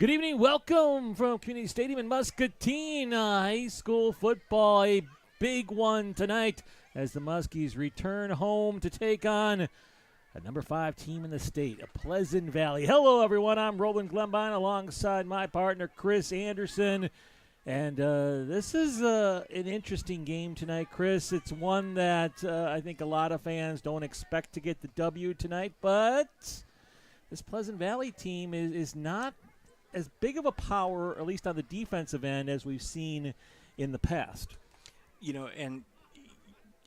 Good evening. Welcome from Community Stadium in Muscatine. High school football, a big one tonight as the Muskies return home to take on a number 5 team in the state, a Pleasant Valley. Hello, everyone. I'm Roland Glenbine alongside my partner, Chris Anderson. And this is an interesting game tonight, Chris. It's one that I think a lot of fans don't expect to get the W tonight, but this Pleasant Valley team is not as big of a power, at least on the defensive end, as we've seen in the past. You know, and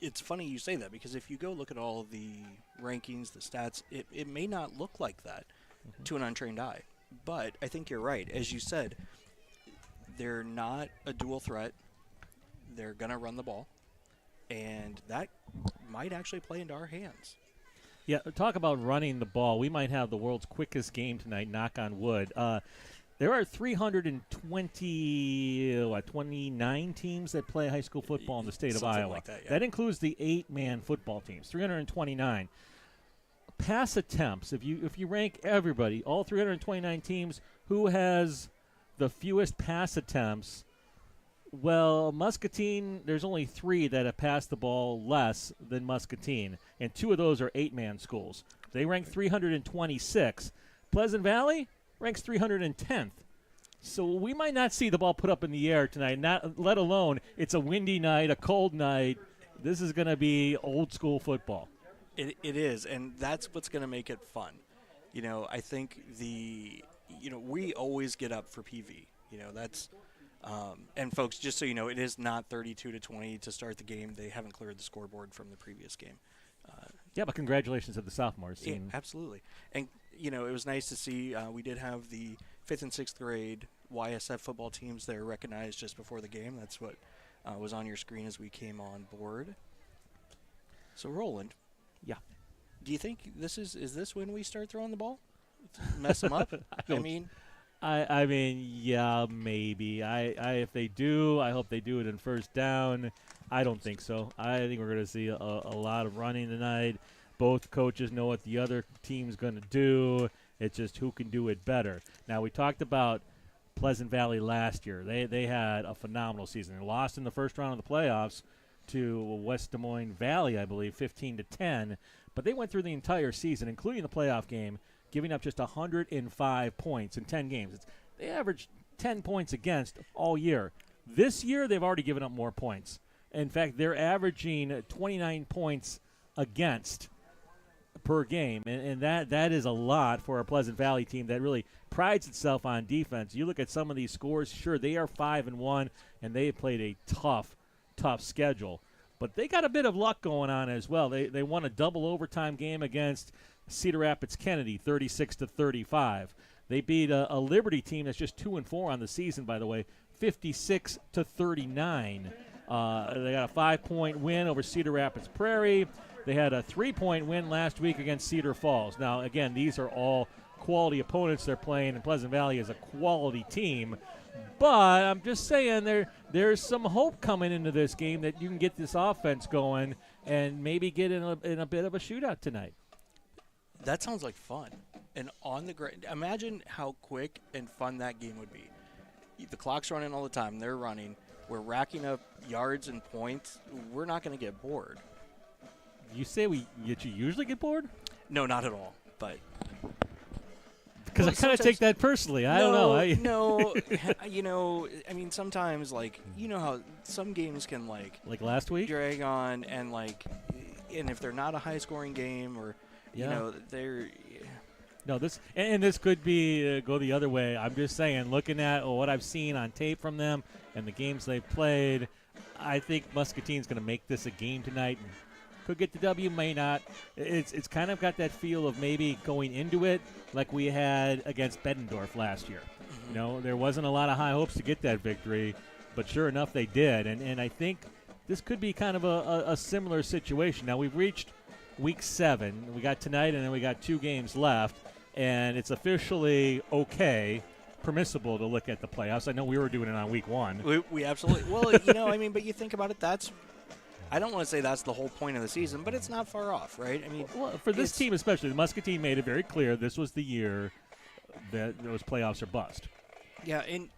it's funny you say that because if you go look at all of the rankings, the stats, it may not look like that to an untrained eye. But I think you're right. As you said, they're not a dual threat. They're going to run the ball, and that might actually play into our hands. Yeah, talk about running the ball. We might have the world's quickest game tonight, knock on wood. There are 29 teams that play high school football in the state of Iowa. Like that, yeah. That includes the 8-man football teams, 329. Pass attempts, if you rank everybody, all 329 teams, who has the fewest pass attempts? Well, Muscatine, there's only 3 that have passed the ball less than Muscatine, and 2 of those are 8-man schools. They rank 326. Pleasant Valley ranks 310th. So we might not see the ball put up in the air tonight, not let alone it's a windy night, a cold night. This is going to be old school football. It is, and that's what's going to make it fun. You know, I think we always get up for PV. You know, that's and folks, just so you know, it is not 32-20 to start the game. They haven't cleared the scoreboard from the previous game. Yeah, but congratulations to the sophomores. Yeah, absolutely. And, you know, it was nice to see we did have the 5th and 6th grade YSF football teams that were recognized just before the game. That's what was on your screen as we came on board. So, Roland. Yeah. Do you think is this when we start throwing the ball? Mess them up? I mean, yeah, maybe. If they do, I hope they do it in first down. I don't think so. I think we're going to see a lot of running tonight. Both coaches know what the other team's going to do. It's just who can do it better. Now, we talked about Pleasant Valley last year. They had a phenomenal season. They lost in the first round of the playoffs to West Des Moines Valley, I believe, 15-10. But they went through the entire season, including the playoff game, giving up just 105 points in 10 games. They averaged 10 points against all year. This year, they've already given up more points. In fact, they're averaging 29 points against per game, and that is a lot for a Pleasant Valley team that really prides itself on defense. You look at some of these scores, sure, they are 5-1, and they have played a tough schedule. But they got a bit of luck going on as well. They won a double overtime game against Cedar Rapids Kennedy, 36-35. They beat a Liberty team that's just 2-4 on the season, by the way, 56-39. They got a 5-point win over Cedar Rapids Prairie. They had a 3-point win last week against Cedar Falls. Now, again, these are all quality opponents they're playing, and Pleasant Valley is a quality team. But I'm just saying there's some hope coming into this game that you can get this offense going and maybe get in a bit of a shootout tonight. That sounds like fun. And on the ground, imagine how quick and fun that game would be. The clock's running all the time. They're running. We're racking up yards and points. We're not going to get bored. You say you usually get bored? No, not at all. But because I kind of take that personally. I don't know. No, you know, I mean, sometimes, like, you know how some games can, like last week, drag on, and if they're not a high-scoring game, or you know, they're. No, this could be go the other way. I'm just saying, looking at what I've seen on tape from them and the games they've played, I think Muscatine's going to make this a game tonight. Could get the W, may not. It's kind of got that feel of maybe going into it like we had against Bettendorf last year. Mm-hmm. You know, there wasn't a lot of high hopes to get that victory, but sure enough, they did. And I think this could be kind of a similar situation. Now, we've reached week 7. We got tonight, and then we got 2 games left. And it's officially permissible to look at the playoffs. I know we were doing it on week 1. We absolutely – well, you know, I mean, but you think about it, that's – I don't want to say that's the whole point of the season, but it's not far off, right? I mean, well, for this team especially, the Muscatine made it very clear this was the year that those playoffs are bust. Yeah, and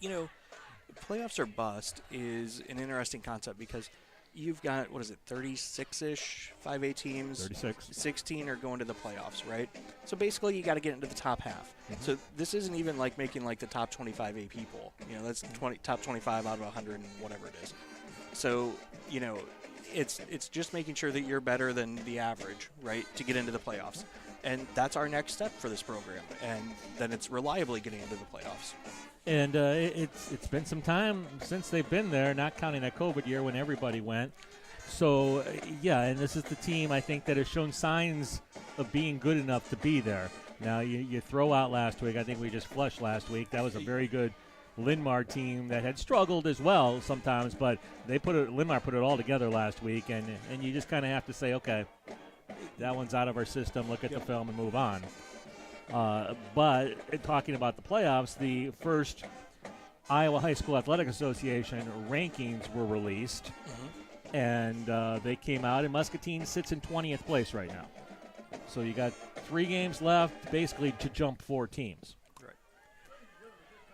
playoffs or bust is an interesting concept because you've got, 36-ish 5A teams? 36. 16 are going to the playoffs, right? So basically you got to get into the top half. Mm-hmm. So this isn't even like making like the top 25 AP pool. That's top 25 out of 100 and whatever it is. So, it's just making sure that you're better than the average, right, to get into the playoffs. And that's our next step for this program. And then it's reliably getting into the playoffs. And it's been some time since they've been there, not counting that COVID year when everybody went. So, yeah, and this is the team, I think, that has shown signs of being good enough to be there. Now, you throw out last week. I think we just flushed last week. That was a very good Linmar team that had struggled as well sometimes, but Linmar put it all together last week, and you just kind of have to say, okay, that one's out of our system. Look at the film and move on. But talking about the playoffs, the first Iowa High School Athletic Association rankings were released, and they came out, and Muscatine sits in 20th place right now. So you got 3 games left, basically, to jump 4 teams. Right.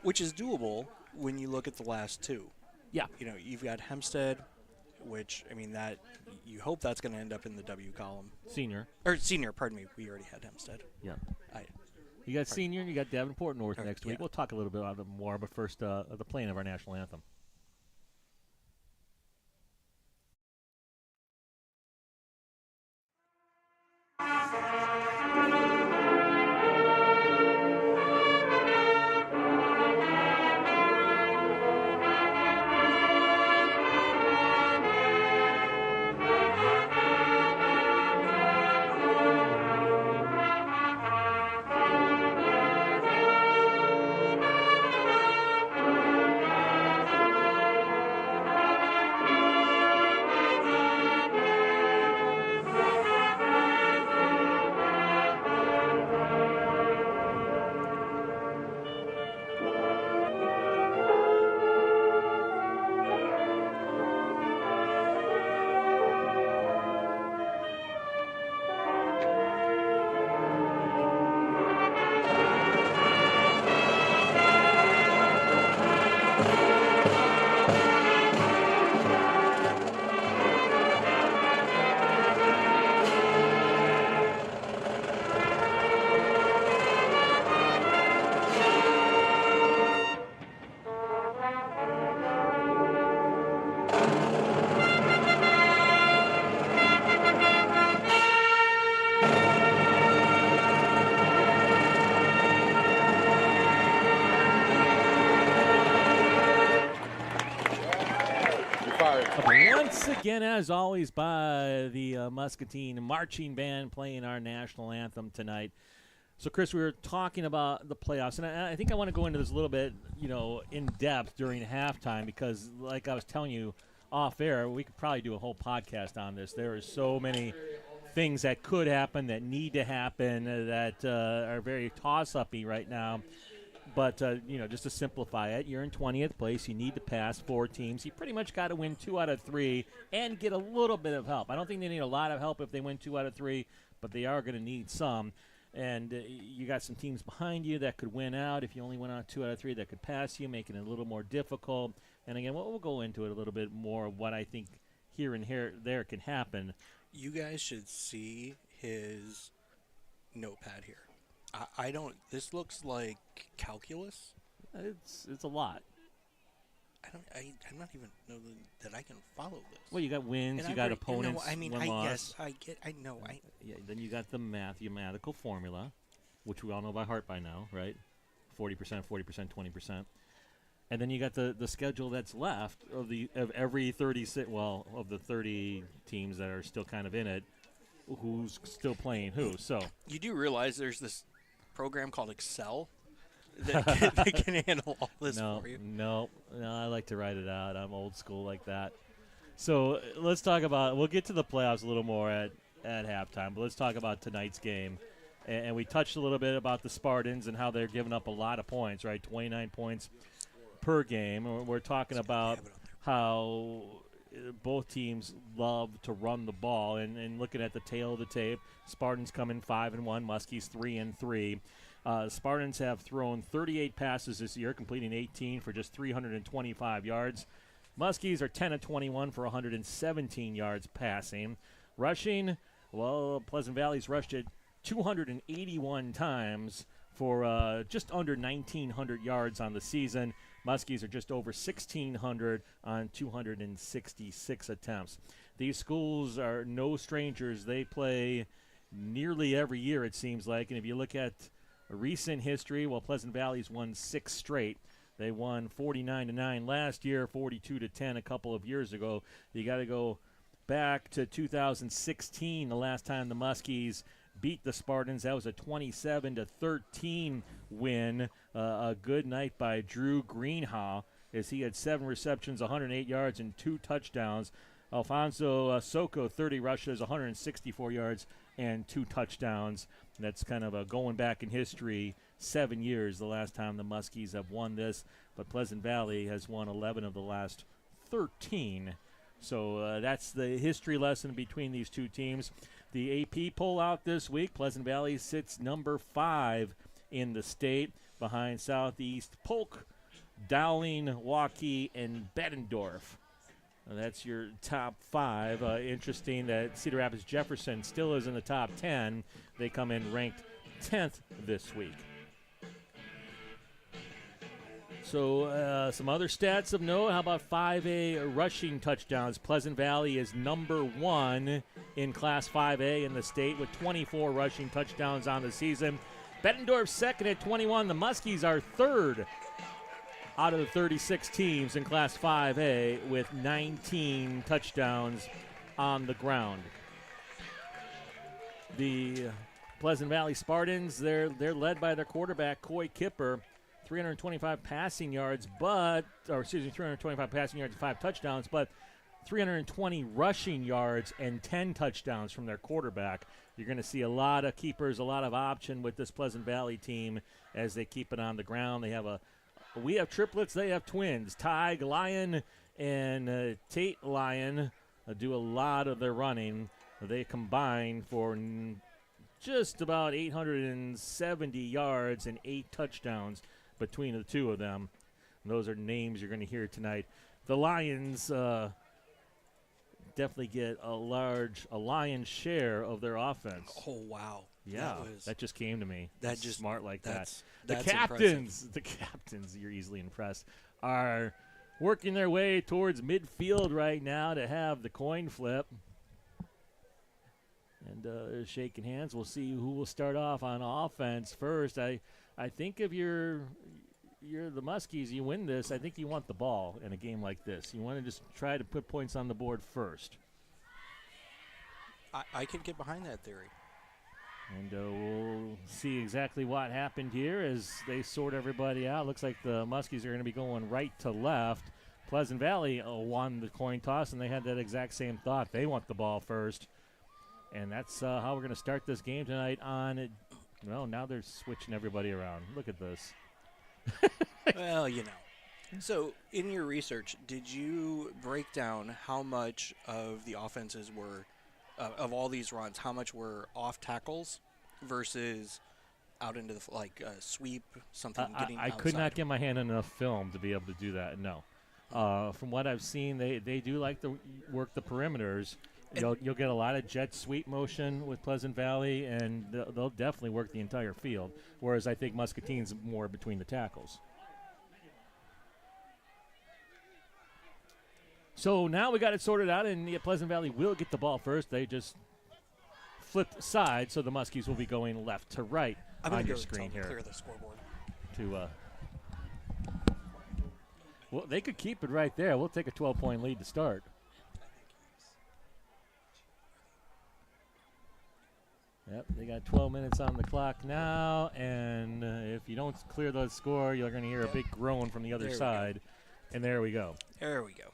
Which is doable when you look at the last 2. Yeah. You've got Hempstead, which, that you hope that's going to end up in the W column. Senior, pardon me. We already had Hempstead. Yeah. You got Senior and you got Davenport North next week. Yeah. We'll talk a little bit about it more, but first, the playing of our national anthem. Once again, as always, by the Muscatine Marching Band playing our national anthem tonight. So, Chris, we were talking about the playoffs, and I think I want to go into this a little bit, in depth during halftime because, like I was telling you off air, we could probably do a whole podcast on this. There are so many things that could happen, that need to happen, that are very toss-uppy right now. But, just to simplify it, you're in 20th place. You need to pass 4 teams. You pretty much got to win 2 out of 3 and get a little bit of help. I don't think they need a lot of help if they win 2 out of 3, but they are going to need some. And you got some teams behind you that could win out. If you only win out 2 out of 3, that could pass you, making it a little more difficult. And, again, we'll go into it a little bit more of what I think here and there can happen. You guys should see his notepad here. I don't. This looks like calculus. It's a lot. I'm not even know that I can follow this. Well, you got wins, you got opponents. I loss. know. Yeah. Then you got the mathematical formula, which we all know by heart by now, right? 40%, 20%. And then you got the schedule that's left of every 36. Well, of the 30 teams that are still kind of in it, who's still playing who? So you do realize there's this program called Excel that can handle all this for you. No, I like to write it out. I'm old school like that. So let's talk about. We'll get to the playoffs a little more at halftime, but let's talk about tonight's game. And we touched a little bit about the Spartans and how they're giving up a lot of points, right? 29 points per game. We're talking about how both teams love to run the ball. And looking at the tail of the tape, Spartans come in 5-1, Muskies 3-3. Spartans have thrown 38 passes this year, completing 18 for just 325 yards. Muskies are 10 of 21 for 117 yards passing. Rushing, well, Pleasant Valley's rushed it 281 times for just under 1,900 yards on the season. Muskies are just over 1,600 on 266 attempts. These schools are no strangers. They play nearly every year, it seems like. And if you look at recent history, well, Pleasant Valley's won 6 straight. They won 49-9 last year, 42-10 a couple of years ago. You got to go back to 2016, the last time the Muskies beat the Spartans. That was a 27-13 win. A good night by Drew Greenhaw, as he had 7 receptions, 108 yards, and 2 touchdowns. Alfonso Soko, 30 rushes, 164 yards, and 2 touchdowns. That's kind of a going back in history, 7 years the last time the Muskies have won this, but Pleasant Valley has won 11 of the last 13. So that's the history lesson between these two teams. The AP poll out this week, Pleasant Valley sits number 5 in the state, behind Southeast Polk, Dowling, Waukee, and Bettendorf. That's your top 5. Interesting that Cedar Rapids Jefferson still is in the top 10. They come in ranked 10th this week. So some other stats of note. How about 5A rushing touchdowns? Pleasant Valley is number 1 in Class 5A in the state with 24 rushing touchdowns on the season. Bettendorf second at 21. The Muskies are third out of the 36 teams in Class 5A with 19 touchdowns on the ground. The Pleasant Valley Spartans, they're led by their quarterback, Coy Kipper, 325 passing yards, 325 passing yards and 5 touchdowns, but 320 rushing yards and 10 touchdowns from their quarterback. You're going to see a lot of keepers, a lot of option with this Pleasant Valley team as they keep it on the ground. We have triplets, they have twins. Tig Lyon and Tate Lyon do a lot of their running. They combine for just about 870 yards and 8 touchdowns between the two of them. And those are names you're going to hear tonight. The Lions definitely get a lion's share of their offense. Oh, wow. Yeah, that just came to me. That's just smart like that. That's The captains, you're easily impressed, are working their way towards midfield right now to have the coin flip. And shaking hands. We'll see who will start off on offense first. I think if you're the Muskies, you win this. I think you want the ball in a game like this. You want to just try to put points on the board first. I could get behind that theory. And we'll see exactly what happened here as they sort everybody out. Looks like the Muskies are going to be going right to left. Pleasant Valley won the coin toss, and they had that exact same thought. They want the ball first. And that's how we're going to start this game tonight on well, now they're switching everybody around. Look at this. Well, So, in your research, did you break down how much of the offenses were, of all these runs, how much were off tackles versus out into the, sweep, something getting outside? I could not get my hand on enough film to be able to do that, no. From what I've seen, they do like to work the perimeters. You'll get a lot of jet sweep motion with Pleasant Valley, and they'll definitely work the entire field, whereas I think Muscatine's more between the tackles. So now we got it sorted out, and Pleasant Valley will get the ball first. They just flipped side, so the Muskies will be going left to right on your screen here. Clear the scoreboard. Well, they could keep it right there. We'll take a 12-point lead to start. Yep, they got 12 minutes on the clock now, and if you don't clear the score, you're going to hear a big groan from the other side. And there we go. There we go.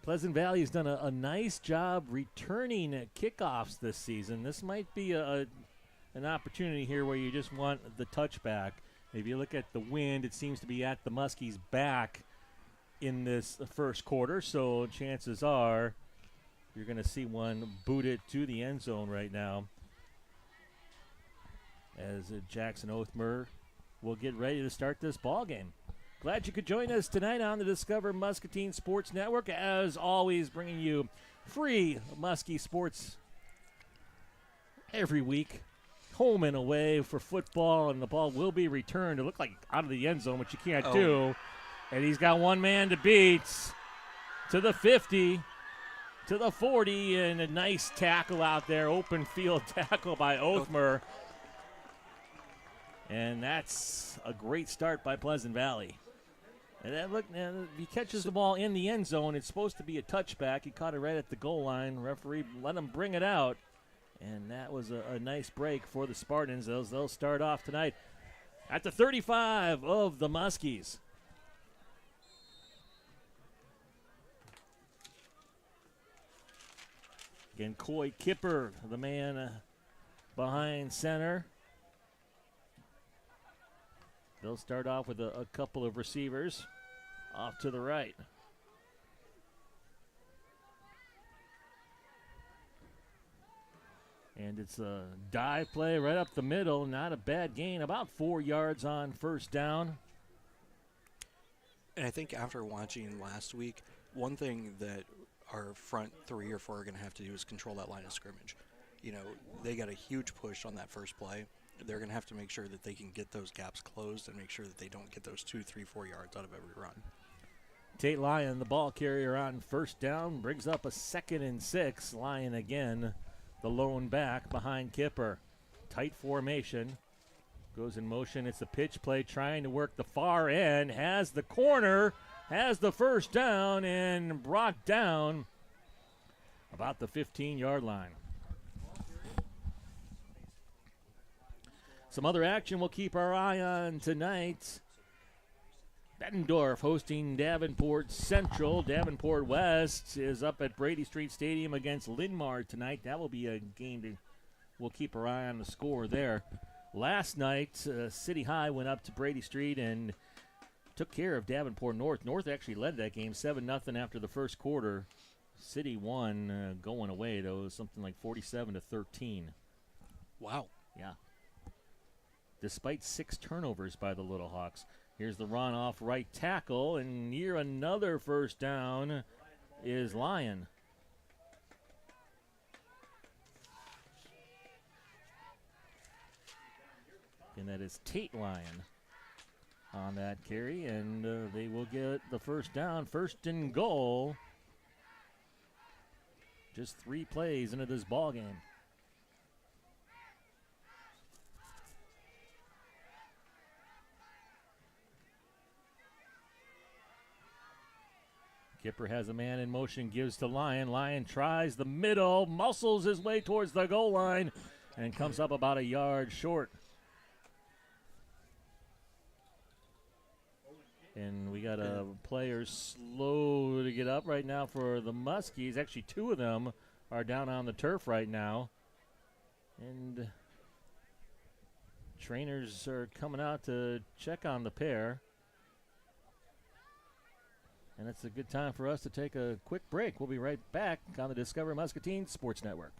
Pleasant Valley has done a nice job returning kickoffs this season. This might be a an opportunity here where you just want the touchback. If you look at the wind, it seems to be at the Muskies' back in this first quarter, so chances are you're going to see one boot it to the end zone right now as Jackson Oathmer will get ready to start this ball game. Glad you could join us tonight on the Discover Muscatine Sports Network. As always, bringing you free Muskie sports every week, home and away for football, and the ball will be returned. It looked like out of the end zone, which you can't do. And he's got one man to beat to the 50, to the 40, and a nice tackle out there, open field tackle by Oathmer. And that's a great start by Pleasant Valley. And then look, he catches the ball in the end zone. It's supposed to be a touchback. He caught it right at the goal line. Referee let him bring it out. And that was a nice break for the Spartans. They'll start off tonight at the 35 of the Muskies. Again, Coy Kipper, the man behind center. They'll start off with a couple of receivers off to the right. And it's a dive play right up the middle. Not a bad gain, about 4 yards on first down. And I think after watching last week, one thing that our front 3 or 4 are going to have to do is control that line of scrimmage. You know, they got a huge push on that first play. They're going to have to make sure that they can get those gaps closed and make sure that they don't get those 2, 3, 4 yards out of every run. Tate Lyon, the ball carrier on first down, brings up a 2nd and 6. Lyon again, the lone back behind Kipper. Tight formation. Goes in motion. It's a pitch play trying to work the far end. Has the corner. Has the first down and brought down about the 15-yard line. Some other action we'll keep our eye on tonight. Bettendorf hosting Davenport Central. Davenport West is up at Brady Street Stadium against Linn-Mar tonight. That will be a game we'll keep our eye on the score there. Last night, City High went up to Brady Street and took care of Davenport North. North actually led that game 7-0 after the first quarter. City won going away, though. It was something like 47-13. Wow. Yeah. Despite 6 turnovers by the Little Hawks. Here's the run off right tackle, and near another first down is Lyon. And that is Tate Lyon on that carry, and they will get the first down, 1st and goal. Just 3 plays into this ball game. Kipper has a man in motion, gives to Lyon. Lyon tries the middle, muscles his way towards the goal line, and comes up about a yard short. And we got a player slow to get up right now for the Muskies. Actually, 2 of them are down on the turf right now. And trainers are coming out to check on the pair. And it's a good time for us to take a quick break. We'll be right back on the Discover Muscatine Sports Network.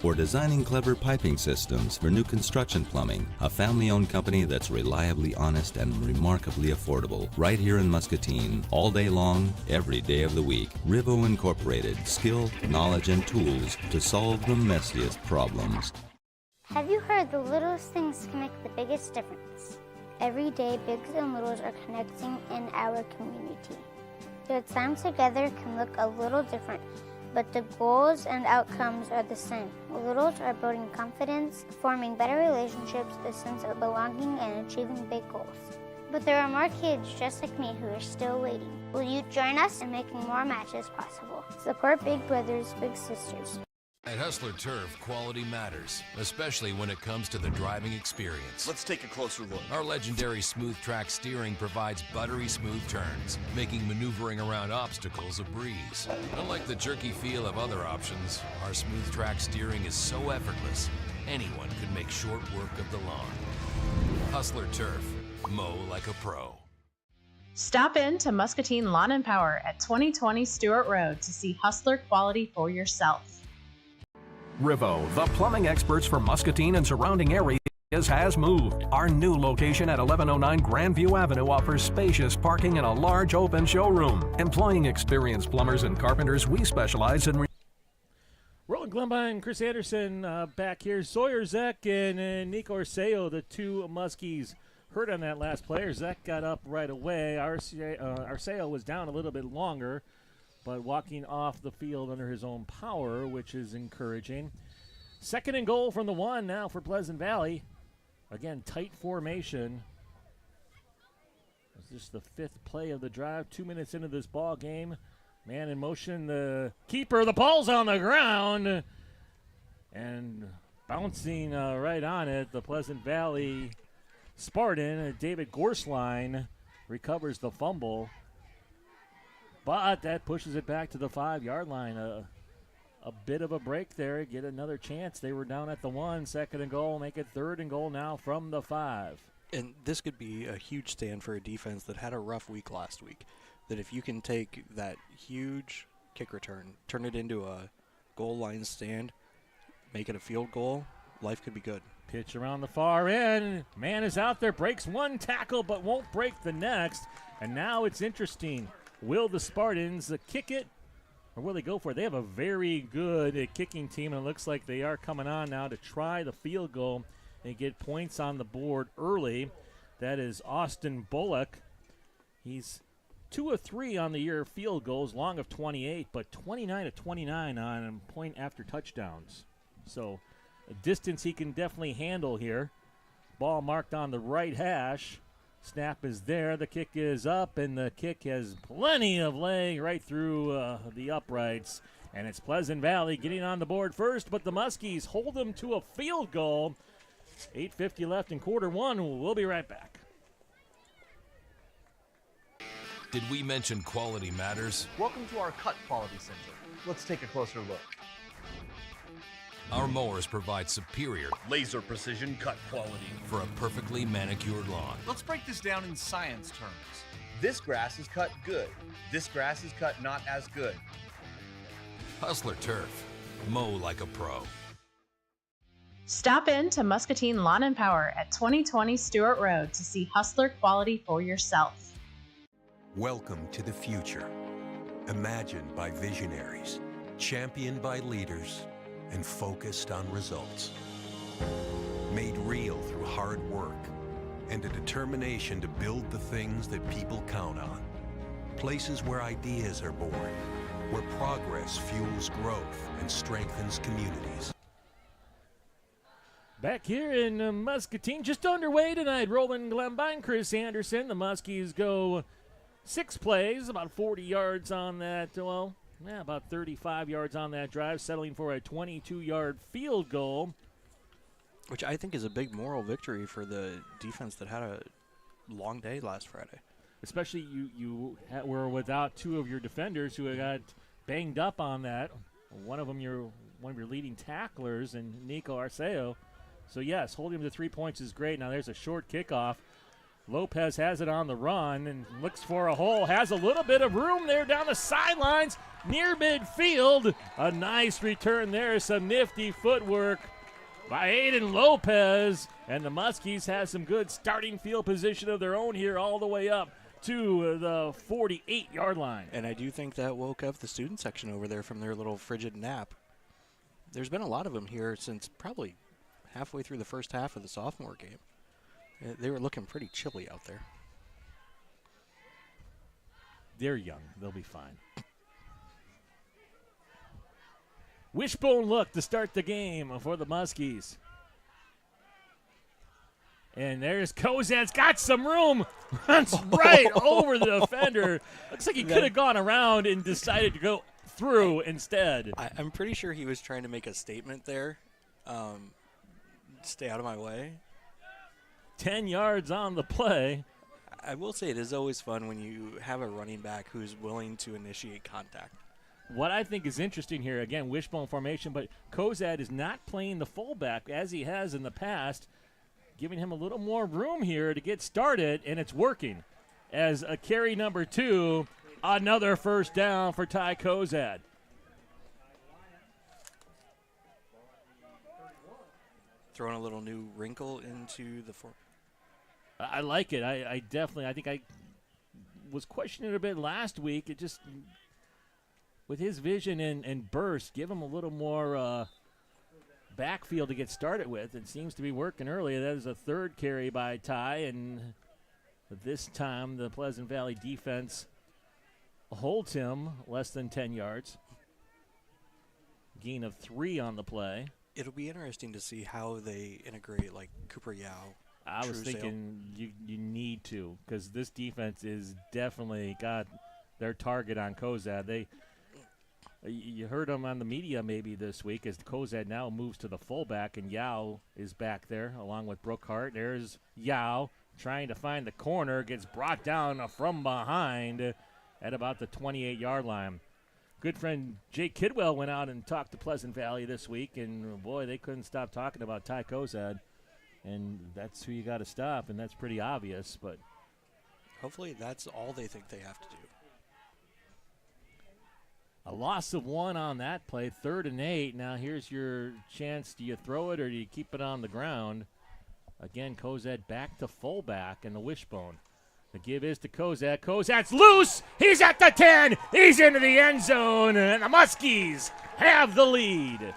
Or designing clever piping systems for new construction plumbing. A family-owned company that's reliably honest and remarkably affordable. Right here in Muscatine, all day long, every day of the week. RIVO Incorporated. Skill, knowledge, and tools to solve the messiest problems. Have you heard the littlest things can make the biggest difference? Every day, bigs and littles are connecting in our community. Their time together can look a little different, but the goals and outcomes are the same. Littles are building confidence, forming better relationships, a sense of belonging, and achieving big goals. But there are more kids just like me who are still waiting. Will you join us in making more matches possible? Support big brothers, big sisters. At Hustler Turf, quality matters, especially when it comes to the driving experience. Let's take a closer look. Our legendary smooth track steering provides buttery smooth turns, making maneuvering around obstacles a breeze. Unlike the jerky feel of other options, our smooth track steering is so effortless anyone could make short work of the lawn. Hustler Turf. Mow like a pro. Stop in to Muscatine Lawn and Power at 2020 Stewart Road to see Hustler quality for yourself. RIVO, the plumbing experts for Muscatine and surrounding areas, has moved. Our new location at 1109 Grandview Avenue offers spacious parking and a large open showroom. Employing experienced plumbers and carpenters, we specialize in Roland Glenbine, Chris Anderson back here. Sawyer Zek and Nico Arceo, the two Muskies, hurt on that last player. Zek got up right away. Arceo was down a little bit longer, but walking off the field under his own power, which is encouraging. Second and goal from the 1 now for Pleasant Valley. Again, tight formation. It's just the 5th play of the drive. 2 minutes into this ball game. Man in motion, the keeper. The ball's on the ground. And bouncing right on it, the Pleasant Valley Spartan, David Gorsline, recovers the fumble. But that pushes it back to the 5-yard line. A bit of a break there. Get another chance. They were down at the 1. Second and goal. Make it 3rd and goal now from the 5. And this could be a huge stand for a defense that had a rough week last week. That if you can take that huge kick return, turn it into a goal line stand, make it a field goal, life could be good. Pitch around the far end. Man is out there, breaks one tackle but won't break the next. And now it's interesting. Will the Spartans kick it, or will they go for it? They have a very good kicking team, and it looks like they are coming on now to try the field goal and get points on the board early. That is Austin Bullock. He's 2 of 3 on the year field goals, long of 28, but 29 of 29 on point after touchdowns. So a distance he can definitely handle here. Ball marked on the right hash. Snap is there. The kick is up, and the kick has plenty of leg right through the uprights. And it's Pleasant Valley getting on the board first, but the Muskies hold them to a field goal. 8:50 left in quarter 1. We'll be right back. Did we mention quality matters? Welcome to our cut quality center. Let's take a closer look. Our mowers provide superior Laser precision cut quality. for a perfectly manicured lawn. Let's break this down in science terms. This grass is cut good. This grass is cut not as good. Hustler Turf. Mow like a pro. Stop in to Muscatine Lawn and Power at 2020 Stewart Road to see Hustler quality for yourself. Welcome to the future. Imagined by visionaries, championed by leaders, and focused on results. Made real through hard work and a determination to build the things that people count on. Places where ideas are born, where progress fuels growth and strengthens communities. Back here in Muscatine, just underway tonight. Roland Glenbine, Chris Anderson. The Muskies go 6 plays, about 40 yards on that, about 35 yards on that drive, settling for a 22-yard field goal. Which I think is a big moral victory for the defense that had a long day last Friday. Especially you were without 2 of your defenders who got banged up on that. One of them one of your leading tacklers, and Nico Arceo. So, yes, holding him to 3 points is great. Now there's a short kickoff. Lopez has it on the run and looks for a hole. Has a little bit of room there down the sidelines near midfield. A nice return there. Some nifty footwork by Aiden Lopez. And the Muskies have some good starting field position of their own here all the way up to the 48-yard line. And I do think that woke up the student section over there from their little frigid nap. There's been a lot of them here since probably halfway through the first half of the sophomore game. They were looking pretty chilly out there. They're young. They'll be fine. Wishbone look to start the game for the Muskies. And there's Kozan's got some room. Runs right over the defender. Looks like he could have gone around and decided to go through instead. I'm pretty sure he was trying to make a statement there. Stay out of my way. 10 yards on the play. I will say it is always fun when you have a running back who's willing to initiate contact. what I think is interesting here, again, wishbone formation, but Kozad is not playing the fullback as he has in the past, giving him a little more room here to get started, and it's working. As a carry number 2, another first down for Ty Kozad. Throwing a little new wrinkle into the form. I like it. I think I was questioning it a bit last week. It just, with his vision and burst, give him a little more backfield to get started with. It seems to be working early. That is a third carry by Ty, and this time the Pleasant Valley defense holds him less than 10 yards. Gain of 3 on the play. It'll be interesting to see how they integrate, like, Cooper Yao. I was thinking you need to, because this defense is definitely got their target on Kozad. You heard him on the media maybe this week as Kozad now moves to the fullback, and Yao is back there along with Brookhart. There's Yao trying to find the corner, gets brought down from behind at about the 28-yard line. Good friend Jake Kidwell went out and talked to Pleasant Valley this week, and boy, they couldn't stop talking about Ty Kozad. And that's who you got to stop, and that's pretty obvious. But hopefully that's all they think they have to do. A loss of 1 on that play, 3rd and 8. Now here's your chance. Do you throw it or do you keep it on the ground? Again, Kozad back to fullback and the wishbone. The give is to Kozad. Kozad's loose. He's at the 10. He's into the end zone, and the Muskies have the lead.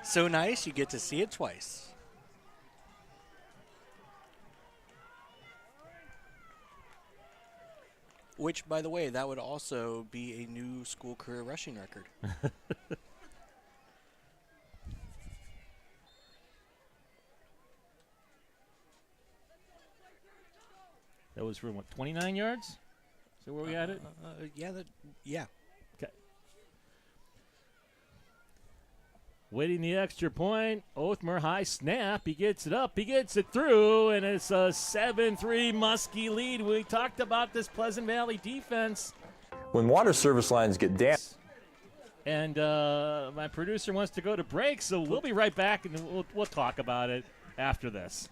So nice, you get to see it twice. Which, by the way, that would also be a new school career rushing record. That was for, what, 29 yards? Is that where we had it? Yeah. Okay. Waiting the extra point. Othmer high snap. He gets it up. He gets it through, and it's a 7-3 Muskie lead. We talked about this Pleasant Valley defense. When water service lines get damaged. And my producer wants to go to break, so we'll be right back, and we'll talk about it after this.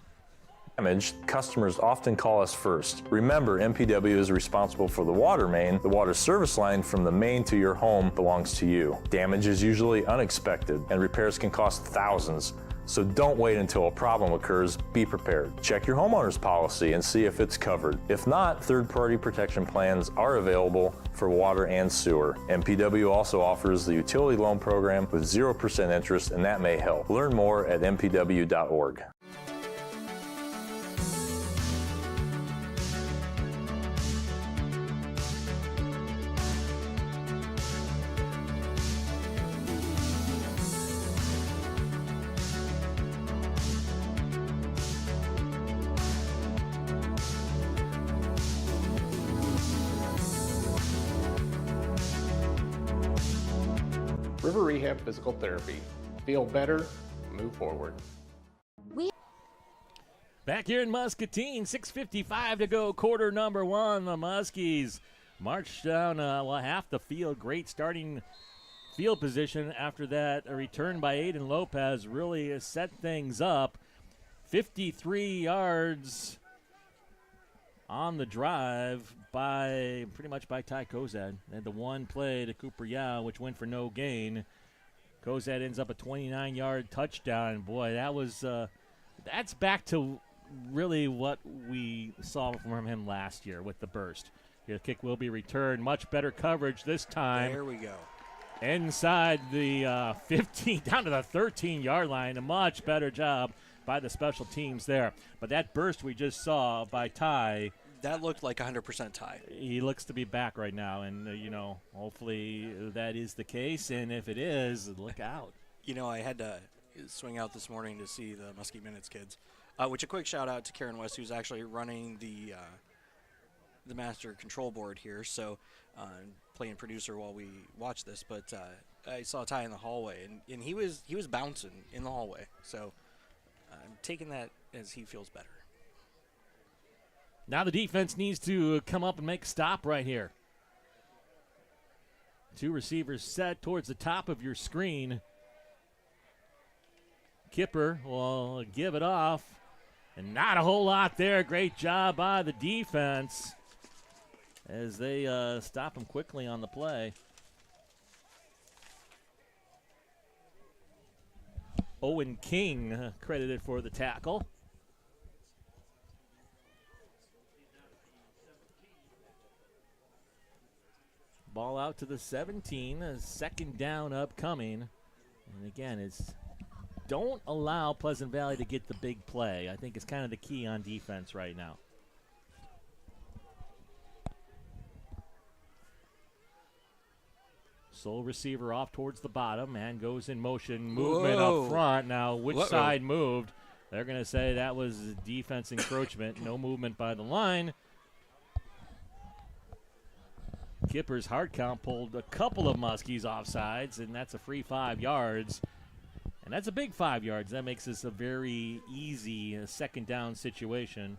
Customers often call us first. Remember, MPW is responsible for the water main. The water service line from the main to your home belongs to you. Damage is usually unexpected, and repairs can cost thousands. So don't wait until a problem occurs. Be prepared. Check your homeowner's policy and see if it's covered. If not, third-party protection plans are available for water and sewer. MPW also offers the utility loan program with 0% interest, and that may help. Learn more at mpw.org. River Rehab Physical Therapy. Feel better, move forward. Back here in Muscatine, 6:55 to go, quarter number 1. The Muskies march down half the field. Great starting field position after that. A return by Aiden Lopez really set things up. 53 yards on the drive pretty much by Ty Kozad. They had the one play to Cooper Yao, which went for no gain. Kozad ends up a 29-yard touchdown. Boy, that's back to really what we saw from him last year with the burst. The kick will be returned. Much better coverage this time. There we go. Inside the 15, down to the 13-yard line. A much better job by the special teams there. But that burst we just saw by Ty, that looked like 100% Ty. He looks to be back right now, and, hopefully that is the case. And if it is, look out. I had to swing out this morning to see the Muskie Minutes kids, which a quick shout-out to Karen West, who's actually running the master control board here, so playing producer while we watch this. But I saw Ty in the hallway, and he was bouncing in the hallway. So I'm taking that as he feels better. Now the defense needs to come up and make a stop right here. 2 receivers set towards the top of your screen. Kipper will give it off. And not a whole lot there. Great job by the defense as they stop him quickly on the play. Owen King credited for the tackle. Ball out to the 17, a second down upcoming. And again, it's don't allow Pleasant Valley to get the big play. I think it's kind of the key on defense right now. Sole receiver off towards the bottom. Man goes in motion. Movement up front. Now, which side moved? They're going to say that was defense encroachment. No movement by the line. Kipper's hard count pulled a couple of Muskies offsides, and that's a free 5 yards. And that's a big 5 yards. That makes this a very easy second down situation.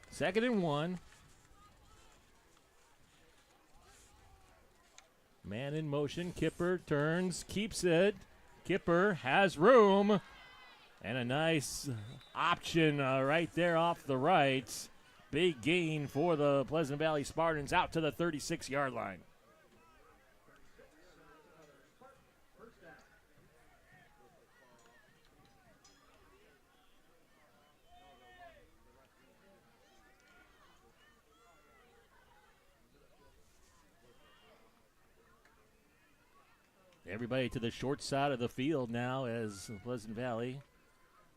Second and 1. Man in motion. Kipper turns, keeps it. Kipper has room. And a nice option right there off the right. Big gain for the Pleasant Valley Spartans out to the 36-yard line. Everybody to the short side of the field now as Pleasant Valley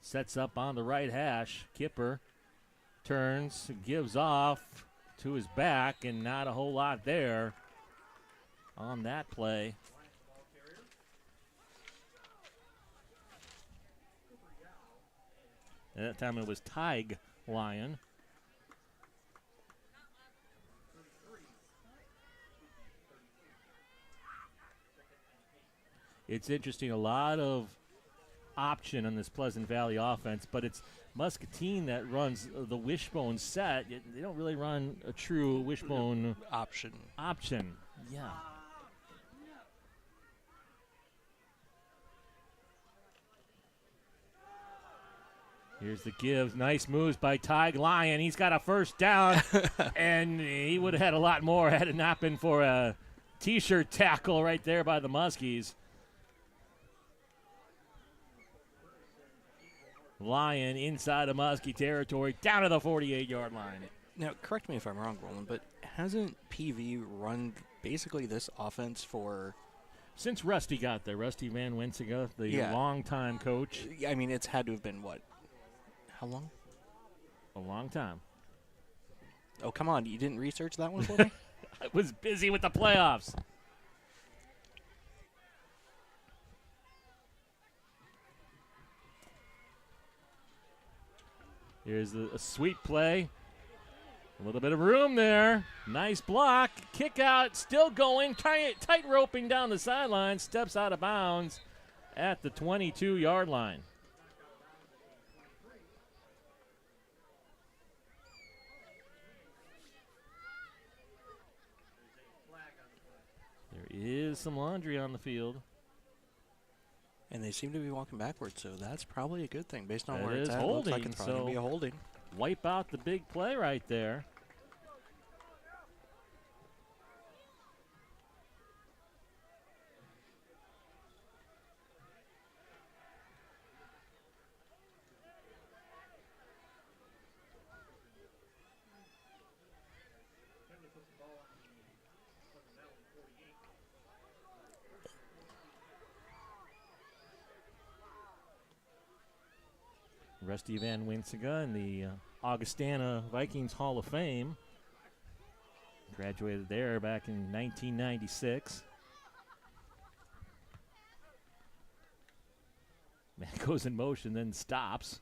sets up on the right hash. Kipper turns, gives off to his back, and not a whole lot there on that play. At that time it was Tig Lion. It's interesting, a lot of option on this Pleasant Valley offense, but it's Muscatine that runs the wishbone set. They don't really run a true wishbone option. Yeah. Here's the give. Nice moves by Tig Lion. He's got a first down, and he would have had a lot more had it not been for a T-shirt tackle right there by the Muskies. Lion inside of Muskie territory, down to the 48-yard line. Now, correct me if I'm wrong, Roland, but hasn't PV run basically this offense for... Since Rusty got there, Rusty Van Wensiga, the longtime coach. I mean, it's had to have been, what, how long? A long time. Oh, come on, you didn't research that one for me? I was busy with the playoffs. Here's a sweet play. A little bit of room there. Nice block. Kick out. Still going. Tight roping down the sideline. Steps out of bounds at the 22-yard line. There is some laundry on the field. And they seem to be walking backwards, so that's probably a good thing based on That where it's is at. holding, Looks like it's probably going to be a holding. Wipe out the big play right there. Rusty Van Wensiga in the Augustana Vikings Hall of Fame. Graduated there back in 1996. Man goes in motion, then stops.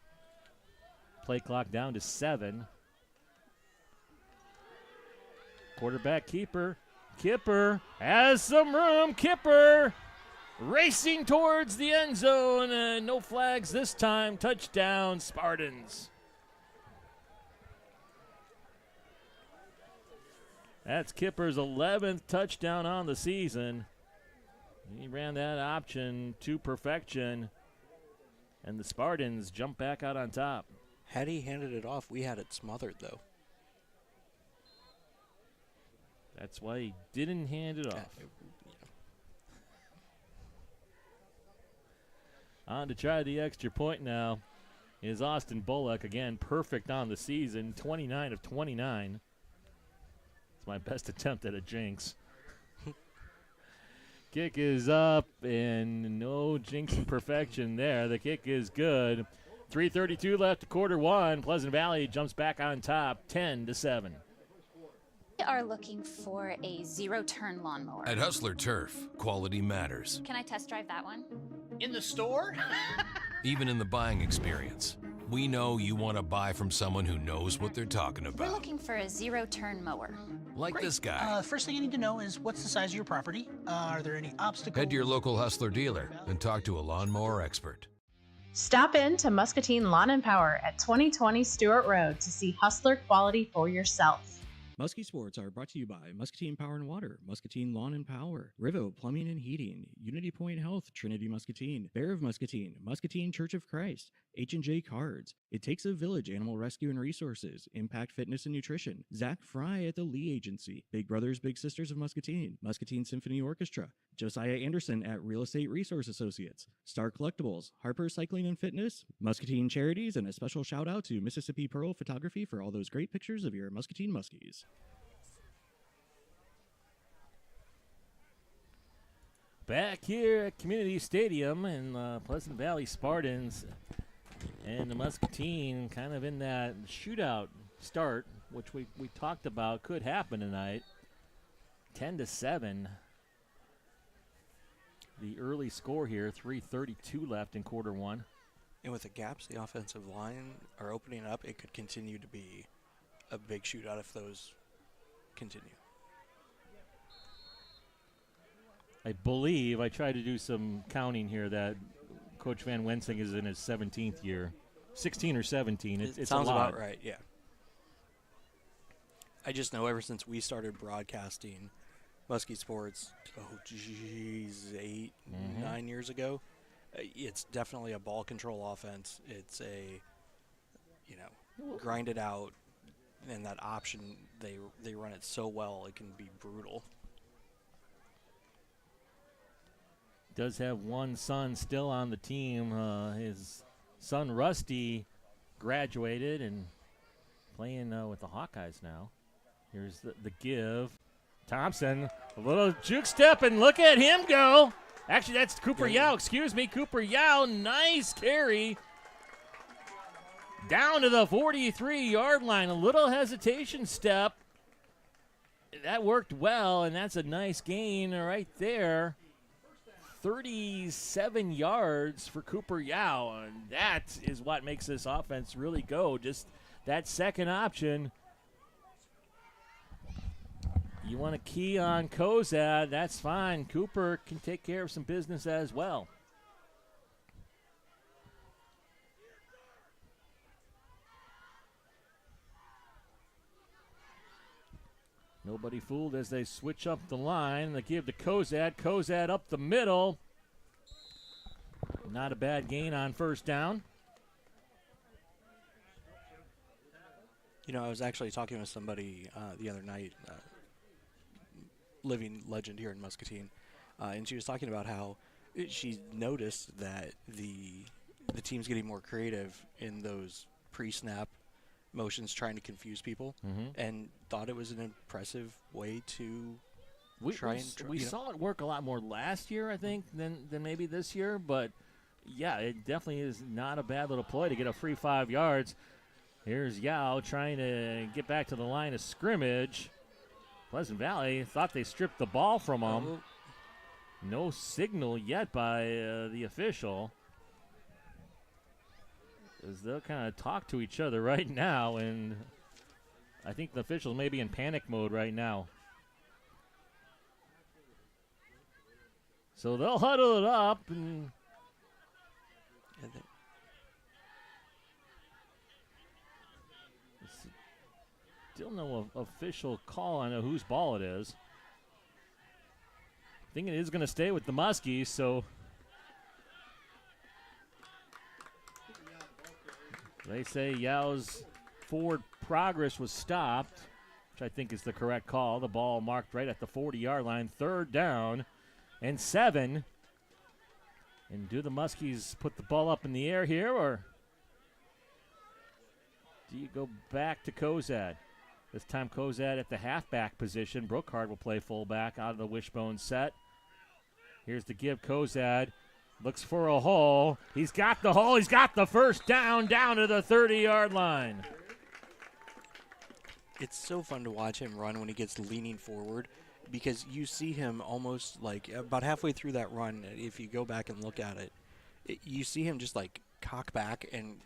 Play clock down to 7. Quarterback keeper Kipper has some room. Kipper racing towards the end zone. No flags this time. Touchdown, Spartans. That's Kipper's 11th touchdown on the season. He ran that option to perfection, and the Spartans jump back out on top. Had he handed it off, we had it smothered, though. That's why he didn't hand it off. On to try the extra point now is Austin Bullock. Again, perfect on the season, 29 of 29. It's my best attempt at a jinx. Kick is up, and no jinxing perfection there. The kick is good. 3:32 left to quarter one. Pleasant Valley jumps back on top, 10-7. We are looking for a zero-turn lawnmower. At Hustler Turf, quality matters. Can I test drive that one? In the store? Even in the buying experience. We know you want to buy from someone who knows what they're talking We're about. looking for a zero-turn mower. Like Great. this guy. First thing you need to know is what's the size of your property? Are there any obstacles? Head to your local Hustler dealer and talk to a lawnmower expert. Stop in to Muscatine Lawn and Power at 2020 Stewart Road to see Hustler quality for yourself. Muskie Sports are brought to you by Muscatine Power and Water, Muscatine Lawn and Power, RIVO Plumbing and Heating, UnityPoint Health, Trinity Muscatine, Bear of Muscatine, Muscatine Church of Christ, H&J Cards, It Takes a Village Animal Rescue and Resources, Impact Fitness and Nutrition, Zach Fry at the Lee Agency, Big Brothers Big Sisters of Muscatine, Muscatine Symphony Orchestra, Josiah Anderson at Real Estate Resource Associates, Star Collectibles, Harper Cycling and Fitness, Muscatine Charities, and a special shout out to Mississippi Pearl Photography for all those great pictures of your Muscatine Muskies. Back here at Community Stadium in Pleasant Valley Spartans and the Muscatine kind of in that shootout start, which we talked about could happen tonight. 10-7. The early score here, 3:32 left in quarter one. And with the gaps the offensive line are opening up, it could continue to be a big shootout if those continue. I believe, I tried to do some counting here, that Coach Van Wensing is in his 17th year. 16 or 17. It's sounds a lot. about right, yeah. I just know ever since we started broadcasting Muskie Sports, 9 years ago, it's definitely a ball control offense. It's a, grind it out, and that option, they run it so well, it can be brutal. Does have one son still on the team. His son Rusty graduated and playing with the Hawkeyes now. Here's the give. Thompson, a little juke step, and look at him go. Actually, that's Cooper Yao. Excuse me, Cooper Yao. Nice carry. Down to the 43-yard line. A little hesitation step. That worked well, and that's a nice gain right there. 37 yards for Cooper Yao, and that is what makes this offense really go. Just that second option. You want to key on Kozad, that's fine. Cooper can take care of some business as well. Nobody fooled as they switch up the line. They give to Kozad. Kozad up the middle. Not a bad gain on first down. I was actually talking with somebody the other night, living legend here in Muscatine, and she was talking about how she noticed that the team's getting more creative in those pre-snap motions, trying to confuse people, and thought it was an impressive way to We saw it work a lot more last year, I think, than maybe this year. But, yeah, it definitely is not a bad little play to get a free 5 yards. Here's Yao trying to get back to the line of scrimmage. Pleasant Valley thought they stripped the ball from him. No signal yet by the official. As they'll kind of talk to each other right now, and I think the officials may be in panic mode right now. So they'll huddle it up and still no official call on whose ball it is. I think it is going to stay with the Muskies, so they say Yao's forward progress was stopped, which I think is the correct call. The ball marked right at the 40-yard line, 3rd down and 7. And do the Muskies put the ball up in the air here, or do you go back to Kozad? This time Kozad at the halfback position. Brookhart will play fullback out of the wishbone set. Here's the give. Kozad looks for a hole. He's got the hole. He's got the first down to the 30-yard line. It's so fun to watch him run when he gets leaning forward, because you see him almost like about halfway through that run, if you go back and look at it, you see him just like cock back and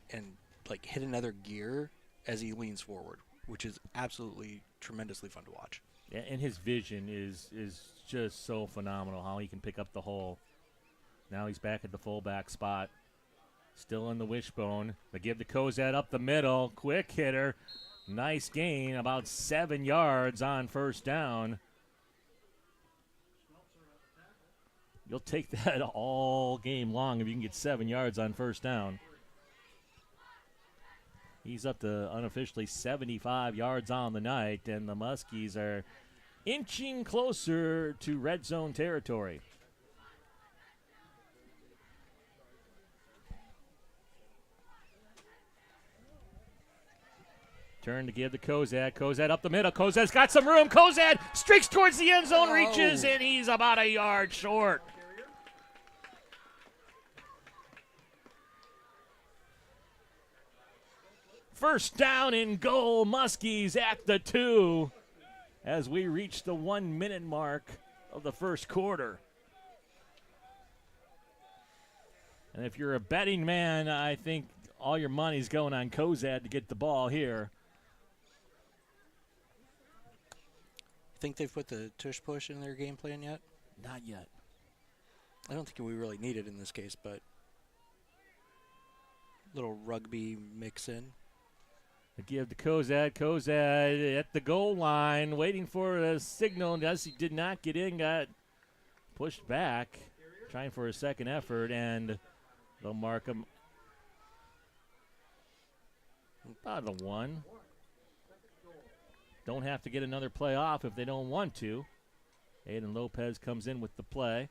like hit another gear as he leans forward, which is absolutely tremendously fun to watch. Yeah, and his vision is just so phenomenal, how he can pick up the hole. Now he's back at the fullback spot. Still in the wishbone. They give to Kozad up the middle. Quick hitter. Nice gain, about 7 yards on first down. You'll take that all game long if you can get 7 yards on first down. He's up to unofficially 75 yards on the night, and the Muskies are inching closer to red zone territory. Turn to give to Kozad. Kozad up the middle. Kozad's got some room. Kozad streaks towards the end zone, reaches, and he's about a yard short. First down and goal, Muskies at the 2 as we reach the 1-minute mark of the first quarter. And if you're a betting man, I think all your money's going on Kozad to get the ball here. Think they've put the tush push in their game plan yet? Not yet. I don't think we really need it in this case, but little rugby mix in. A give to Kozad. Kozad at the goal line, waiting for a signal. As he did not get in, got pushed back, trying for a second effort, and they'll mark him about a 1. Don't have to get another play off if they don't want to. Aiden Lopez comes in with the play.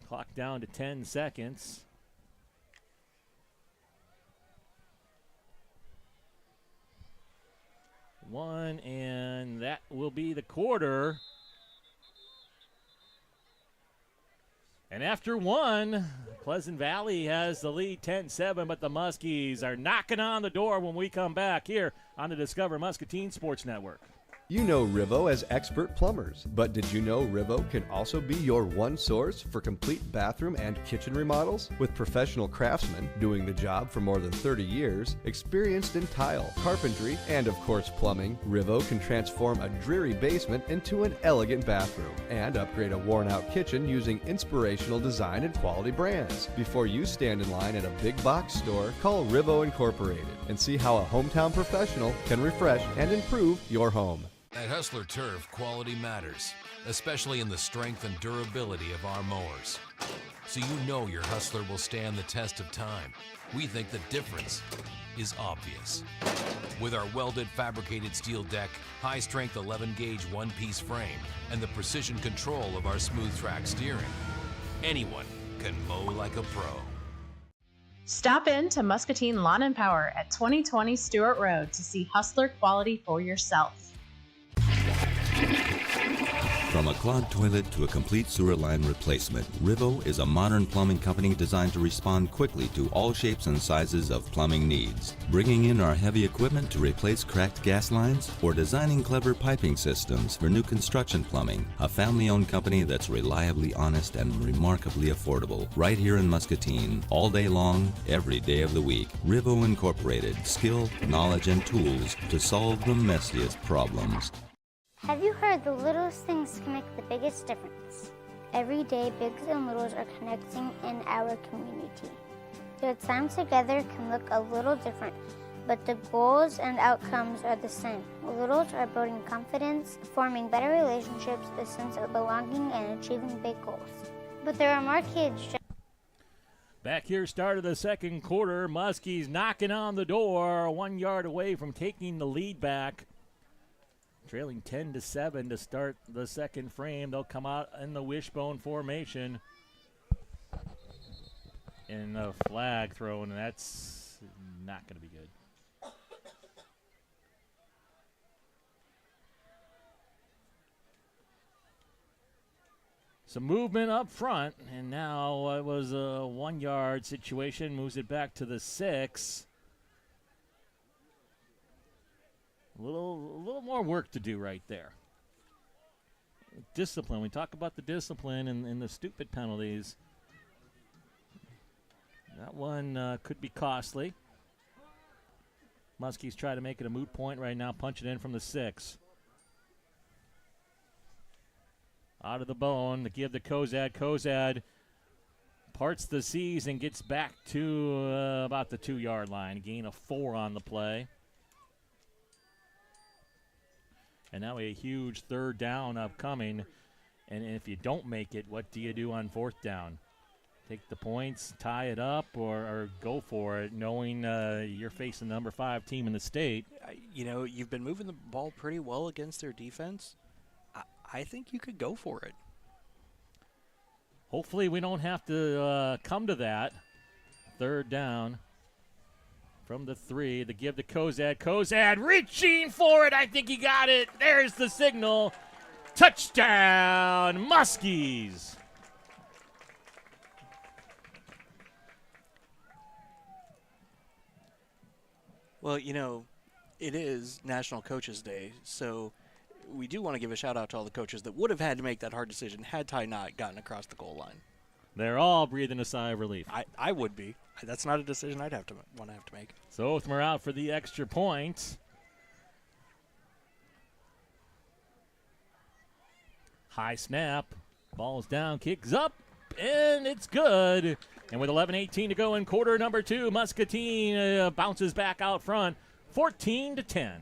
Clock down to 10 seconds. One, and that will be the quarter. And after 1, Pleasant Valley has the lead 10-7, but the Muskies are knocking on the door when we come back here on the Discover Muscatine Sports Network. You know RIVO as expert plumbers, but did you know RIVO can also be your one source for complete bathroom and kitchen remodels? With professional craftsmen doing the job for more than 30 years, experienced in tile, carpentry, and of course plumbing, RIVO can transform a dreary basement into an elegant bathroom and upgrade a worn-out kitchen using inspirational design and quality brands. Before you stand in line at a big box store, call RIVO Incorporated and see how a hometown professional can refresh and improve your home. At Hustler Turf, quality matters, especially in the strength and durability of our mowers. So you know your Hustler will stand the test of time. We think the difference is obvious. With our welded fabricated steel deck, high-strength 11-gauge one-piece frame, and the precision control of our smooth track steering, anyone can mow like a pro. Stop in to Muscatine Lawn and Power at 2020 Stewart Road to see Hustler quality for yourself. From a clogged toilet to a complete sewer line replacement, RIVO is a modern plumbing company designed to respond quickly to all shapes and sizes of plumbing needs. Bringing in our heavy equipment to replace cracked gas lines, or designing clever piping systems for new construction plumbing, a family-owned company that's reliably honest and remarkably affordable. Right here in Muscatine, all day long, every day of the week. RIVO Incorporated, skill, knowledge, and tools to solve the messiest problems. Have you heard the littlest things can make the biggest difference? Every day, bigs and littles are connecting in our community. Their time together can look a little different, but the goals and outcomes are the same. Littles are building confidence, forming better relationships, a sense of belonging, and achieving big goals. But there are more kids. Back here, start of the second quarter, Muskies knocking on the door, 1 yard away from taking the lead back. Trailing 10-7 to start the second frame. They'll come out in the wishbone formation. And a flag thrown, and that's not going to be good. Some movement up front, and now it was a 1 yard situation. Moves it back to the 6. A little more work to do right there. Discipline. We talk about the discipline and the stupid penalties. That one could be costly. Muskies try to make it a moot point right now, punching in from the 6. Out of the bone, the give to Kozad. Kozad parts the C's and gets back to about the 2 yard line. Gain of 4 on the play. And now a huge third down upcoming. And if you don't make it, what do you do on fourth down? Take the points, tie it up, or go for it, knowing you're facing the number 5 team in the state. You know, you've been moving the ball pretty well against their defense. I think you could go for it. Hopefully we don't have to come to that. Third down. From the 3, the give to Kozad. Kozad reaching for it. I think he got it. There's the signal. Touchdown, Muskies. Well, you know, it is National Coaches Day, so we do want to give a shout out to all the coaches that would have had to make that hard decision had Ty not gotten across the goal line. They're all breathing a sigh of relief. I would be. That's not a decision I'd want to have to make. So Othmer out for the extra point. High snap. Ball's down, kicks up, and it's good. And with 11:18 to go in quarter number 2, Muscatine bounces back out front, 14-10.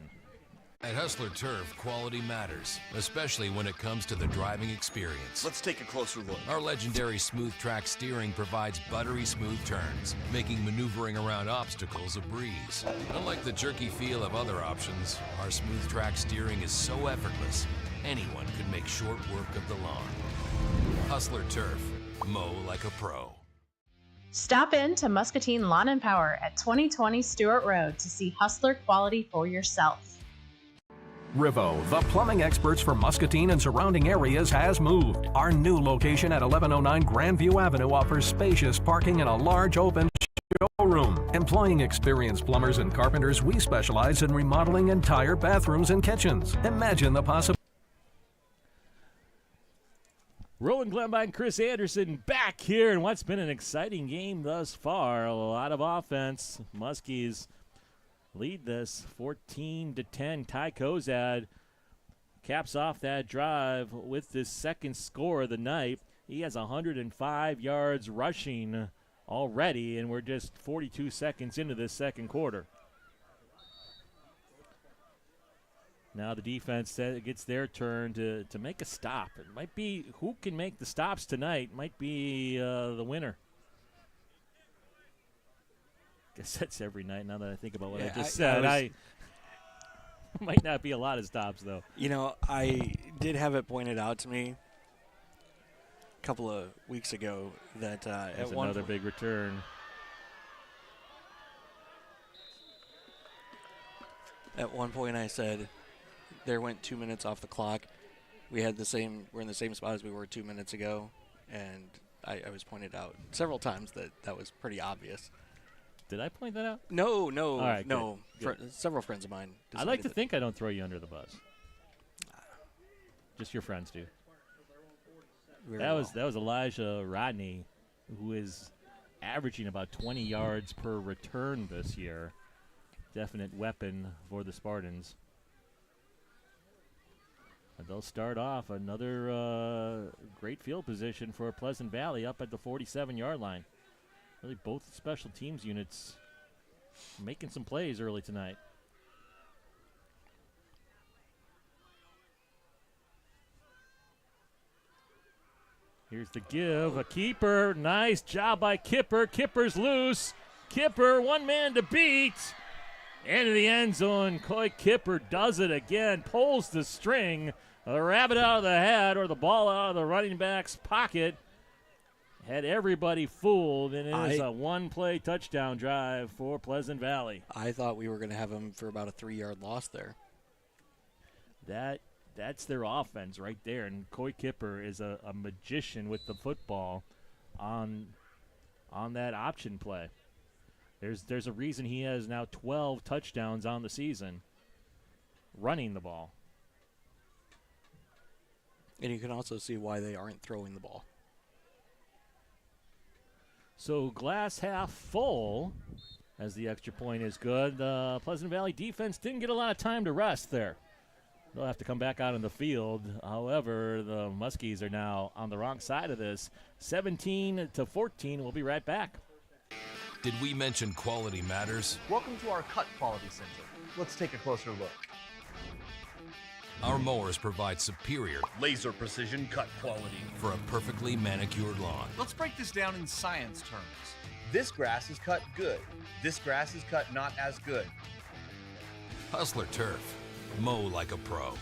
At Hustler Turf, quality matters, especially when it comes to the driving experience. Let's take a closer look. Our legendary smooth track steering provides buttery smooth turns, making maneuvering around obstacles a breeze. Unlike the jerky feel of other options, our smooth track steering is so effortless, anyone could make short work of the lawn. Hustler Turf, mow like a pro. Stop in to Muscatine Lawn and Power at 2020 Stewart Road to see Hustler quality for yourself. RIVO, the plumbing experts for Muscatine and surrounding areas, has moved. Our new location at 1109 Grandview Avenue offers spacious parking and a large open showroom. Employing experienced plumbers and carpenters, we specialize in remodeling entire bathrooms and kitchens. Imagine the possibility. Roland Glenby, Chris Anderson back here in what's been an exciting game thus far. A lot of offense. Muskies lead this 14-10. Ty Kozad caps off that drive with this second score of the night. He has 105 yards rushing already, and we're just 42 seconds into this second quarter. Now the defense gets their turn to make a stop. It might be who can make the stops tonight might be the winner. Guess that's every night now that I think about what I just said. I might not be a lot of stops, though. You know, I did have it pointed out to me a couple of weeks ago that at another big return. At one point I said there went 2 minutes off the clock. We're in the same spot as we were 2 minutes ago, and I was pointed out several times that was pretty obvious. Did I point that out? No, All right, no. good. Several friends of mine. I like to think I don't throw you under the bus. Just your friends do. That was Elijah Rodney, who is averaging about 20 yards per return this year. Definite weapon for the Spartans. And they'll start off another great field position for Pleasant Valley up at the 47-yard line. Really both special teams units making some plays early tonight. Here's the give, a keeper, nice job by Kipper. Kipper's loose. Kipper, one man to beat. Into the end zone, Coy Kipper does it again, pulls the string, a rabbit out of the hat or the ball out of the running back's pocket. Had everybody fooled, and it is a one-play touchdown drive for Pleasant Valley. I thought we were going to have him for about a 3-yard loss there. That's their offense right there, and Coy Kipper is a magician with the football on that option play. There's a reason he has now 12 touchdowns on the season running the ball. And you can also see why they aren't throwing the ball. So glass half full, as the extra point is good. The Pleasant Valley defense didn't get a lot of time to rest there. They'll have to come back out on the field. However, the Muskies are now on the wrong side of this. 17-14. We'll be right back. Did we mention quality matters? Welcome to our Cut Quality Center. Let's take a closer look. Our mowers provide superior laser precision cut quality for a perfectly manicured lawn. Let's break this down in science terms. This grass is cut good. This grass is cut not as good. Hustler Turf. Mow like a pro.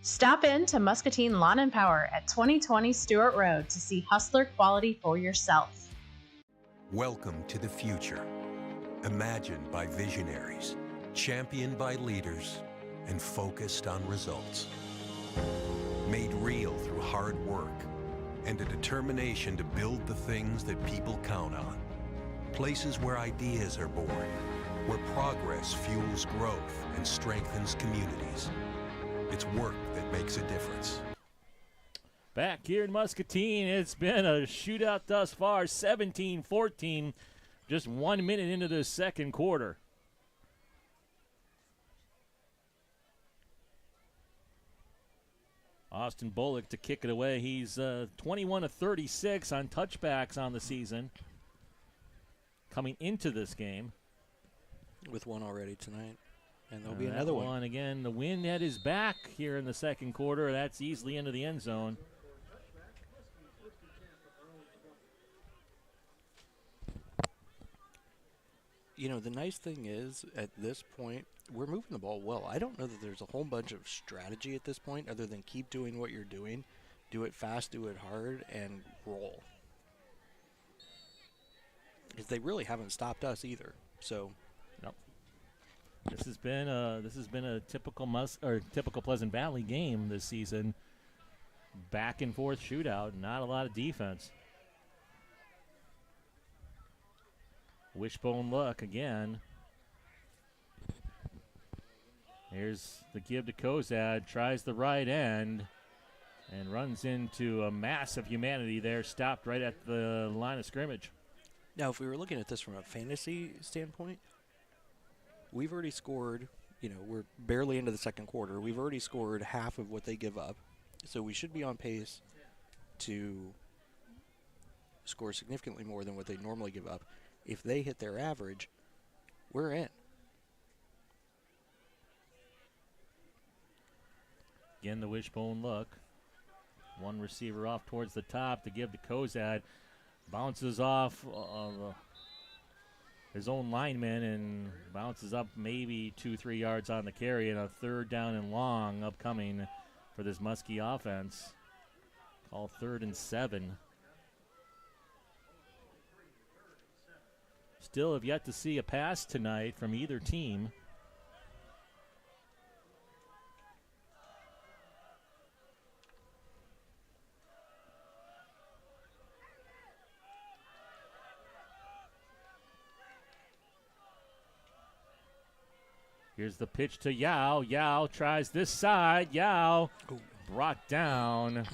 Stop in to Muscatine Lawn and Power at 2020 Stewart Road to see Hustler quality for yourself. Welcome to the future. Imagined by visionaries, championed by leaders, and focused on results. Made real through hard work and a determination to build the things that people count on. Places where ideas are born, where progress fuels growth and strengthens communities. It's work that makes a difference. Back here in Muscatine, it's been a shootout thus far, 17-14, just 1 minute into the second quarter. Austin Bullock to kick it away. He's 21-36 on touchbacks on the season. Coming into this game. With one already tonight. And there'll be another one. Again, the wind at his back here in the second quarter. That's easily into the end zone. You know, the nice thing is, at this point, we're moving the ball well. I don't know that there's a whole bunch of strategy at this point other than keep doing what you're doing. Do it fast, do it hard, and roll. Because they really haven't stopped us either. So, nope. This has been a typical typical Pleasant Valley game this season. Back and forth shootout, not a lot of defense. Wishbone look again. Here's the give to Kozad, tries the right end, and runs into a mass of humanity there, stopped right at the line of scrimmage. Now, if we were looking at this from a fantasy standpoint, we've already scored, we're barely into the second quarter. We've already scored half of what they give up. So we should be on pace to score significantly more than what they normally give up. If they hit their average, we're in. Again, the wishbone look. One receiver off towards the top to give to Kozad. Bounces off his own lineman and bounces up maybe 2-3 yards on the carry, and a third down and long upcoming for this Muskie offense. Call 3rd and 7. Still have yet to see a pass tonight from either team. Here's the pitch to Yao. Yao tries this side. Yao brought down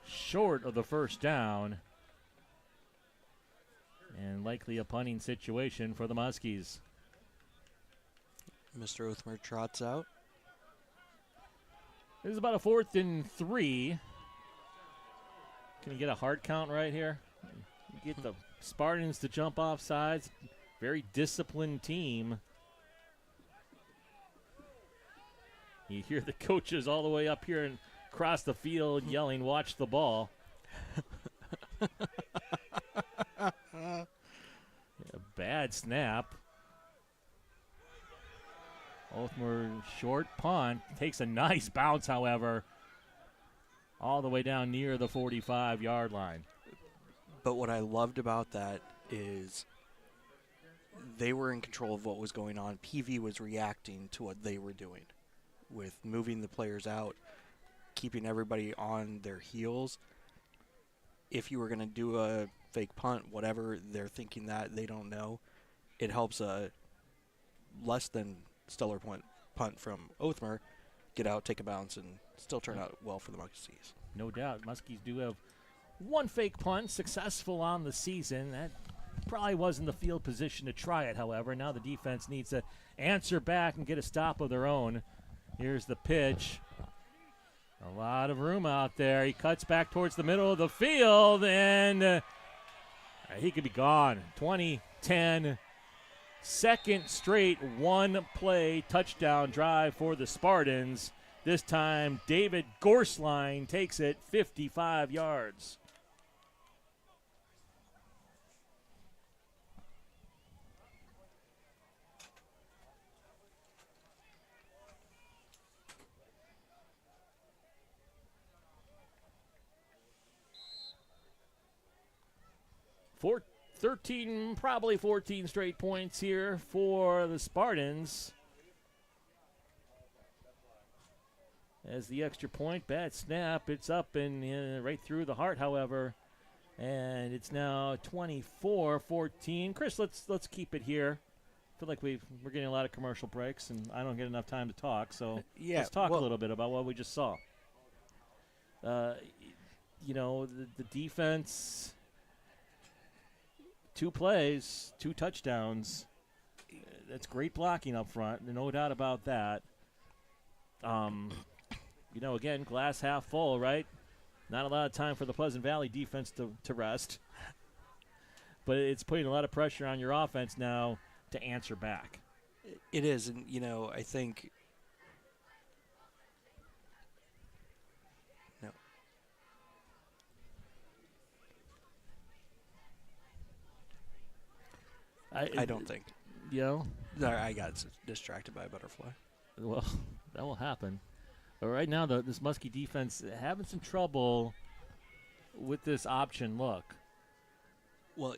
short of the first down. And likely a punting situation for the Muskies. Mr. Othmer trots out. This is about a 4th and 3. Can you get a hard count right here? Get the Spartans to jump off sides. Very disciplined team. You hear the coaches all the way up here and across the field yelling, "Watch the ball." A bad snap. Othmer short punt. Takes a nice bounce, however, all the way down near the 45-yard line. But what I loved about that is they were in control of what was going on. PV was reacting to what they were doing with moving the players out, keeping everybody on their heels. If you were going to do a fake punt, whatever, they're thinking that, they don't know. It helps a less than stellar punt from Othmer get out, take a bounce, and still turn out well for the Muskies. No doubt. Muskies do have one fake punt successful on the season. That probably wasn't the field position to try it, however. Now the defense needs to answer back and get a stop of their own. Here's the pitch. A lot of room out there. He cuts back towards the middle of the field, and he could be gone. 20-10. Second straight one-play touchdown drive for the Spartans. This time, David Gorsline takes it 55 yards. Probably 14 straight points here for the Spartans. As the extra point, bad snap, it's up and right through the heart, however, and it's now 24-14. Chris, let's keep it here. I feel like we're getting a lot of commercial breaks, and I don't get enough time to talk. So let's talk a little bit about what we just saw. The defense. 2 plays, 2 touchdowns. That's great blocking up front. No doubt about that. Again, glass half full, right? Not a lot of time for the Pleasant Valley defense to rest. But it's putting a lot of pressure on your offense now to answer back. It is, and, I think I don't think. I got distracted by a butterfly. Well, that will happen. But right now, this Muskie defense having some trouble with this option look. Well,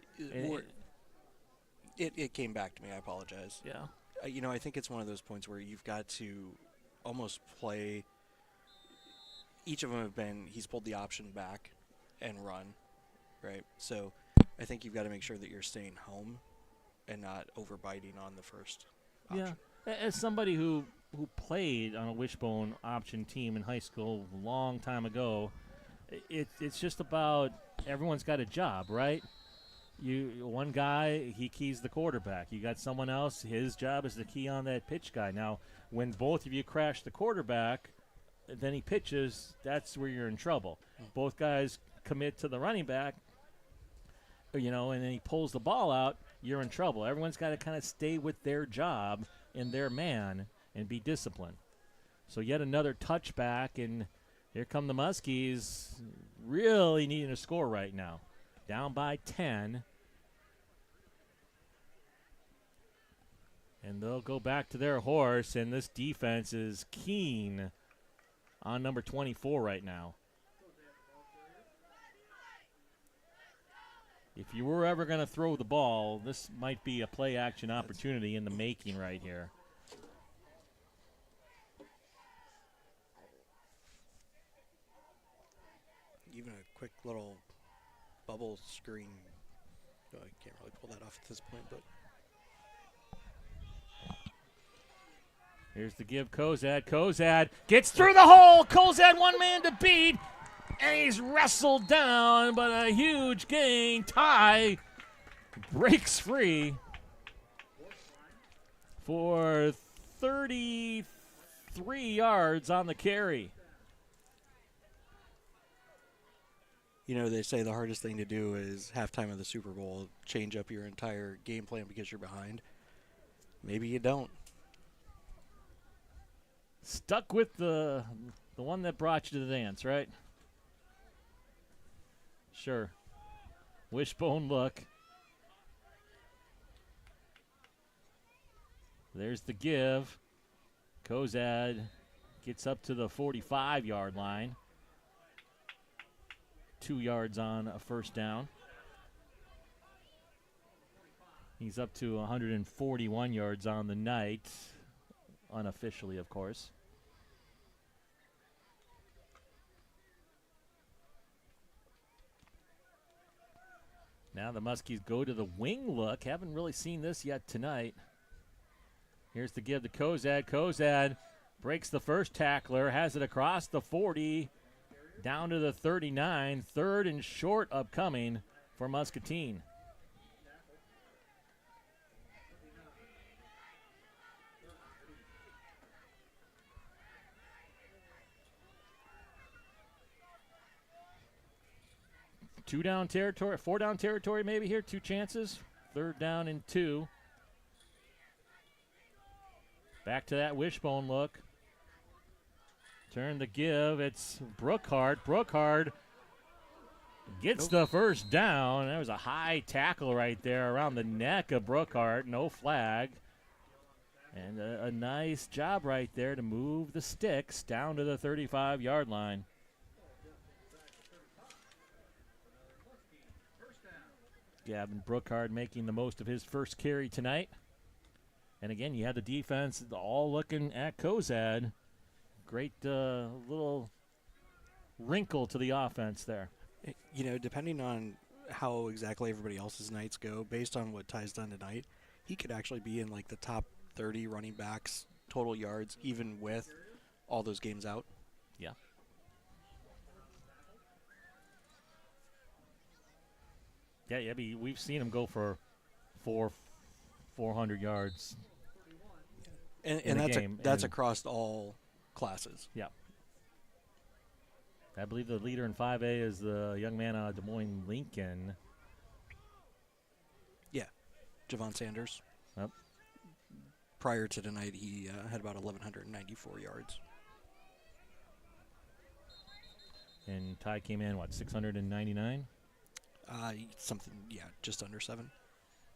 it came back to me. I apologize. Yeah. I think it's one of those points where you've got to almost play. Each of them have been, he's pulled the option back and run, right? So I think you've got to make sure that you're staying home and not overbiting on the first option. Yeah. As somebody who played on a wishbone option team in high school a long time ago, it's just about everyone's got a job, right? One guy, he keys the quarterback. You got someone else, his job is to key on that pitch guy. Now, when both of you crash the quarterback, then he pitches, that's where you're in trouble. Both guys commit to the running back, and then he pulls the ball out, you're in trouble. Everyone's got to kind of stay with their job and their man and be disciplined. So yet another touchback, and here come the Muskies really needing a score right now. Down by 10. And they'll go back to their horse, and this defense is keen on number 24 right now. If you were ever going to throw the ball, this might be a play-action opportunity in the making right here. Even a quick little bubble screen. I can't really pull that off at this point, but Here's the give, Kozad. Kozad gets through the hole. Kozad one man to beat. And he's wrestled down, but a huge gain. Ty breaks free for 33 yards on the carry. You know, they say the hardest thing to do is halftime of the Super Bowl, change up your entire game plan because you're behind. Maybe you don't. Stuck with the one that brought you to the dance, right? Sure. Wishbone look. There's the give. Kozad gets up to the 45-yard line. 2 yards on a first down. He's up to 141 yards on the night, unofficially, of course. Now the Muskies go to the wing look. Haven't really seen this yet tonight. Here's the give to Kozad. Kozad breaks the first tackler, has it across the 40, down to the 39. Third and short upcoming for Muscatine. Two down territory, 4 down territory maybe here, 2 chances. 3rd down and 2. Back to that wishbone look. Turn the give. It's Brookhart. Brookhart gets the first down. There was a high tackle right there around the neck of Brookhart. No flag. And a nice job right there to move the sticks down to the 35-yard line. Gavin Brookhart making the most of his first carry tonight. And again, you had the defense all looking at Kozad. Great little wrinkle to the offense there. You know, depending on how exactly everybody else's nights go, based on what Ty's done tonight, he could actually be in like the top 30 running backs total yards, even with all those games out. Yeah. Yeah, we've seen him go for 400 yards. And that's across all classes. Yeah. I believe the leader in 5A is the young man out of Des Moines, Lincoln. Yeah, Javon Sanders. Yep. Prior to tonight, he had about 1,194 yards. And Ty came in, 699? Something, just under 7.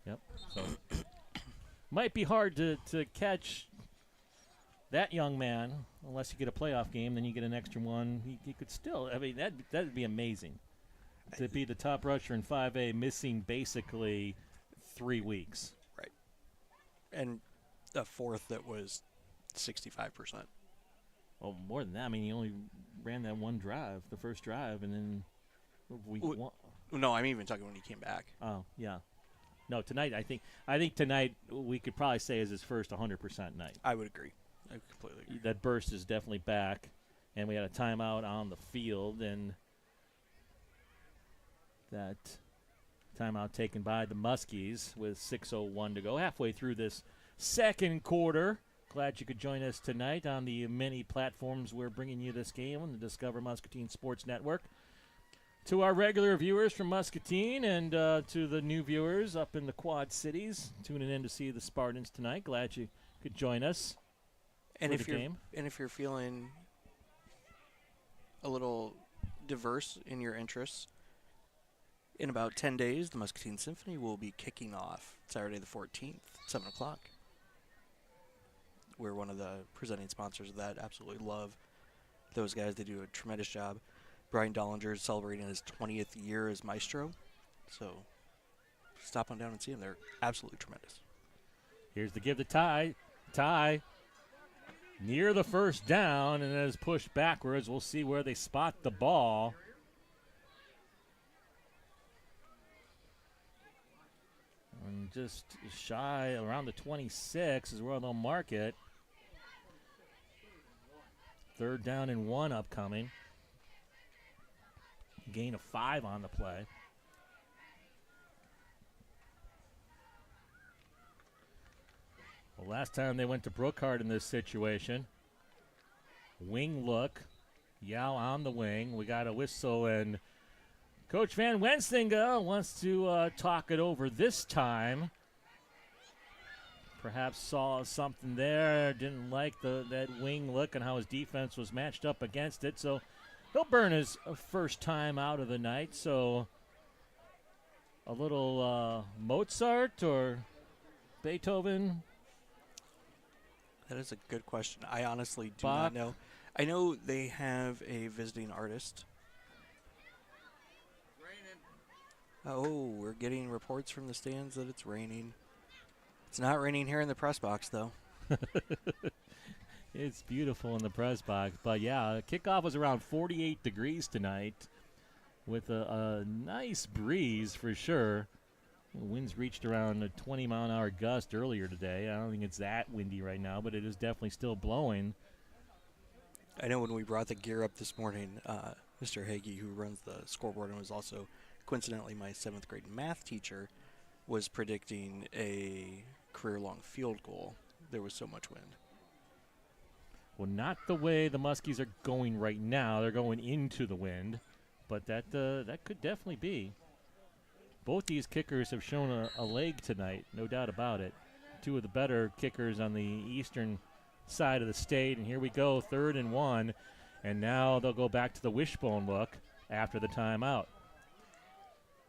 Yep. So might be hard to catch that young man unless you get a playoff game. Then you get an extra one. He could still. I mean, that'd be amazing to be the top rusher in 5A, missing basically 3 weeks. Right. And a fourth that was 65%. Oh, more than that. I mean, he only ran that one drive, the first drive, and then week one. No, I'm even talking when he came back. Oh, yeah. No, tonight I think tonight we could probably say is his first 100% night. I would agree. I completely agree. That burst is definitely back, and we had a timeout on the field, and that timeout taken by the Muskies with 6:01 to go, halfway through this second quarter. Glad you could join us tonight on the many platforms we're bringing you this game on the Discover Muscatine Sports Network. To our regular viewers from Muscatine and to the new viewers up in the Quad Cities tuning in to see the Spartans tonight, glad you could join us and for the game. And if you're feeling a little diverse in your interests, in about 10 days, the Muscatine Symphony will be kicking off Saturday the 14th, 7 o'clock. We're one of the presenting sponsors of that. Absolutely love those guys. They do a tremendous job. Brian Dollinger is celebrating his 20th year as maestro. So stop on down and see him. They're absolutely tremendous. Here's the give to Ty. Ty near the first down and is pushed backwards. We'll see where they spot the ball. And just shy around the 26 is where they'll mark it. 3rd down and 1 upcoming. Gain of 5 on the play. Well, last time they went to Brookhart in this situation. Wing look. Yao on the wing. We got a whistle, and Coach Van Wensinga wants to talk it over this time. Perhaps saw something there. Didn't like that wing look and how his defense was matched up against it. So he'll burn his first time out of the night. So a little Mozart or Beethoven? That is a good question. I honestly do not know. I know they have a visiting artist. Oh, we're getting reports from the stands that it's raining. It's not raining here in the press box, though. It's beautiful in the press box. But, yeah, kickoff was around 48 degrees tonight with a nice breeze for sure. The winds reached around a 20-mile-an-hour gust earlier today. I don't think it's that windy right now, but it is definitely still blowing. I know when we brought the gear up this morning, Mr. Hagee, who runs the scoreboard and was also coincidentally my 7th grade math teacher, was predicting a career-long field goal. There was so much wind. Well, not the way the Muskies are going right now. They're going into the wind, but that could definitely be. Both these kickers have shown a leg tonight, no doubt about it. 2 of the better kickers on the eastern side of the state, and here we go, 3rd and 1, and now they'll go back to the wishbone look after the timeout.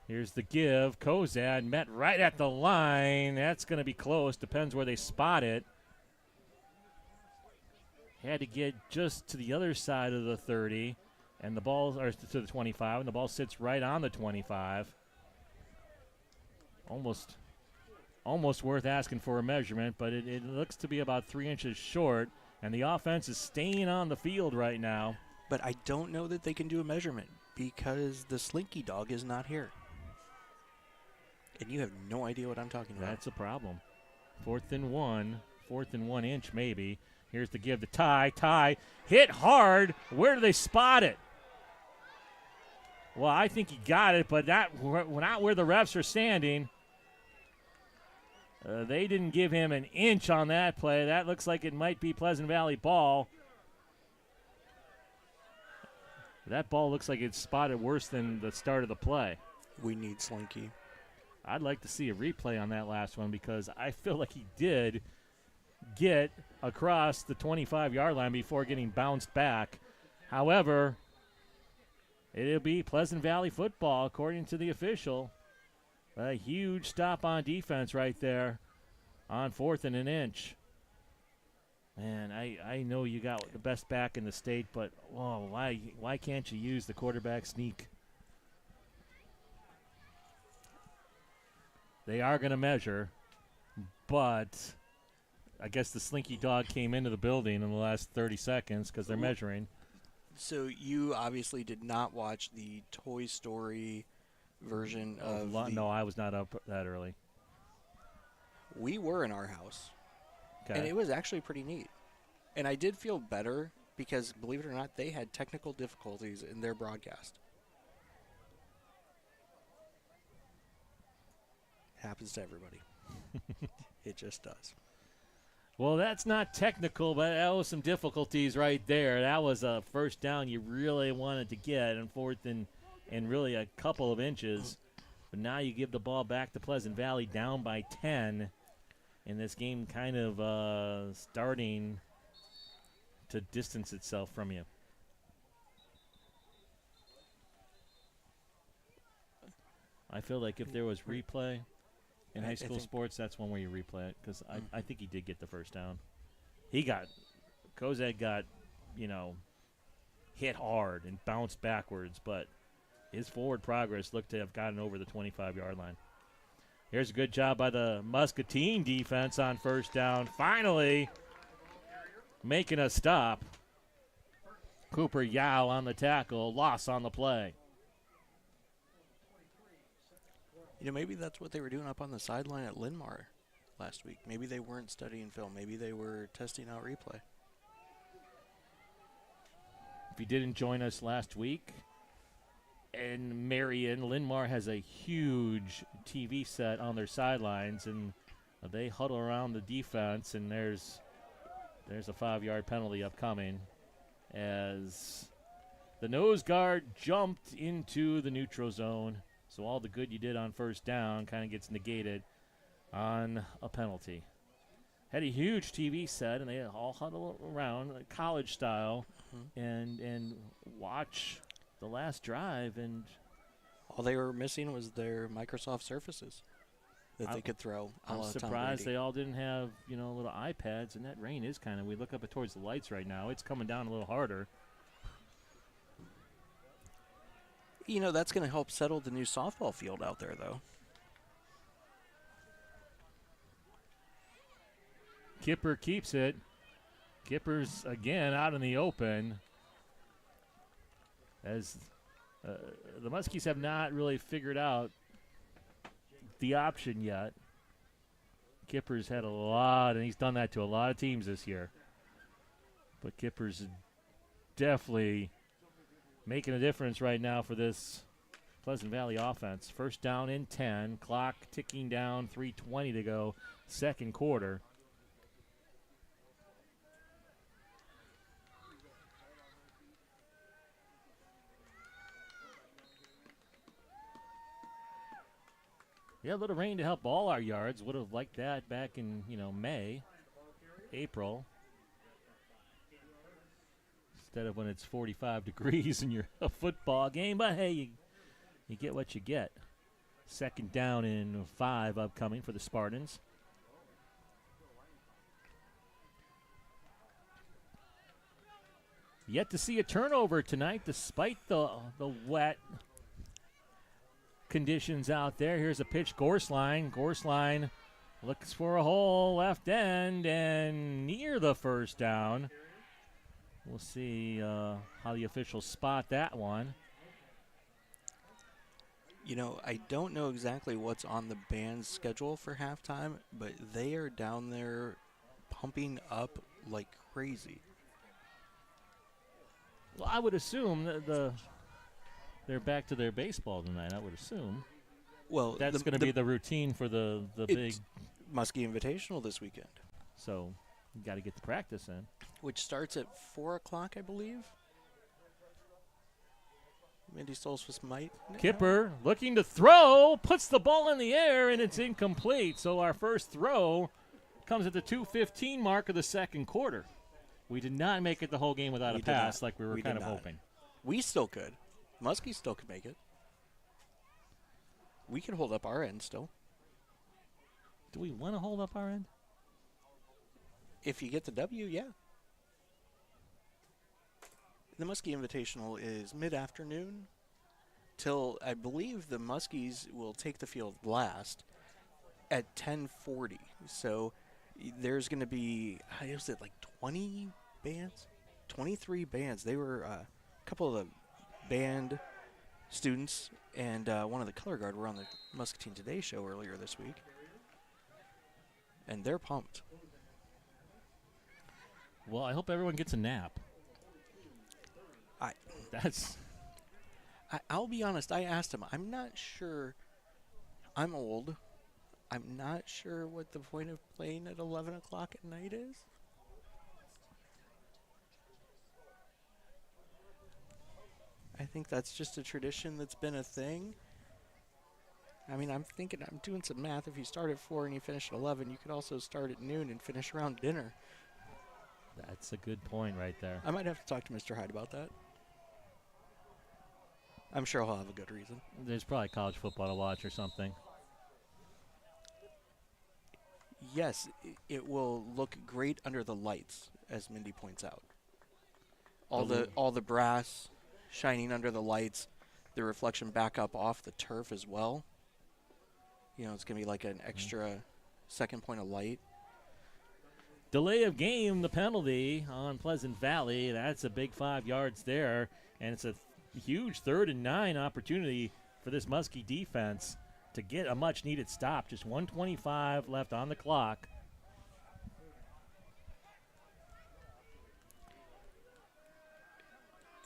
Here's the give. Kozad met right at the line. That's going to be close. Depends where they spot it. Had to get just to the other side of the 30, and the ball, or to the 25, and the ball sits right on the 25. Almost worth asking for a measurement, but it looks to be about 3 inches short, and the offense is staying on the field right now. But I don't know that they can do a measurement because the slinky dog is not here. And you have no idea what I'm talking about. That's a problem. 4th and 1 inch maybe. Here's the give to Ty. Hit hard. Where do they spot it? Well, I think he got it, but not where the refs are standing. They didn't give him an inch on that play. That looks like it might be Pleasant Valley ball. That ball looks like it's spotted worse than the start of the play. We need Slinky. I'd like to see a replay on that last one because I feel like he did get across the 25-yard line before getting bounced back. However, it'll be Pleasant Valley football according to the official. A huge stop on defense right there on 4th and an inch. Man, I know you got the best back in the state, but why can't you use the quarterback sneak? They are going to measure, but I guess the slinky dog came into the building in the last 30 seconds because they're measuring. So you obviously did not watch the Toy Story version of No, I was not up that early. We were in our house, okay. And it was actually pretty neat. And I did feel better because, believe it or not, they had technical difficulties in their broadcast. Happens to everybody. It just does. Well, that's not technical, but that was some difficulties right there. That was a first down you really wanted to get, and 4th and really a couple of inches. But now you give the ball back to Pleasant Valley down by 10, and this game kind of starting to distance itself from you. I feel like if there was replay in high school sports, that's one where you replay it because I think he did get the first down. Kozad got, hit hard and bounced backwards, but his forward progress looked to have gotten over the 25-yard line. Here's a good job by the Muscatine defense on first down. Finally making a stop. Cooper Yao on the tackle, loss on the play. Maybe that's what they were doing up on the sideline at Linmar last week. Maybe they weren't studying film. Maybe they were testing out replay. If you didn't join us last week, in Marion, Linmar has a huge TV set on their sidelines, and they huddle around the defense, and there's a 5-yard penalty upcoming as the nose guard jumped into the neutral zone. So all the good you did on first down kind of gets negated on a penalty. Had a huge TV set, and they all huddle around, college style, and watch the last drive. And all they were missing was their Microsoft Surfaces that they could throw. I'm surprised they all didn't have, little iPads, and that rain is kind of, we look up towards the lights right now. It's coming down a little harder. That's going to help settle the new softball field out there, though. Kipper keeps it. Kipper's again out in the open as the Muskies have not really figured out the option yet. Kipper's had a lot, and he's done that to a lot of teams this year. But Kipper's definitely making a difference right now for this Pleasant Valley offense. First down and 10, clock ticking down, 3:20 to go, second quarter. Yeah, a little rain to help all our yards. Would have liked that back in, May, April. Instead of when it's 45 degrees and you're a football game. But, hey, you get what you get. Second down and 5 upcoming for the Spartans. Yet to see a turnover tonight despite the wet conditions out there. Here's a pitch, Gorsline. Gorsline looks for a hole, left end, and near the first down. We'll see how the officials spot that one. I don't know exactly what's on the band's schedule for halftime, but they are down there pumping up like crazy. Well, I would assume that they're back to their baseball tonight, I would assume. Well, that's going to be the routine for the big Muskie Invitational this weekend. So you got to get the practice in. Which starts at 4 o'clock, I believe. Mindy Solstice might. Kipper looking to throw, puts the ball in the air, and it's incomplete. So our first throw comes at the 2:15 mark of the second quarter. We did not make it the whole game without a pass like we were kind of hoping. We still could. Muskie still could make it. We could hold up our end still. Do we want to hold up our end? If you get the W, yeah. The Muskie Invitational is mid-afternoon till I believe the Muskies will take the field last at 10:40. So there's going to be, is it like 20 bands? 23 bands. They were a couple of the band students and one of the color guard were on the Muscatine Today show earlier this week. And they're pumped. Well, I hope everyone gets a nap. I'll be honest, I asked him, I'm not sure, I'm old, I'm not sure what the point of playing at 11 o'clock at night is. I think that's just a tradition that's been a thing. I mean, I'm doing some math. If you start at 4 and you finish at 11, you could also start at noon and finish around dinner. That's a good point right there. I might have to talk to Mr. Hyde about that. I'm sure he'll have a good reason. There's probably college football to watch or something. Yes, it will look great under the lights, as Mindy points out. All the brass shining under the lights, the reflection back up off the turf as well. It's going to be like an extra second point of light. Delay of game, the penalty on Pleasant Valley. That's a big 5 yards there, and it's a huge 3rd and 9 opportunity for this Muskie defense to get a much-needed stop. Just 1:25 left on the clock.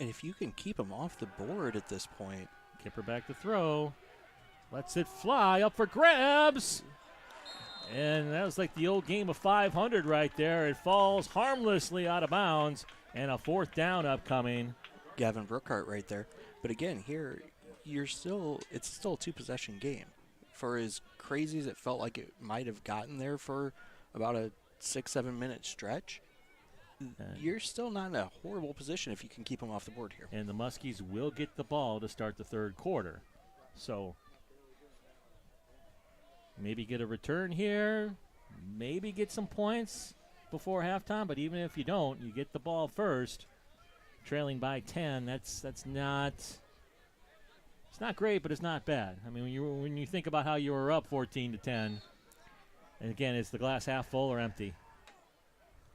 And if you can keep them off the board at this point. Kipper back to throw. Lets it fly up for grabs. And that was like the old game of 500 right there. It falls harmlessly out of bounds. And a 4th down upcoming. Gavin Brookhart right there. But again, here, it's still a 2-possession game. For as crazy as it felt like it might have gotten there for about a 6-7 minute stretch, you're still not in a horrible position if you can keep them off the board here. And the Muskies will get the ball to start the 3rd quarter. So maybe get a return here, maybe get some points before halftime, but even if you don't, you get the ball first, trailing by 10. That's not, it's not great, but it's not bad. I mean, when you think about how you were up 14-10, and again, is the glass half full or empty?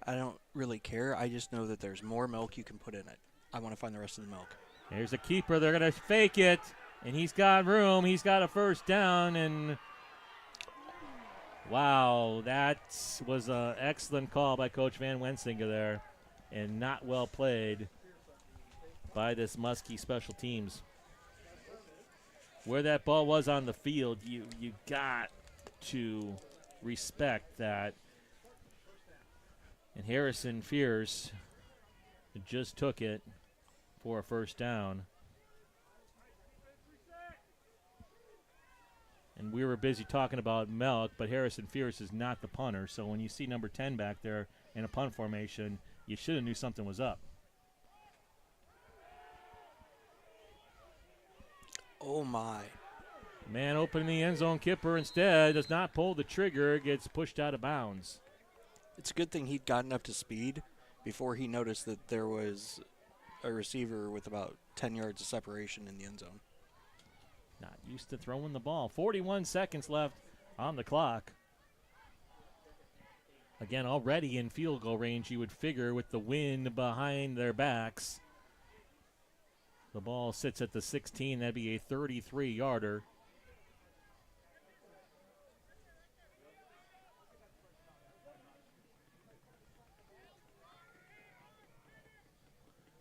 I don't really care. I just know that there's more milk you can put in it. I want to find the rest of the milk. Here's a keeper. They're going to fake it, and he's got room. He's got a 1st down, and wow, that was an excellent call by Coach Van Wensinger there, and not well played by this Muskie special teams. Where that ball was on the field, you got to respect that. And Harrison Fierce just took it for a 1st down. And we were busy talking about Melk, but Harrison Fierce is not the punter. So when you see number 10 back there in a punt formation, you should have knew something was up. Oh, my. Man opening the end zone. Kipper instead does not pull the trigger, gets pushed out of bounds. It's a good thing he'd gotten up to speed before he noticed that there was a receiver with about 10 yards of separation in the end zone. Not used to throwing the ball. 41 seconds left on the clock. Again, already in field goal range, you would figure with the wind behind their backs. The ball sits at the 16. That'd be a 33-yarder.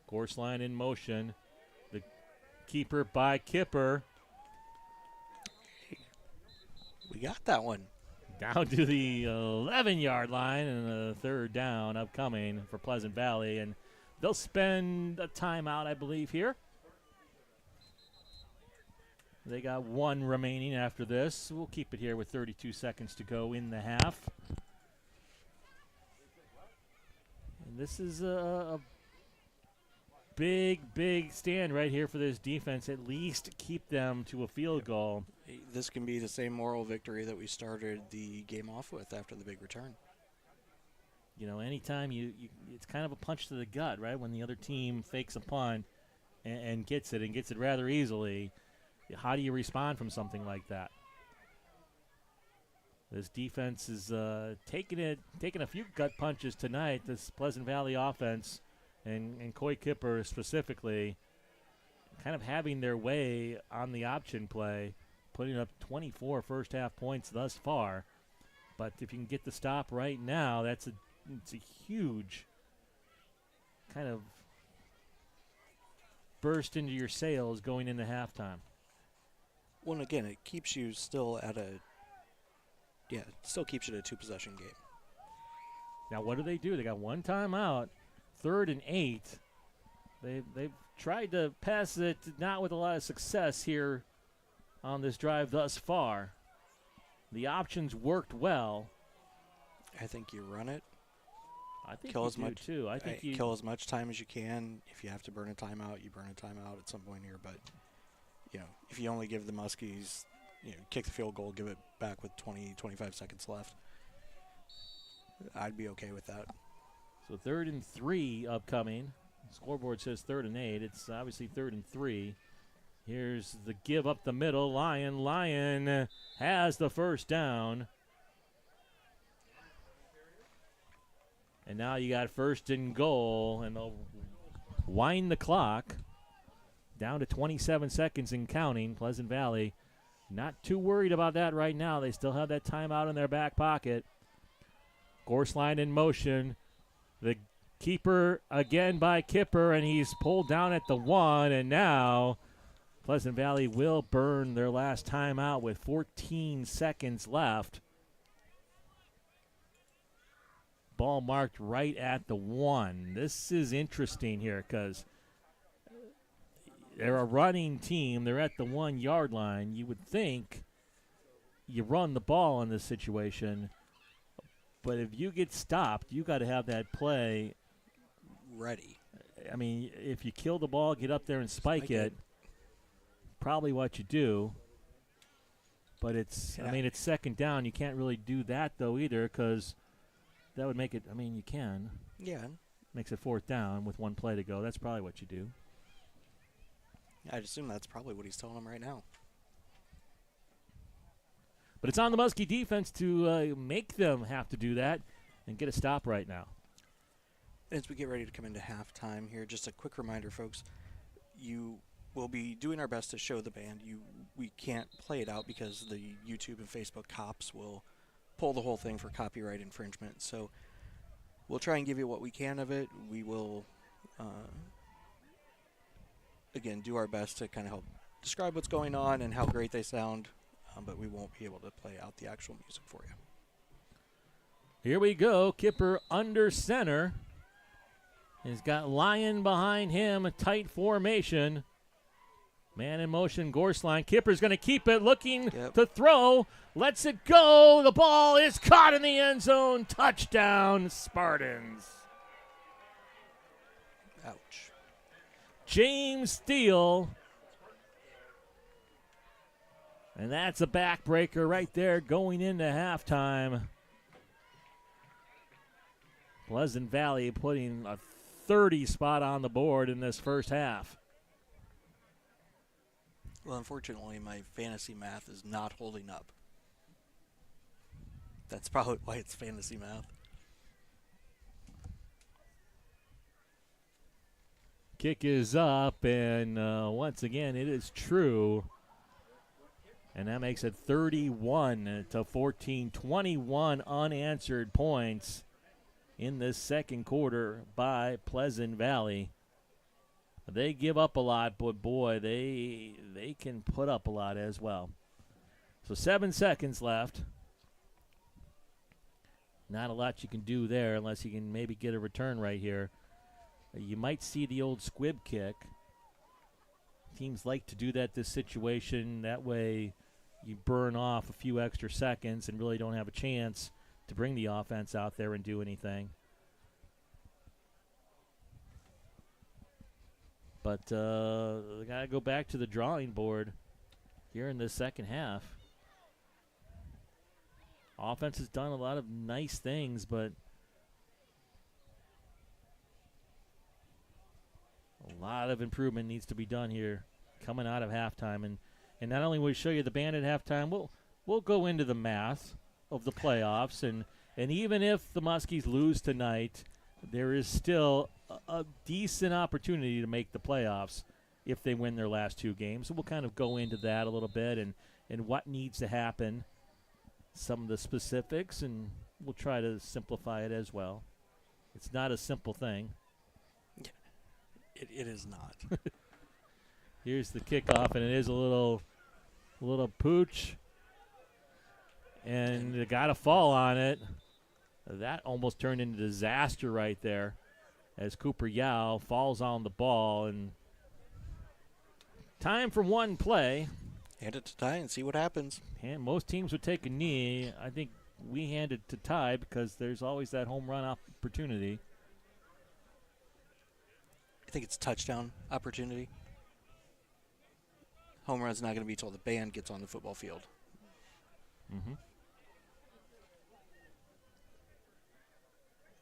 Course line in motion. The keeper by Kipper. We got that one. Down to the 11-yard line and a 3rd down upcoming for Pleasant Valley. And they'll spend a timeout, I believe, here. They got 1 remaining after this. We'll keep it here with 32 seconds to go in the half. And this is a big stand right here for this defense. At least keep them to a field goal. This can be the same moral victory that we started the game off with after the big return. You know, anytime it's kind of a punch to the gut, right? When the other team fakes a punt and gets it rather easily, how do you respond from something like that? This defense is taking a few gut punches tonight. This Pleasant Valley offense and Coy Kipper specifically kind of having their way on the option play, putting up 24 first-half points thus far. But if you can get the stop right now, it's a huge kind of burst into your sails going into halftime. Well, and again, it keeps you still at it still keeps you at a 2-possession game. Now, what do? They got 1 timeout, 3rd and 8. They've tried to pass it, not with a lot of success here on this drive thus far. The options worked well. I think you run it. I think kill you as do much, too. I think you kill as much time as you can. If you have to burn a timeout, you burn a timeout at some point here. But if you only give the Muskies, kick the field goal, give it back with 25 seconds left, I'd be okay with that. So 3rd and 3 upcoming. The scoreboard says 3rd and 8. It's obviously 3rd and 3. Here's the give up the middle. Lion has the 1st down. And now you got 1st and goal, and they'll wind the clock down to 27 seconds and counting. Pleasant Valley not too worried about that right now. They still have that timeout in their back pocket. Course line in motion. The Keeper again by Kipper, and he's pulled down at the 1, and now Pleasant Valley will burn their last timeout with 14 seconds left. Ball marked right at the 1. This is interesting here because they're a running team. They're at the 1 yard line. You would think you run the ball in this situation, but if you get stopped, you got to have that play ready. I mean, if you kill the ball, get up there and spike it, probably what you do. But it's, I mean, it's second down. You can't really do that, though, either, because that would make it, I mean, you can. Yeah. Makes it fourth down with 1 play to go. That's probably what you do. I'd assume that's probably what he's telling them right now. But it's on the Muskie defense to make them have to do that and get a stop right now. As we get ready to come into halftime here, just a quick reminder, folks, we'll be doing our best to show the band. We can't play it out because the YouTube and Facebook cops will pull the whole thing for copyright infringement. So we'll try and give you what we can of it. We will, again, do our best to kind of help describe what's going on and how great they sound, but we won't be able to play out the actual music for you. Here we go. Kipper under center. He's got Lyon behind him, a tight formation. Man in motion, Gorsline. Kipper's going to keep it, looking to throw. Lets it go. The ball is caught in the end zone. Touchdown, Spartans. Ouch. James Steele. And that's a backbreaker right there going into halftime. Pleasant Valley putting a 30 spot on the board in this first half. Well, unfortunately, my fantasy math is not holding up. That's probably why it's fantasy math. Kick is up, and once again, it is true. And that makes it 31-14, 21 unanswered points in this second quarter by Pleasant Valley. They give up a lot, but boy, they can put up a lot as well. So 7 seconds left. Not a lot you can do there unless you can maybe get a return right here. You might see the old squib kick. Teams like to do that this situation. That way you burn off a few extra seconds and really don't have a chance to bring the offense out there and do anything. But they got to go back to the drawing board here in the second half. Offense has done a lot of nice things, but a lot of improvement needs to be done here coming out of halftime. And not only will we show you the band at halftime, we'll go into the math of the playoffs. And even if the Muskies lose tonight, there is still a decent opportunity to make the playoffs if they win their last 2 games. So we'll kind of go into that a little bit and what needs to happen, some of the specifics, and we'll try to simplify it as well. It's not a simple thing. It is not. Here's the kickoff, and it is a little pooch. And they got a fall on it. That almost turned into disaster right there as Cooper Yao falls on the ball. And time for 1 play. Hand it to Ty and see what happens. And most teams would take a knee. I think we hand it to Ty because there's always that home run opportunity. I think it's touchdown opportunity. Home run's not going to be till the band gets on the football field. Mm-hmm.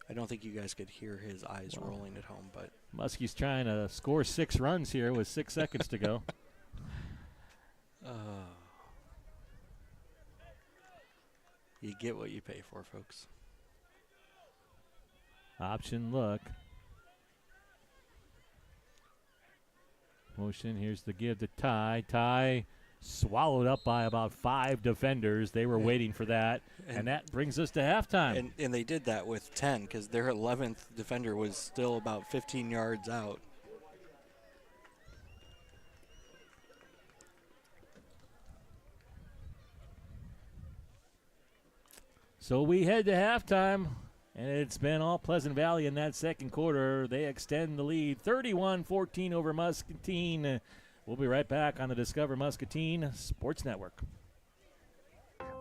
I don't think you guys could hear his eyes rolling at home, but Muskie's trying to score 6 runs here with 6 seconds to go. You get what you pay for, folks. Option look. Motion, here's the give to Ty. Ty swallowed up by about 5 defenders. They were waiting for that, and that brings us to halftime. And they did that with 10 because their 11th defender was still about 15 yards out. So we head to halftime, and it's been all Pleasant Valley in that second quarter. They extend the lead 31-14 over Muscatine. We'll be right back on the Discover Muscatine Sports Network.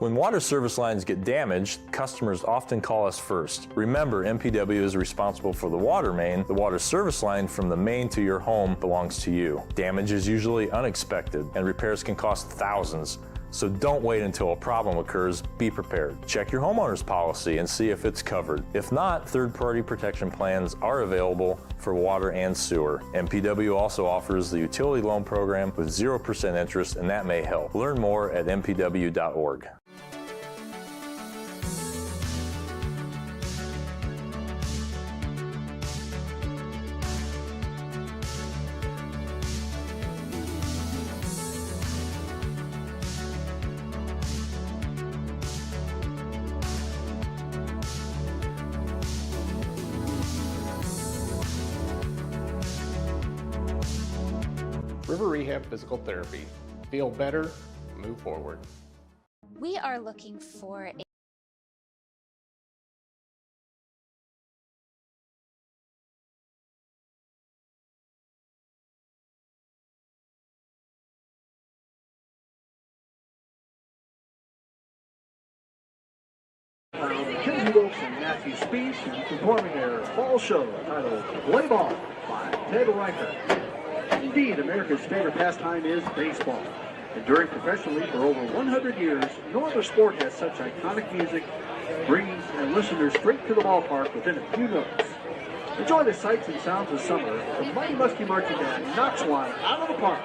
When water service lines get damaged, customers often call us first. Remember, MPW is responsible for the water main. The water service line from the main to your home belongs to you. Damage is usually unexpected, and repairs can cost thousands. So don't wait until a problem occurs. Be prepared. Check your homeowner's policy and see if it's covered. If not, third-party protection plans are available for water and sewer. MPW also offers the utility loan program with 0% interest, and that may help. Learn more at mpw.org. River Rehab Physical Therapy. Feel better, move forward. We are looking for a Kim Eagles and Matthew Speech performing their fall show titled Play Ball by Ted Riker. Indeed, America's favorite pastime is baseball. Enduring professionally for over 100 years, no other sport has such iconic music, brings listeners straight to the ballpark within a few notes. Enjoy the sights and sounds of summer. The Mighty Muskie Marching Band knocks one out of the park.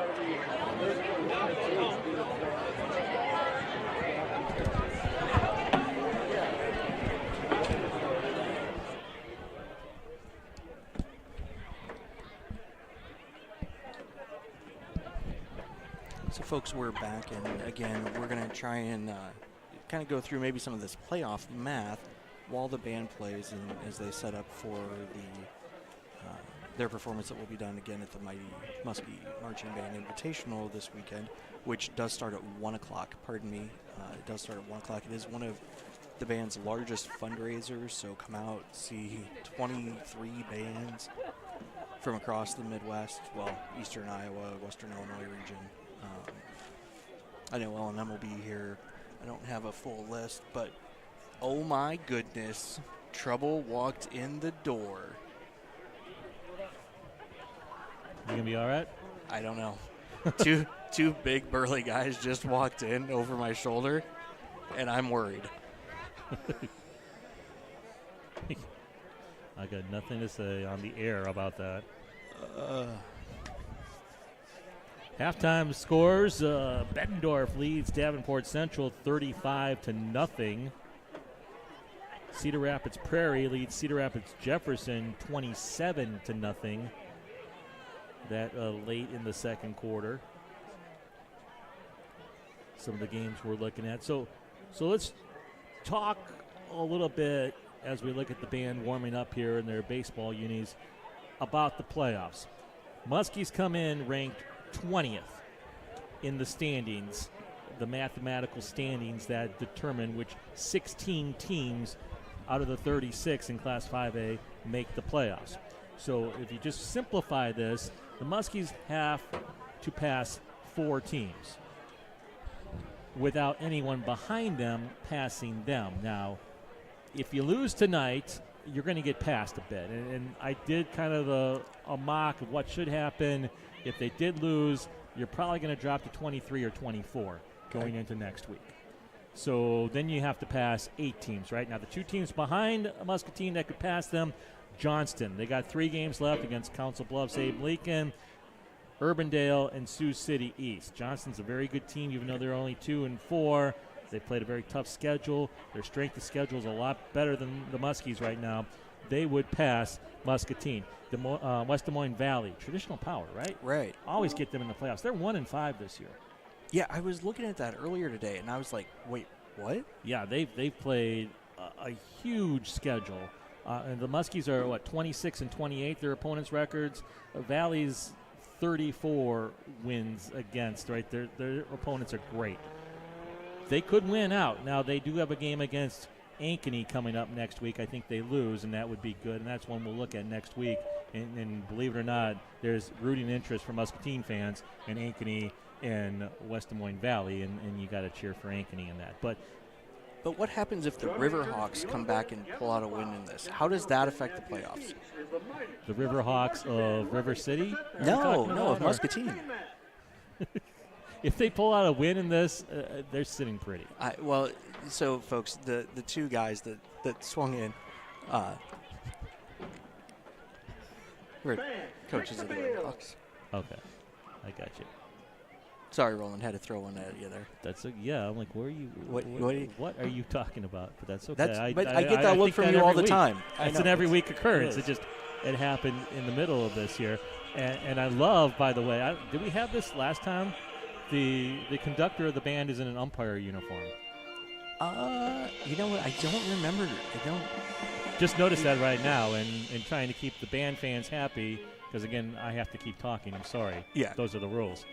So, folks, we're back, and again, we're going to try and kind of go through maybe some of this playoff math while the band plays and as they set up for their performance that will be done again at the Mighty Muskie Marching Band Invitational this weekend, which does start at 1 o'clock. Pardon me. It does start at 1 o'clock. It is one of the band's largest fundraisers, so come out, see 23 bands from across the Midwest, well, Eastern Iowa, Western Illinois region. I know L&M will be here. I don't have a full list, but oh my goodness, trouble walked in the door. You gonna be all right? I don't know. two big burly guys just walked in over my shoulder, and I'm worried. I got nothing to say on the air about that. Halftime scores, Bettendorf leads Davenport Central 35-0. Cedar Rapids Prairie leads Cedar Rapids Jefferson 27-0. That late in the second quarter. Some of the games we're looking at. So let's talk a little bit as we look at the band warming up here in their baseball unis about the playoffs. Muskies come in ranked 20th in the standings, the mathematical standings that determine which 16 teams out of the 36 in Class 5A make the playoffs. So if you just simplify this, the Muskies have to pass 4 teams without anyone behind them passing them. Now, if you lose tonight, you're going to get past a bit. And I did kind of a mock of what should happen. If they did lose, you're probably going to drop to 23 or 24 going into next week. So then you have to pass 8 teams, right? Now, the 2 teams behind Muscatine that could pass them, Johnston. They got 3 games left against Council Bluffs, Abe Lincoln, Urbandale, and Sioux City East. Johnston's a very good team, even though they're only 2-4. They played a very tough schedule. Their strength of schedule is a lot better than the Muskies right now. They would pass Muscatine. The West Des Moines Valley, traditional power, right? Right. Always get them in the playoffs. They're 1-5 this year. Yeah, I was looking at that earlier today, and I was like, wait, what? Yeah, they've played a huge schedule. And the Muskies are, 26 and 28, their opponents' records. Valley's 34 wins against, right? Their opponents are great. They could win out. Now, they do have a game against Ankeny coming up next week. I think they lose, and that would be good, and that's one we'll look at next week. And believe it or not, there's rooting interest for Muscatine fans in Ankeny and West Des Moines Valley, and you got to cheer for Ankeny in that. But what happens if the Riverhawks come back and pull out a win in this? How does that affect the playoffs? The Riverhawks of River City? No, of Muscatine. If they pull out a win in this, they're sitting pretty. So, folks, the two guys that swung in were coaches of the Riverhawks. Okay, I got you. Sorry, Roland, had to throw one at you there. I'm like, where are you? What are you talking about? But that's okay. I get that look from you all the time. It's an every week occurrence. It happened in the middle of this year, and I love. By the way, did we have this last time? The conductor of the band is in an umpire uniform. You know what? I don't remember. I don't. Just noticed that right now, and trying to keep the band fans happy, because again, I have to keep talking. I'm sorry. Yeah. Those are the rules.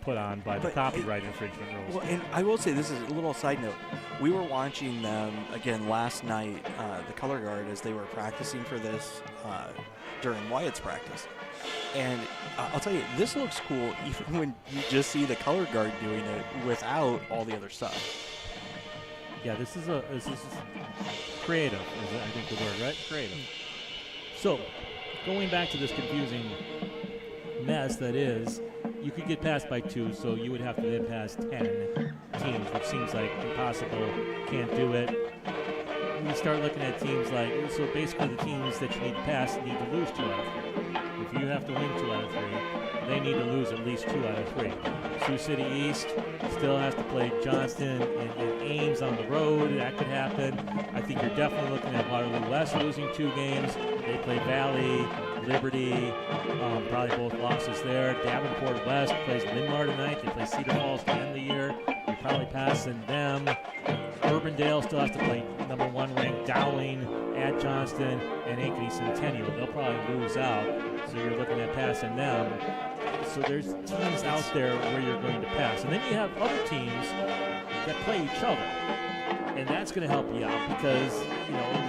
Put on by the copyright infringement rules. Well, and I will say, this is a little side note. We were watching them again last night, the color guard, as they were practicing for this during Wyatt's practice. And I'll tell you, this looks cool even when you just see the color guard doing it without all the other stuff. Yeah, this is creative, is I think the word, right? Creative. So, going back to this confusing mess that is, you could get passed by 2, so you would have to then pass 10 teams, which seems like impossible. Can't do it. When you start looking at teams like, so basically the teams that you need to pass need to lose 2 out of 3. If you have to win 2 out of 3, they need to lose at least 2 out of 3. Sioux City East still has to play Johnston and Ames on the road. That could happen. I think you're definitely looking at Waterloo West losing 2 games. They play Valley, Liberty, probably both losses there. Davenport West plays Linmar tonight. They play Cedar Falls to end the year. You're probably passing them. Urbandale still has to play number 1 ranked Dowling at Johnston and Ankeny Centennial. They'll probably lose out, so you're looking at passing them. So there's teams out there where you're going to pass. And then you have other teams that play each other. And that's going to help you out because,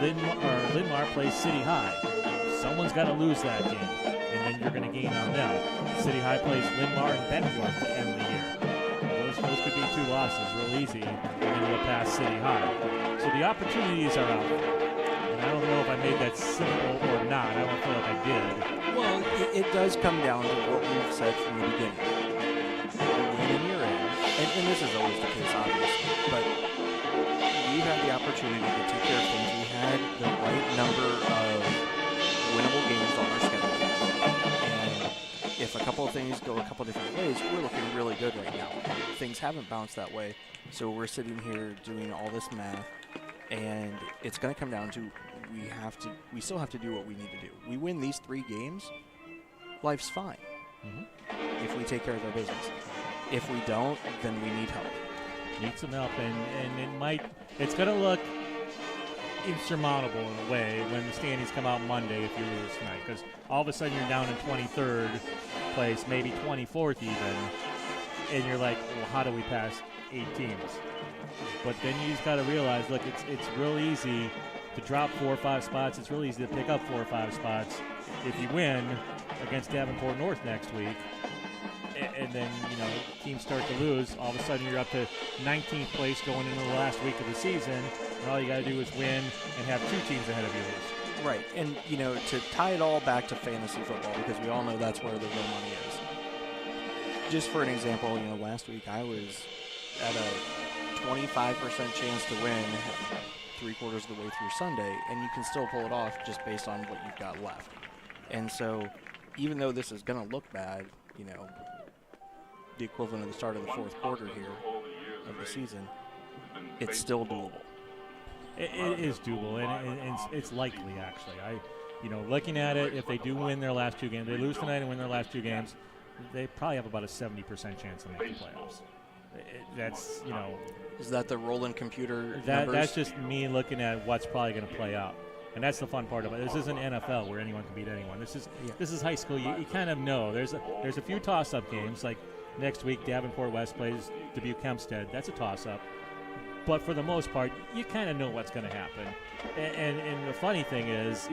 Linmar plays City High. Someone's got to lose that game, and then you're going to gain on them. City High plays Linmar and Bettendorf to end the year. Those could be 2 losses real easy, and then you'll pass City High. So the opportunities are out there. And I don't know if I made that simple or not. I don't feel like I did. Well, it does come down to what we've said from the beginning. When you're in, and this is always the case, obviously, but we had the opportunity to take care of things. We had the right number of winnable games on our schedule. And if a couple of things go a couple different ways, we're looking really good right now. Things haven't bounced that way, so we're sitting here doing all this math, and it's going to come down to we still have to do what we need to do. We win these 3 games, life's fine. If we take care of our business. If we don't, then we need help. Need some help, and it's going to look insurmountable in a way when the standings come out Monday if you lose tonight, because all of a sudden you're down in 23rd place, maybe 24th even, and you're like, well, how do we pass 8 teams? But then you just got to realize, look, it's real easy to drop 4 or 5 spots. It's really easy to pick up 4 or 5 spots if you win against Davenport North next week. And then, teams start to lose. All of a sudden, you're up to 19th place going into the last week of the season, and all you got to do is win and have 2 teams ahead of you lose. Right, and, to tie it all back to fantasy football, because we all know that's where the real money is. Just for an example, last week I was at a 25% chance to win 3/4 of the way through Sunday, and you can still pull it off just based on what you've got left. And so, even though this is going to look bad, the equivalent of the start of the 4th quarter here of the season, it's still doable. It is doable, and it's likely, actually. Looking at it, if they do win their last 2 games, they lose tonight and win their last 2 games, they probably have about a 70% chance of making playoffs. That's, you know. Is that the rolling computer numbers? That's just me looking at what's probably going to play out. And that's the fun part of it. This isn't NFL where anyone can beat anyone. This is high school. You kind of know. There's a few toss-up games. Like next week, Davenport West plays Dubuque Hempstead. That's a toss-up. But for the most part, you kind of know what's going to happen. And the funny thing is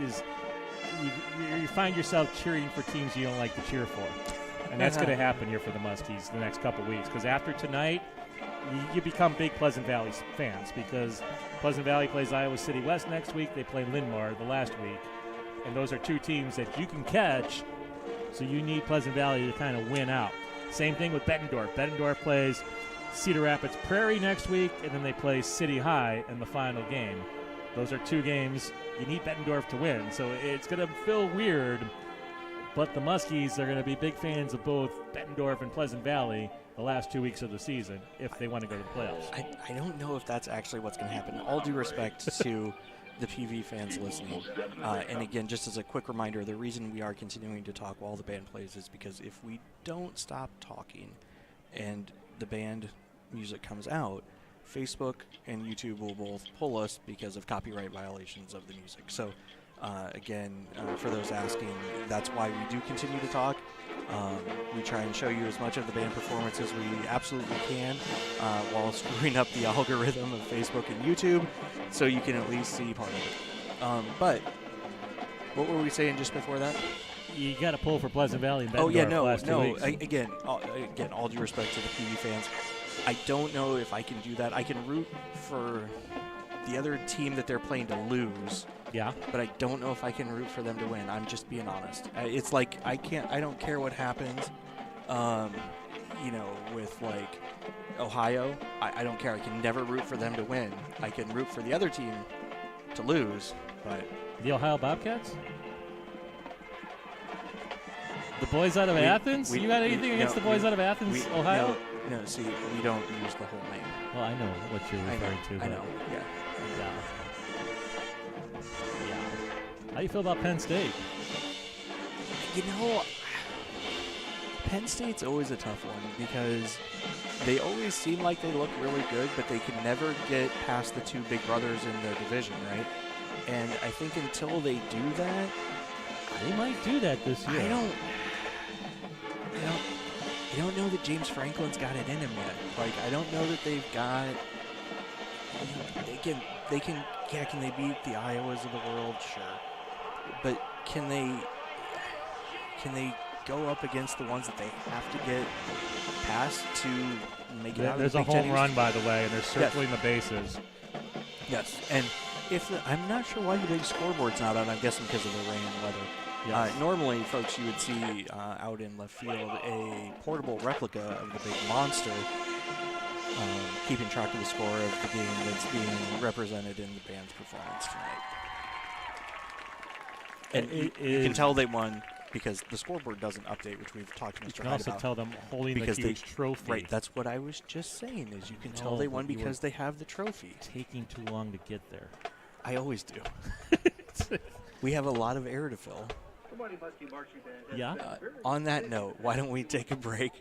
you find yourself cheering for teams you don't like to cheer for. And that's going to happen here for the Muskies the next couple weeks. Because after tonight, you become big Pleasant Valley fans, because Pleasant Valley plays Iowa City West next week. They play Linn-Mar the last week. And those are two teams that you can catch, so you need Pleasant Valley to kind of win out. Same thing with Bettendorf. Bettendorf plays Cedar Rapids Prairie next week, and then they play City High in the final game. Those are two games you need Bettendorf to win. So it's going to feel weird, but the Muskies are going to be big fans of both Bettendorf and Pleasant Valley the last 2 weeks of the season if they want to go to the playoffs. I don't know if that's actually what's going to happen. All due respect to the PV fans listening. And again, just as a quick reminder, the reason we are continuing to talk while the band plays is because if we don't stop talking and the band music comes out, Facebook and YouTube will both pull us because of copyright violations of the music. So again, for those asking, that's why we do continue to talk. We try and show you as much of the band performance as we absolutely can while screwing up the algorithm of Facebook and YouTube, so you can at least see part of it. But what were we saying just before that? You got to pull for Pleasant Valley and Bettendorf. Oh yeah, no. Weeks. Again, all due respect to the PV fans, I don't know if I can do that. I can root for the other team that they're playing to lose. Yeah. But I don't know if I can root for them to win. I'm just being honest. It's like I don't care what happens. With like Ohio, I don't care. I can never root for them to win. I can root for the other team to lose. But the Ohio Bobcats? The boys out of Athens? You got anything against the boys out of Athens, Ohio? No, see, we don't use the whole name. Well, I know what you're referring to. I know, yeah. How do you feel about Penn State? Penn State's always a tough one because they always seem like they look really good, but they can never get past the two big brothers in their division, right? And I think until they do that, they might do that this year. I don't know that James Franklin's got it in him yet. Like, I don't know that they've got. Can they beat the Iowas of the world? Sure. But can they go up against the ones that they have to get past to make it out? There's a home run, by the way, and they're circling the bases. Yes, and I'm not sure why the big scoreboard's not on. I'm guessing because of the rain and weather. Yes. Normally, folks, you would see out in left field a portable replica of the big monster, keeping track of the score of the game that's being represented in the band's performance tonight. And you can tell they won because the scoreboard doesn't update, which we've talked to Mr. You can Hyde also about. tell them holding the huge trophy. Right, that's what I was just saying, is you can tell they won because they have the trophy. Taking too long to get there. I always do. We have a lot of air to fill. Yeah. On that note, why don't we take a break?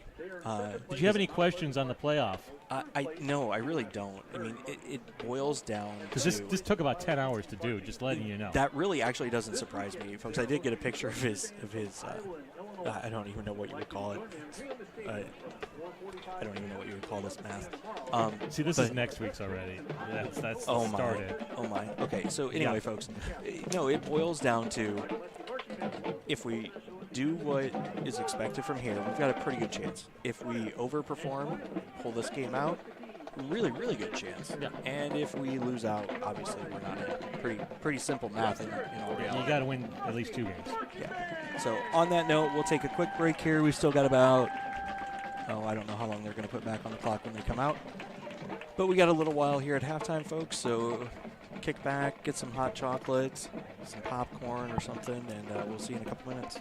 Did you have any questions on the playoff? No, I really don't. I mean, it boils down to... Because this took about 10 hours to do, just letting you know. That really actually doesn't surprise me, folks. I did get a picture of his I don't even know what you would call it. I don't even know what you would call this math. See, this is next week's already. That's started. Oh, my. Okay, so anyway, folks, no, it boils down to if we do what is expected from here, we've got a pretty good chance. If we overperform, pull this game out, really, really good chance. Yeah. And if we lose out, obviously we're not in. Pretty simple math in all reality. You got to win at least 2 games. Yeah. So on that note, we'll take a quick break here. We've still got about, I don't know how long they're going to put back on the clock when they come out. But we got a little while here at halftime, folks, so kick back, get some hot chocolate, some popcorn or something, and we'll see you in a couple minutes.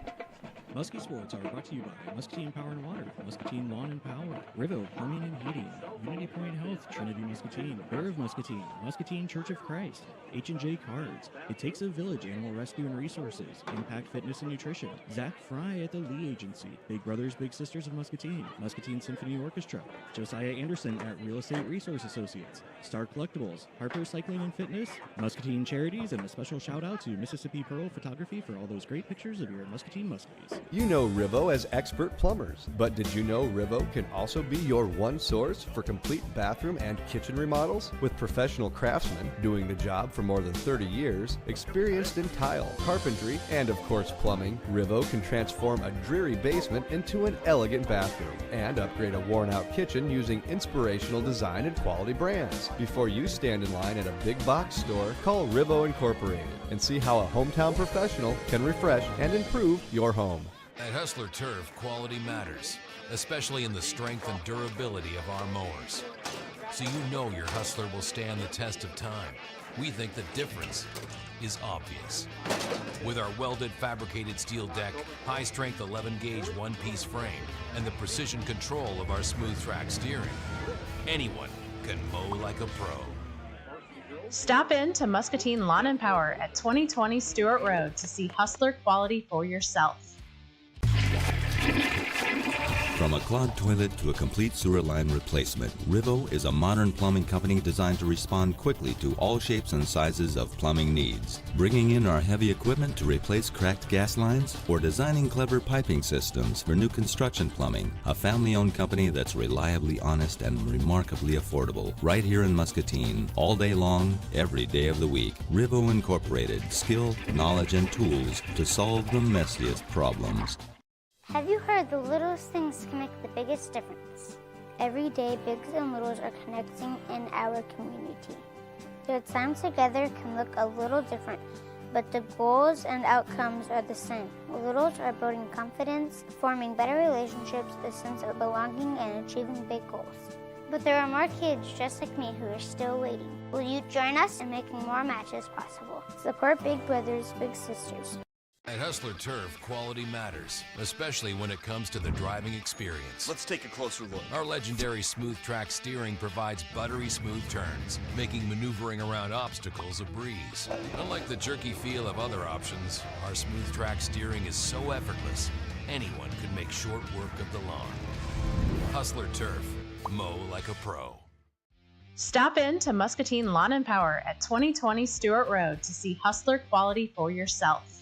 Muskie Sports are brought to you by Muscatine Power and Water, Muscatine Lawn and Power, RIVO Plumbing and Heating, UnityPoint Health, Trinity Muscatine, Bear of Muscatine, Muscatine Church of Christ, H&J Cards, It Takes a Village Animal Rescue and Resources, Impact Fitness and Nutrition, Zach Fry at the Lee Agency, Big Brothers Big Sisters of Muscatine, Muscatine Symphony Orchestra, Josiah Anderson at Real Estate Resource Associates, Star Collectibles, Harper Cycling and Fitness, Muscatine Charities, and a special shout out to Mississippi Pearl Photography for all those great pictures of your Muscatine Muskies. You know RIVO as expert plumbers, but did you know RIVO can also be your one source for complete bathroom and kitchen remodels? With professional craftsmen doing the job for more than 30 years, experienced in tile, carpentry, and of course plumbing, RIVO can transform a dreary basement into an elegant bathroom and upgrade a worn-out kitchen using inspirational design and quality brands. Before you stand in line at a big box store, call RIVO Incorporated and see how a hometown professional can refresh and improve your home. At Hustler Turf, quality matters, especially in the strength and durability of our mowers. So you know your Hustler will stand the test of time. We think the difference is obvious. With our welded fabricated steel deck, high-strength 11-gauge one-piece frame, and the precision control of our smooth track steering, anyone can mow like a pro. Stop in to Muscatine Lawn and Power at 2020 Stewart Road to see Hustler quality for yourself. From a clogged toilet to a complete sewer line replacement, RIVO is a modern plumbing company designed to respond quickly to all shapes and sizes of plumbing needs. Bringing in our heavy equipment to replace cracked gas lines or designing clever piping systems for new construction plumbing, a family-owned company that's reliably honest and remarkably affordable. Right here in Muscatine, all day long, every day of the week. RIVO Incorporated, skill, knowledge, and tools to solve the messiest problems. Have you heard the littlest things can make the biggest difference? Every day, bigs and littles are connecting in our community. Their time together can look a little different, but the goals and outcomes are the same. Littles are building confidence, forming better relationships, a sense of belonging, and achieving big goals. But there are more kids just like me who are still waiting. Will you join us in making more matches possible? Support Big Brothers, Big Sisters. At Hustler Turf, quality matters, especially when it comes to the driving experience. Let's take a closer look. Our legendary smooth track steering provides buttery smooth turns, making maneuvering around obstacles a breeze. Unlike the jerky feel of other options, our smooth track steering is so effortless, anyone could make short work of the lawn. Hustler Turf, mow like a pro. Stop in to Muscatine Lawn and Power at 2020 Stewart Road to see Hustler quality for yourself.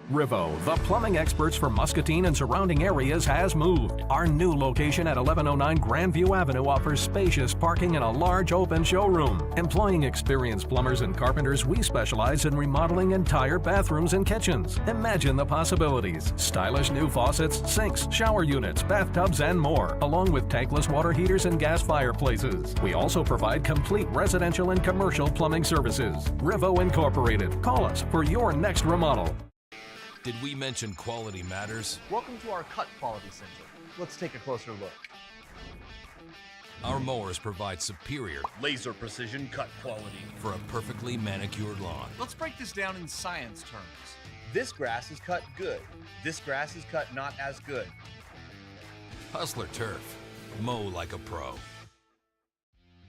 RIVO, the plumbing experts for Muscatine and surrounding areas, has moved. Our new location at 1109 Grandview Avenue offers spacious parking and a large open showroom. Employing experienced plumbers and carpenters, we specialize in remodeling entire bathrooms and kitchens. Imagine the possibilities. Stylish new faucets, sinks, shower units, bathtubs, and more, along with tankless water heaters and gas fireplaces. We also provide complete residential and commercial plumbing services. RIVO Incorporated. Call us for your next remodel. Did we mention quality matters? Welcome to our cut quality center. Let's take a closer look. Our mowers provide superior laser precision cut quality for a perfectly manicured lawn. Let's break this down in science terms. This grass is cut good. This grass is cut not as good. Hustler Turf, mow like a pro.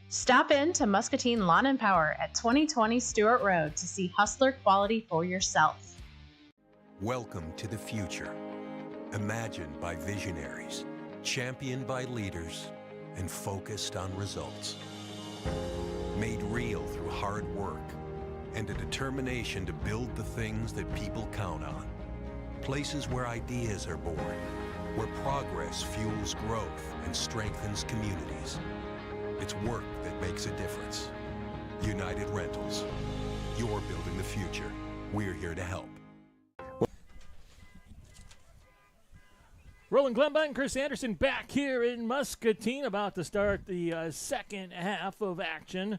Stop in to Muscatine Lawn and Power at 2020 Stewart Road to see Hustler quality for yourself. Welcome to the future. Imagined by visionaries, championed by leaders, and focused on results. Made real through hard work and a determination to build the things that people count on. Places where ideas are born, where progress fuels growth and strengthens communities. It's work that makes a difference. United Rentals. You're building the future. We're here to help. Roland Glenbach and Chris Anderson back here in Muscatine, about to start the second half of action.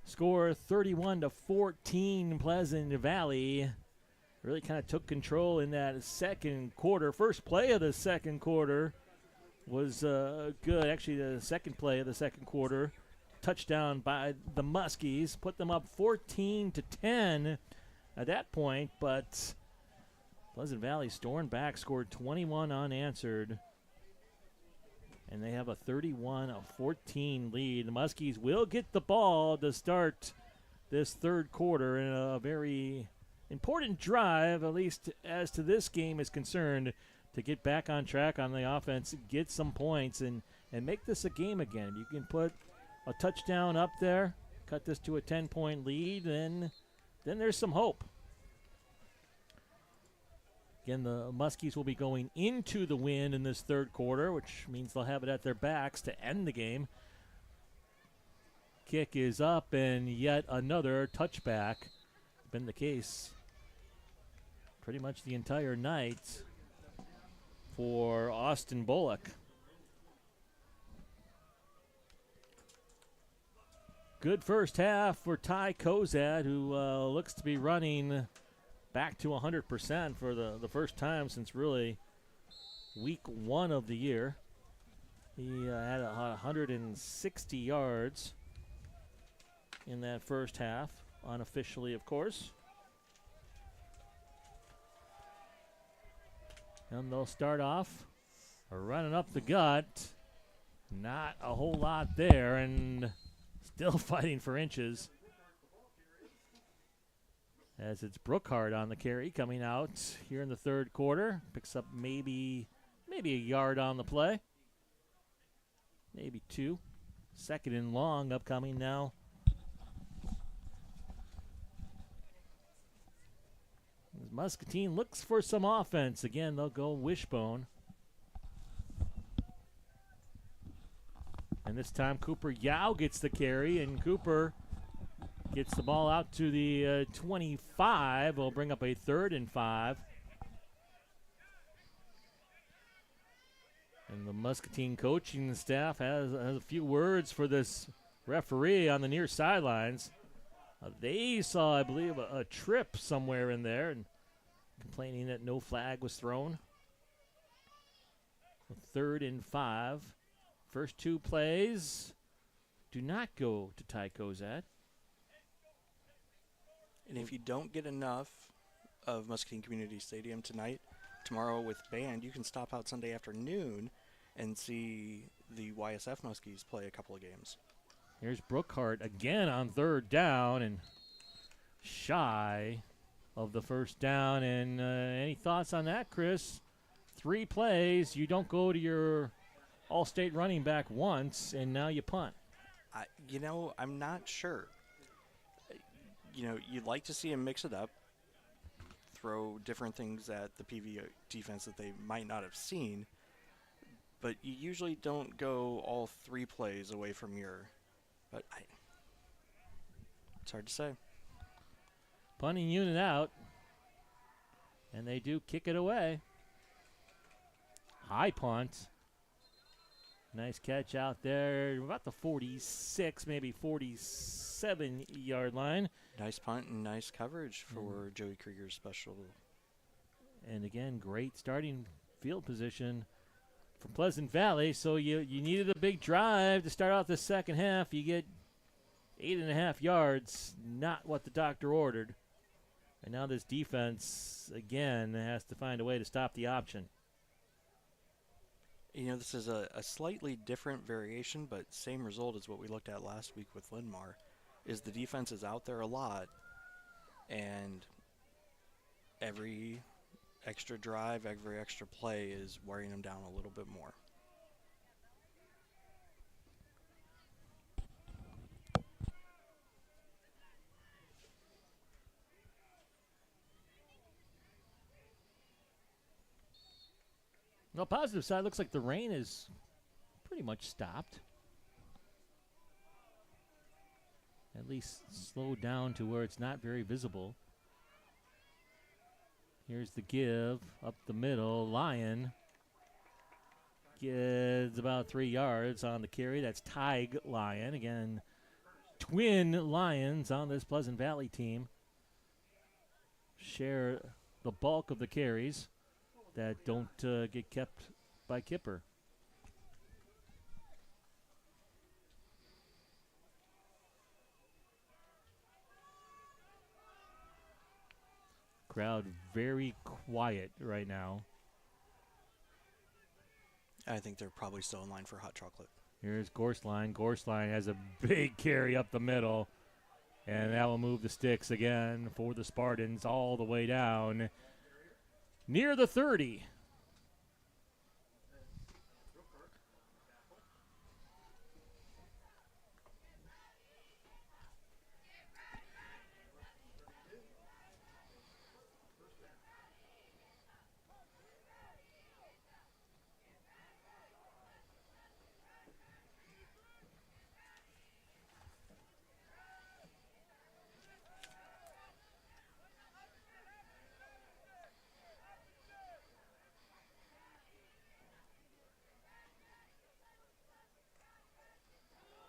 Score 31-14, Pleasant Valley. Really kind of took control in that second quarter. First play of the second quarter was good. Actually, the second play of the second quarter, touchdown by the Muskies, put them up 14-10 at that point, but Pleasant Valley stormed back, scored 21 unanswered. And they have a 31-14 lead. The Muskies will get the ball to start this third quarter in a very important drive, at least as to this game is concerned, to get back on track on the offense, get some points, and make this a game again. If you can put a touchdown up there, cut this to a 10-point lead, then there's some hope. Again, the Muskies will be going into the win in this third quarter, which means they'll have it at their backs to end the game. Kick is up, and yet another touchback. Been the case pretty much the entire night for Austin Bullock. Good first half for Ty Kozad, who looks to be running back to 100% for the first time since really week 1 of the year. He had 160 yards in that first half, unofficially, of course. And they'll start off running up the gut. Not a whole lot there, and still fighting for inches. As it's Brookhart on the carry coming out here in the third quarter. Picks up maybe a yard on the play. Maybe 2. Second and long upcoming now. As Muscatine looks for some offense. Again, they'll go wishbone. And this time Cooper Yao gets the carry, and Cooper gets the ball out to the 25. Will bring up a 3rd and 5. And the Muscatine coaching staff has a few words for this referee on the near sidelines. They saw, I believe, a trip somewhere in there and complaining that no flag was thrown. 3rd and 5. First 2 plays do not go to Ty Kozad. And if you don't get enough of Muscatine Community Stadium tonight, tomorrow with band, you can stop out Sunday afternoon and see the YSF Muskies play a couple of games. Here's Brookhart again on 3rd down and shy of the first down. And any thoughts on that, Chris? 3 plays, you don't go to your all-state running back once, and now you punt. I'm not sure. You'd like to see him mix it up, throw different things at the PV defense that they might not have seen, but you usually don't go all 3 plays away from your. But it's hard to say. Punting unit out, and they do kick it away. High punt. Nice catch out there, about the 46, maybe 47-yard line. Nice punt and nice coverage for Joey Krieger's special. And again, great starting field position for Pleasant Valley. So you needed a big drive to start out the second half. You get 8.5 yards, not what the doctor ordered. And now this defense, again, has to find a way to stop the option. This is a slightly different variation, but same result as what we looked at last week with Linn-Mar, is the defense is out there a lot, and every extra drive, every extra play is wearing them down a little bit more. On the positive side, looks like the rain is pretty much stopped. At least slowed down to where it's not very visible. Here's the give up the middle. Lyon gets about 3 yards on the carry. That's Tig Lyon. Again, twin Lions on this Pleasant Valley team share the bulk of the carries that don't get kept by Kipper. Crowd very quiet right now. I think they're probably still in line for hot chocolate. Here's Gorsline. Gorsline has a big carry up the middle. And that will move the sticks again for the Spartans all the way down near the 30.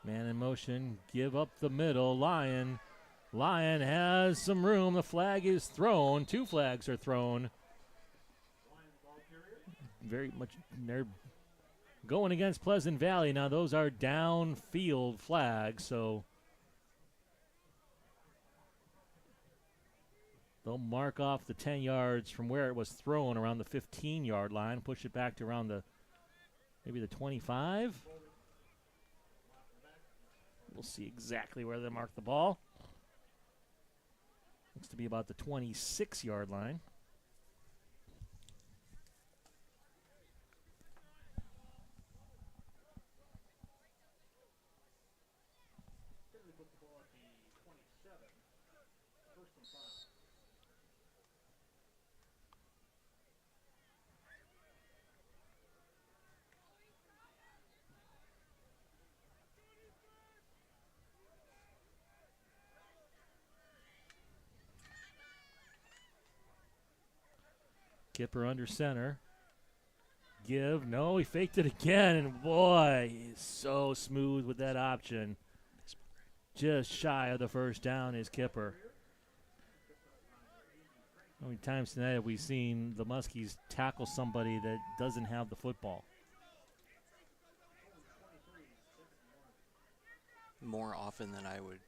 Man in motion, give up the middle. Lion has some room. The flag is thrown. 2 flags are thrown. Very much, they're going against Pleasant Valley. Now those are downfield flags, so they'll mark off the 10 yards from where it was thrown around the 15-yard line, push it back to around maybe the 25. We'll see exactly where they mark the ball. Looks to be about the 26-yard line. Kipper under center. Give. No, he faked it again. And boy, he's so smooth with that option. Just shy of the first down is Kipper. How many times tonight have we seen the Muskies tackle somebody that doesn't have the football? More often than I would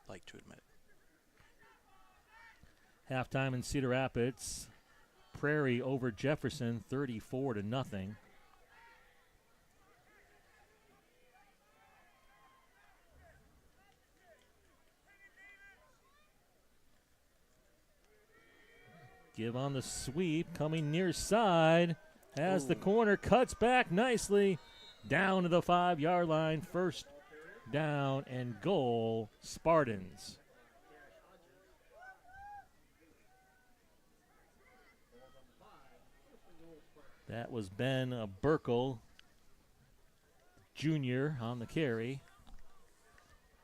like to admit. Halftime in Cedar Rapids. Prairie over Jefferson, 34-0. Give on the sweep, coming near side. Has the corner, cuts back nicely. Down to the 5-yard line. First down and goal, Spartans. That was Ben Burkle Jr. on the carry.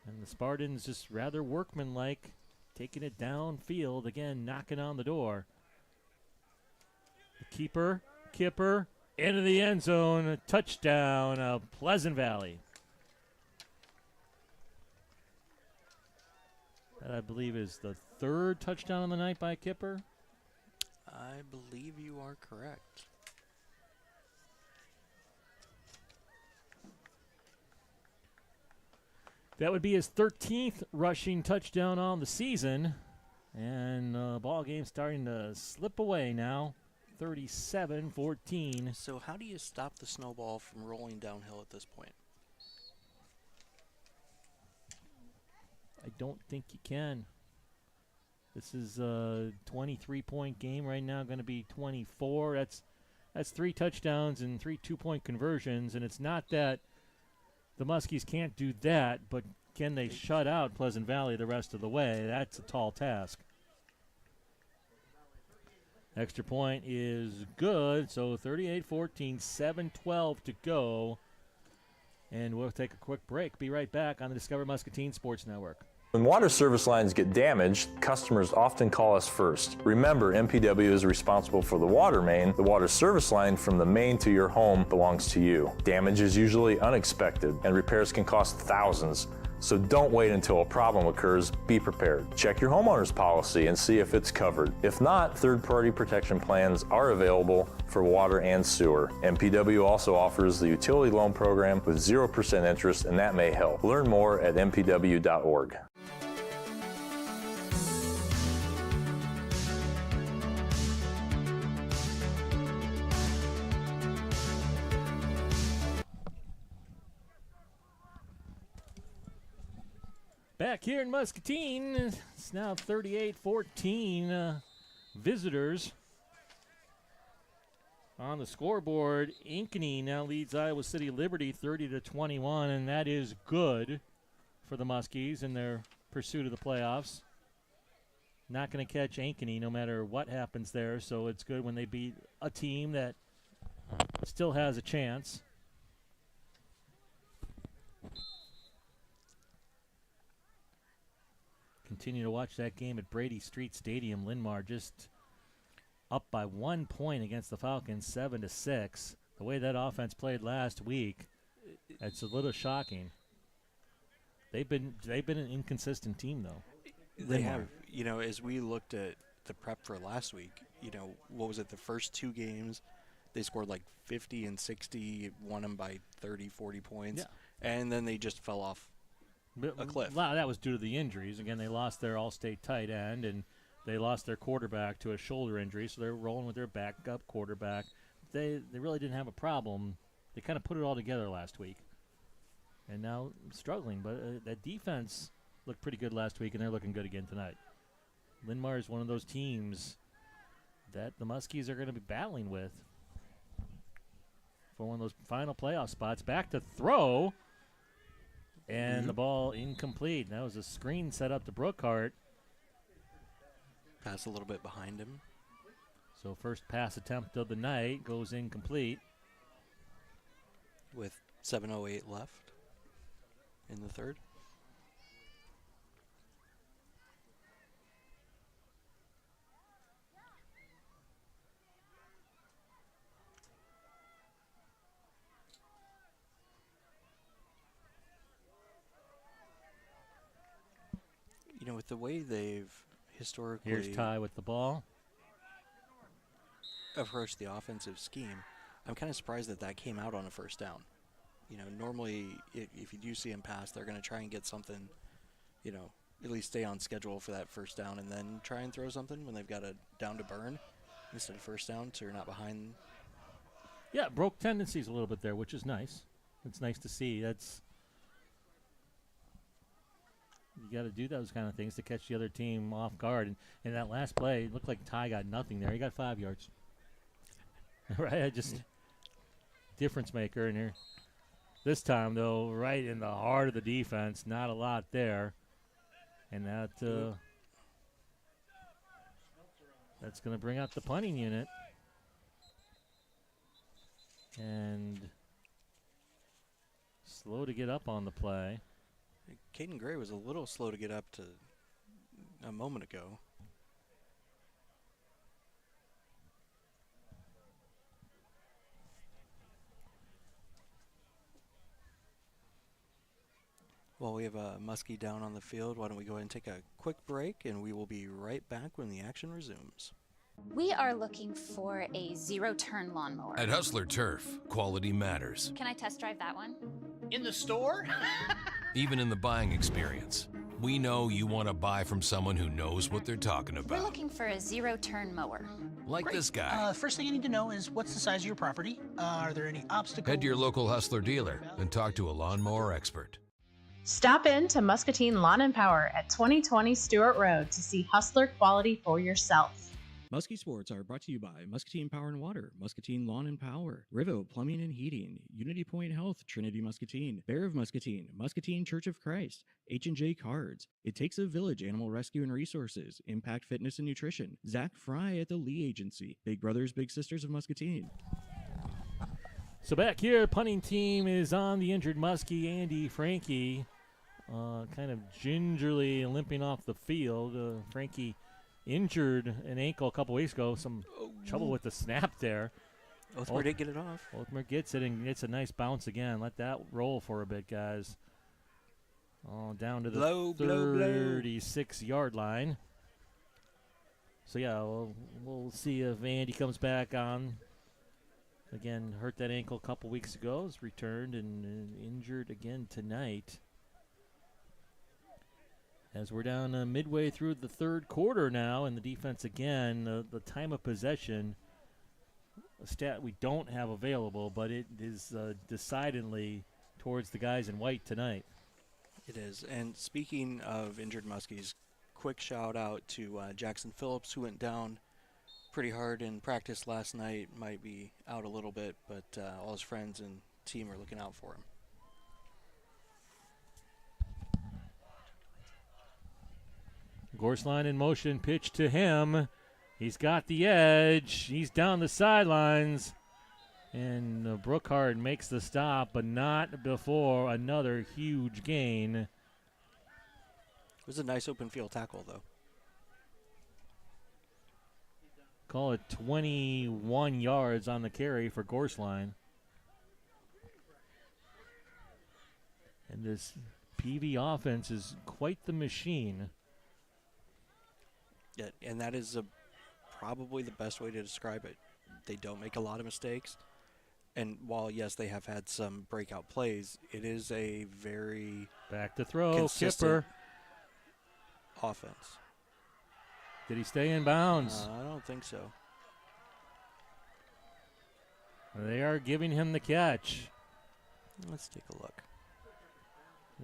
And the Spartans just rather workmanlike, taking it downfield, again, knocking on the door. The keeper, Kipper, into the end zone, touchdown, Pleasant Valley. That, I believe, is the 3rd touchdown of the night by Kipper. I believe you are correct. That would be his 13th rushing touchdown on the season. And the ball game starting to slip away now, 37-14. So how do you stop the snowball from rolling downhill at this point? I don't think you can. This is a 23-point game right now, going to be 24. That's 3 touchdowns and 3 two-point conversions, and it's not that the Muskies can't do that, but can they shut out Pleasant Valley the rest of the way? That's a tall task. Extra point is good, so 38-14, 7:12 to go. And we'll take a quick break. Be right back on the Discover Muscatine Sports Network. When water service lines get damaged, customers often call us first. Remember, MPW is responsible for the water main. The water service line from the main to your home belongs to you. Damage is usually unexpected, and repairs can cost thousands. So don't wait until a problem occurs. Be prepared. Check your homeowner's policy and see if it's covered. If not, third-party protection plans are available for water and sewer. MPW also offers the utility loan program with 0% interest, and that may help. Learn more at mpw.org. Back here in Muscatine, it's now 38-14 visitors. On the scoreboard, Ankeny now leads Iowa City Liberty 30-21, and that is good for the Muskies in their pursuit of the playoffs. Not going to catch Ankeny no matter what happens there, so it's good when they beat a team that still has a chance. Continue to watch that game at Brady Street Stadium. Linmar just up by 1 point against the Falcons, 7-6. The way that offense played last week, it's a little shocking. They've been an inconsistent team, though. They have, as we looked at the prep for last week, what was it, the first two games, they scored like 50 and 60, won them by 30, 40 points, and then they just fell off a cliff. A lot of that was due to the injuries. Again, they lost their all-state tight end, and they lost their quarterback to a shoulder injury, so they're rolling with their backup quarterback. They really didn't have a problem. They kind of put it all together last week, and now struggling. But that defense looked pretty good last week, and they're looking good again tonight. Linmar is one of those teams that the Muskies are going to be battling with for one of those final playoff spots. Back to throw, and the ball incomplete. That was a screen set up to Brookhart. Pass a little bit behind him. So first pass attempt of the night goes incomplete. With 7:08 left in the third. With the way they've historically... Here's Ty with the ball. ...approached the offensive scheme, I'm kind of surprised that came out on a first down. Normally, if you do see them pass, they're going to try and get something, at least stay on schedule for that first down and then try and throw something when they've got a down to burn instead of first down, so you're not behind. Yeah, broke tendencies a little bit there, which is nice. It's nice to see. You got to do those kind of things to catch the other team off guard. And that last play, it looked like Ty got nothing there. He got 5 yards. Right? Difference maker in here. This time, though, right in the heart of the defense. Not a lot there. And that's going to bring out the punting unit. And slow to get up on the play. Caden Gray was a little slow to get up to a moment ago. Well, we have a Muskie down on the field. Why don't we go ahead and take a quick break, and we will be right back when the action resumes. We are looking for a zero-turn lawnmower. At Hustler Turf, quality matters. Can I test drive that one? In the store? Even in the buying experience. We know you want to buy from someone who knows what they're talking about. We're looking for a zero-turn mower. Like Great. this guy. First thing I need to know is what's the size of your property? Are there any obstacles? Head to your local Hustler dealer and talk to a lawnmower expert. Stop in to Muscatine Lawn and Power at 2020 Stewart Road to see Hustler quality for yourself. Muskie Sports are brought to you by Muscatine Power and Water, Muscatine Lawn and Power, RIVO Plumbing and Heating, UnityPoint Health, Trinity Muscatine, Bear of Muscatine, Muscatine Church of Christ, H&J Cards, It Takes a Village Animal Rescue and Resources, Impact Fitness and Nutrition, Zach Fry at the Lee Agency, Big Brothers Big Sisters of Muscatine. So back here, punting team is on the injured Muskie, Andy Frankie, kind of gingerly limping off the field. Frankie injured an ankle a couple weeks ago. Some trouble with the snap there. Oathmer did get it off. Oathmer gets it and gets a nice bounce again. Let that roll for a bit, guys. Down to the 36-yard line. So, yeah, we'll see if Andy comes back on. Again, hurt that ankle a couple weeks ago. Has returned and injured again tonight. As we're down midway through the third quarter now, and the defense again, the time of possession, a stat we don't have available, but it is decidedly towards the guys in white tonight. It is. And speaking of injured Muskies, quick shout out to Jackson Phillips, who went down pretty hard in practice last night. Might be out a little bit, but all his friends and team are looking out for him. Gorsline in motion, pitch to him. He's got the edge. He's down the sidelines. And Brookhart makes the stop, but not before another huge gain. It was a nice open field tackle, though. Call it 21 yards on the carry for Gorsline. And this PV offense is quite the machine. Yeah, and that is probably the best way to describe it. They don't make a lot of mistakes. And while, yes, they have had some breakout plays, it is a very back to throw, consistent Kipper. Offense. Did he stay in bounds? I don't think so. They are giving him the catch. Let's take a look.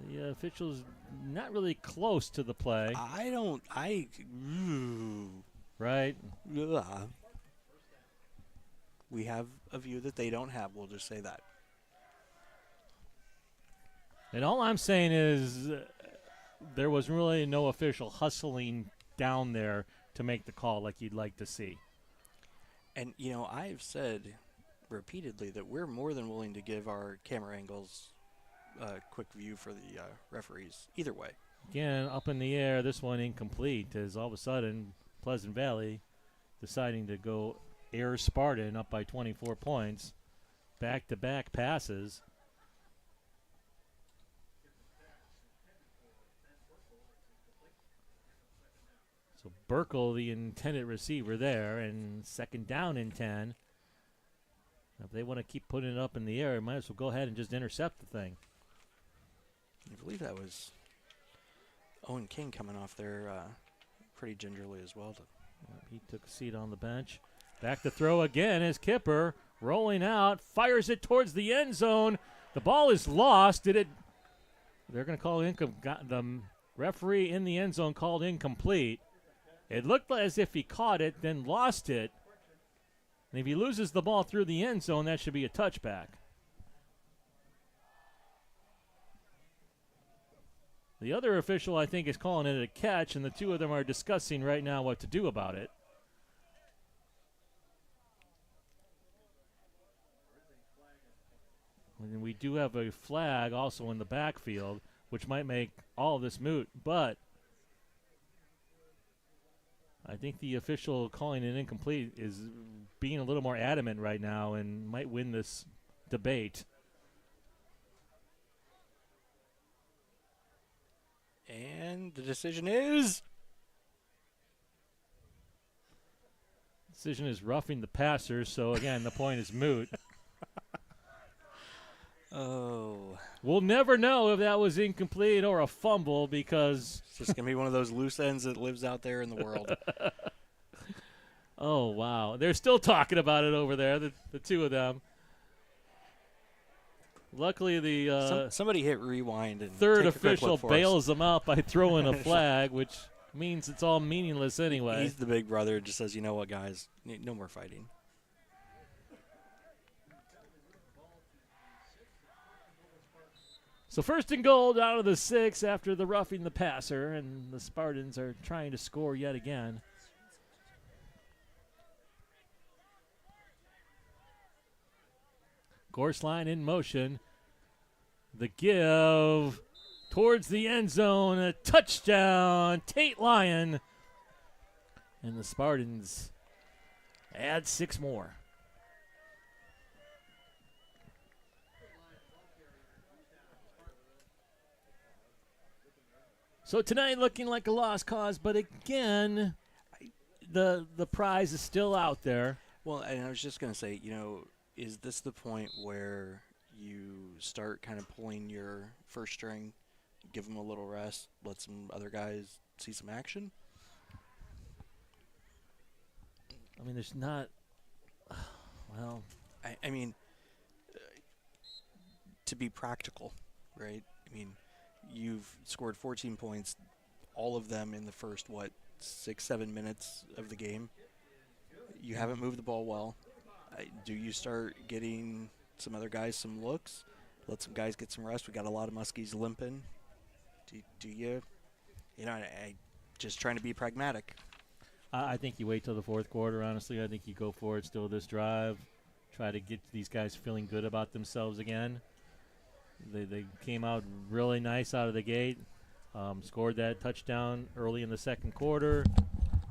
The official's not really close to the play. Right. We have a view that they don't have. We'll just say that. And all I'm saying is there was really no official hustling down there to make the call like you'd like to see. And, you know, I've said repeatedly that we're more than willing to give our camera angles a quick view for the referees either way. Again, up in the air, this one incomplete as all of a sudden Pleasant Valley deciding to go air Spartan up by 24 points. Back-to-back passes. So Burkle, the intended receiver there, and second down and 10. If they want to keep putting it up in the air, might as well go ahead and just intercept the thing. I believe that was Owen King coming off there pretty gingerly as well. He took a seat on the bench. Back to throw again is Kipper. Rolling out, fires it towards the end zone. The ball is lost. They're going to call the referee in the end zone called incomplete. It looked as if he caught it, then lost it. And if he loses the ball through the end zone, that should be a touchback. The other official, I think, is calling it a catch, and the two of them are discussing right now what to do about it. And we do have a flag also in the backfield, which might make all of this moot, but I think the official calling it incomplete is being a little more adamant right now and might win this debate. And the decision is? Decision is roughing the passer, so again, the point is moot. Oh. We'll never know if that was incomplete or a fumble because it's just going to be one of those loose ends that lives out there in the world. Oh, wow. They're still talking about it over there, the two of them. Luckily, the somebody hit rewind and third official bails them out by throwing a flag, which means it's all meaningless anyway. He's the big brother. Just says, you know what, guys, no more fighting. So first and goal down to the 6 after the roughing the passer, and the Spartans are trying to score yet again. Gorsline in motion. The give towards the end zone. A touchdown. Tate Lyon. And the Spartans add 6 more. So tonight looking like a lost cause, but again, the prize is still out there. Well, and I was just going to say, you know, is this the point where you start kind of pulling your first string, give them a little rest, let some other guys see some action? I mean, there's not, well. I mean, to be practical, right? I mean, You've scored 14 points, all of them in the first, 6-7 minutes of the game. You haven't moved the ball well. Do you start getting some other guys some looks? Let some guys get some rest. We got a lot of Muskies limping. Do you? I just trying to be pragmatic. I think you wait till the fourth quarter, honestly. I think you go for it still this drive. Try to get these guys feeling good about themselves again. They came out really nice out of the gate. Scored that touchdown early in the second quarter.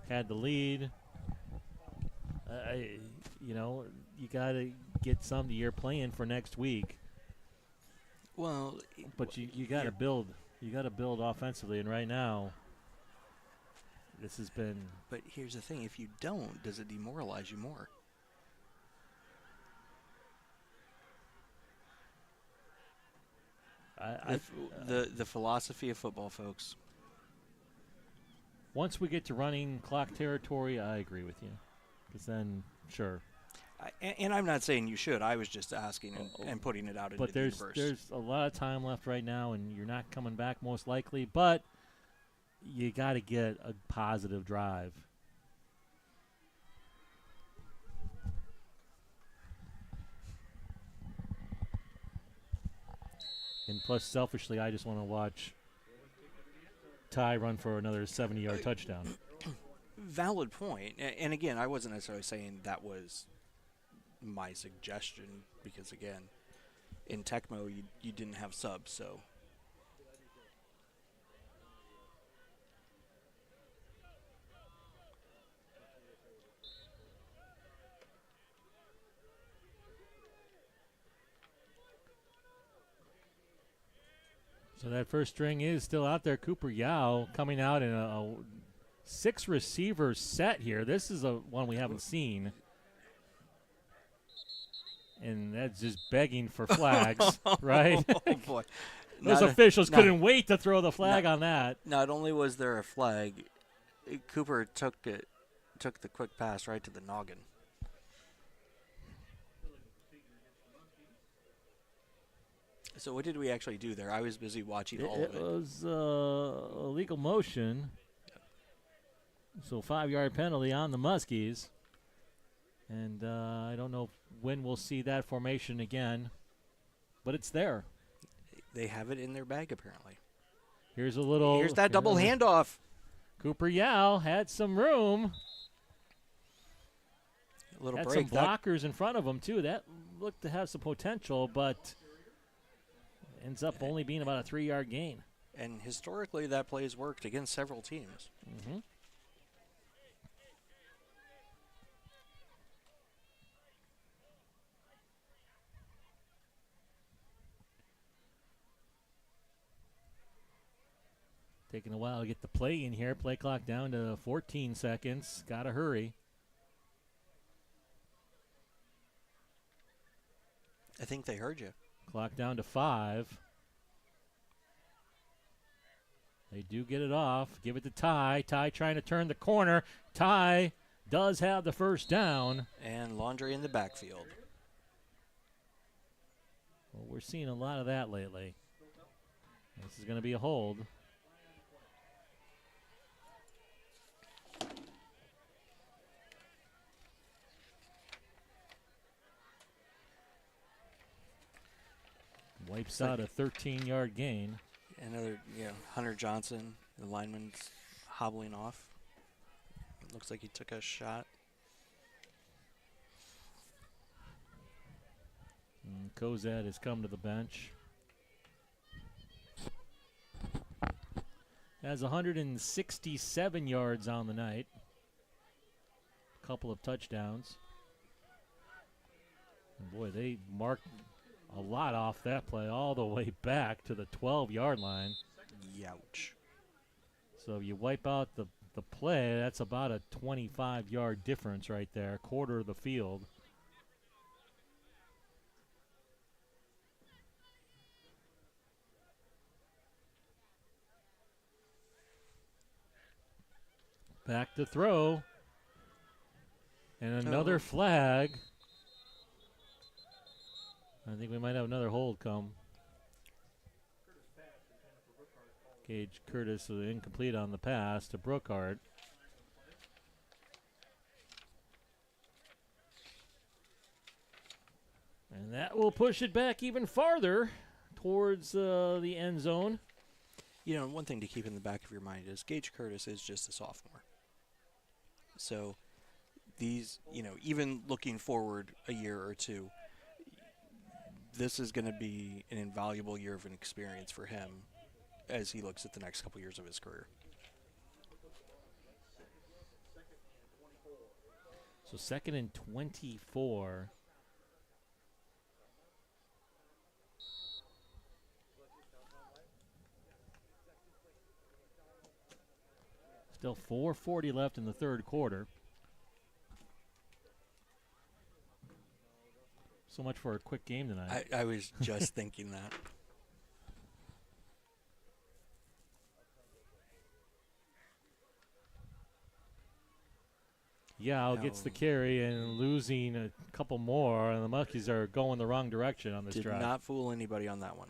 Had the lead. You got to get some to your plan for next week. Well, but you got to build. You got to build offensively, and right now, this has been. But here's the thing: if you don't, does it demoralize you more? The philosophy of football, folks. Once we get to running clock territory, I agree with you. Because then, sure. And I'm not saying you should. I was just asking and putting it out into the universe. But there's a lot of time left right now, and you're not coming back most likely. But you got to get a positive drive. And plus, selfishly, I just want to watch Ty run for another 70-yard touchdown. Valid point. And again, I wasn't necessarily saying that was my suggestion because, again, in Tecmo, you didn't have subs, so. So that first string is still out there. Cooper Yao coming out in a 6-receiver set here. This is one we haven't seen. And that's just begging for flags, right? Oh, boy. Those officials couldn't wait to throw the flag on that. Not only was there a flag, Cooper took the quick pass right to the noggin. So what did we actually do there? I was busy watching all of it. It was illegal motion. So 5-yard penalty on the Muskies. And I don't know when we'll see that formation again. But it's there. They have it in their bag, apparently. Here's that double handoff. Cooper Yao had some room. A little had break. Some blockers in front of him, too. That looked to have some potential, but ends up only being about a 3-yard gain. And historically, that play's worked against several teams. Mm-hmm. Taking a while to get the play in here. Play clock down to 14 seconds. Got to hurry. I think they heard you. Clock down to 5. They do get it off. Give it to Ty. Ty trying to turn the corner. Ty does have the first down. And Laundry in the backfield. Well, we're seeing a lot of that lately. This is going to be a hold. Wipes out a 13-yard gain. Another, Hunter Johnson, the lineman's hobbling off. It looks like he took a shot. And Kozad has come to the bench. Has 167 yards on the night. A couple of touchdowns. And boy, they marked a lot off that play all the way back to the 12-yard line. Youch. So you wipe out the play, that's about a 25-yard difference right there, quarter of the field. Back to throw. And another flag. I think we might have another hold come. Gage Curtis was incomplete on the pass to Brookhart. And that will push it back even farther towards the end zone. You know, one thing to keep in the back of your mind is Gage Curtis is just a sophomore. So these, you know, even looking forward a year or two, this is going to be an invaluable year of an experience for him as he looks at the next couple years of his career. So 2nd and 24. Still 4:40 left in the third quarter. So much for a quick game tonight. I was just thinking that. Yao gets the carry and losing a couple more, and the Muskies are going the wrong direction on this drive. Did not fool anybody on that one.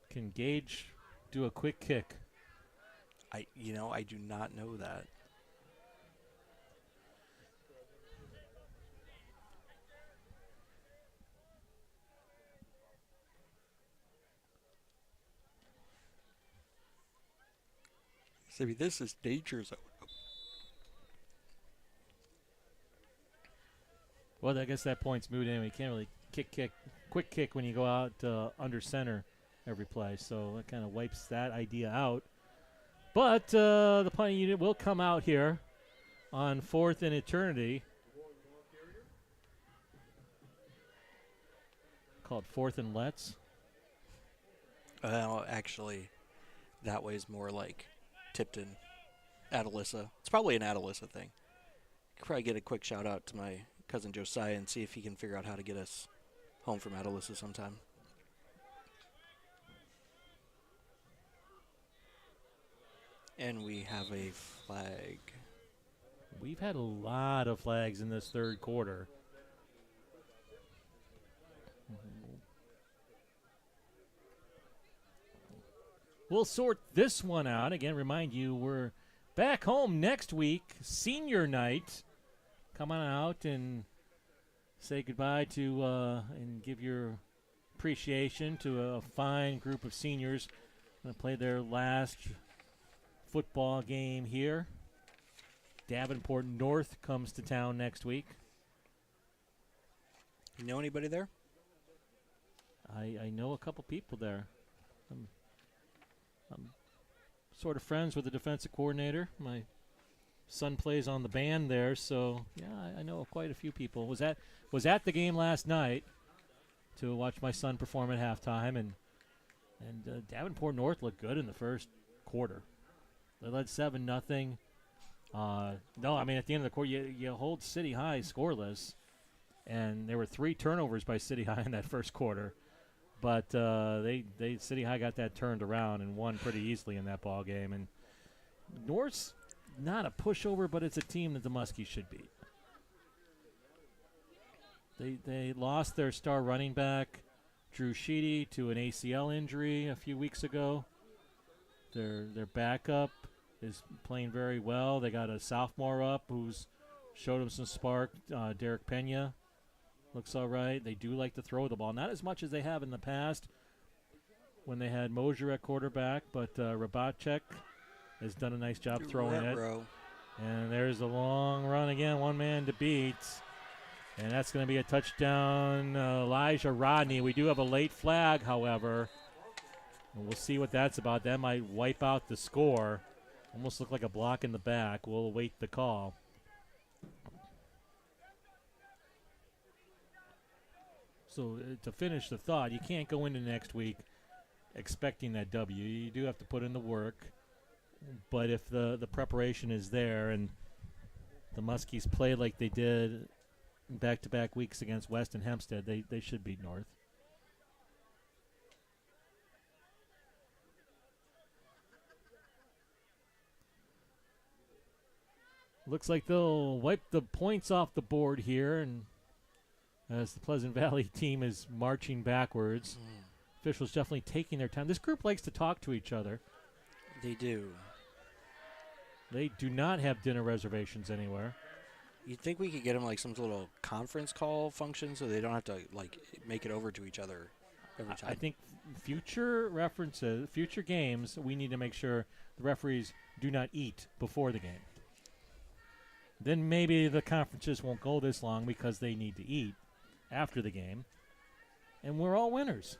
Can Gage do a quick kick? I do not know that. So this is danger zone. Well, I guess that point's moot anyway. You can't really quick kick when you go out under center every play. So it kind of wipes that idea out. But the punting unit will come out here on 4th and eternity. Called 4th and let's. Well, actually, that way is more like Tipton, Atalissa. It's probably an Atalissa thing. Could probably get a quick shout out to my cousin Josiah and see if he can figure out how to get us home from Atalissa sometime. And we have a flag. We've had a lot of flags in this third quarter. We'll sort this one out. Again, remind you, we're back home next week, senior night. Come on out and say goodbye to and give your appreciation to a fine group of seniors going to play their last football game here. Davenport North comes to town next week. You know anybody there? I know a couple people there. I'm sort of friends with the defensive coordinator. My son plays on the band there, so yeah, I know quite a few people. Was at the game last night to watch my son perform at halftime, and Davenport North looked good in the first quarter. They led 7-0. No, I mean at the end of the quarter, you hold City High scoreless, and there were 3 turnovers by City High in that first quarter. But City High got that turned around and won pretty easily in that ball game. And North's not a pushover, but it's a team that the Muskies should beat. They lost their star running back, Drew Sheedy, to an ACL injury a few weeks ago. Their backup is playing very well. They got a sophomore up who's showed them some spark, Derek Pena. Looks all right. They do like to throw the ball. Not as much as they have in the past when they had Mosier at quarterback, but Rabacek has done a nice job throwing it. And there's a long run again, one man to beat. And that's going to be a touchdown, Elijah Rodney. We do have a late flag, however. And we'll see what that's about. That might wipe out the score. Almost look like a block in the back. We'll await the call. So to finish the thought, you can't go into next week expecting that W. You do have to put in the work. But if the preparation is there and the Muskies play like they did in back-to-back weeks against West and Hempstead, they should beat North. Looks like they'll wipe the points off the board here, and as the Pleasant Valley team is marching backwards. Officials definitely taking their time. This group likes to talk to each other. They do. They do not have dinner reservations anywhere. You'd think we could get them like some little conference call function so they don't have to like make it over to each other every time. I think future references, future games, we need to make sure the referees do not eat before the game. Then maybe the conferences won't go this long because they need to eat after the game. And we're all winners.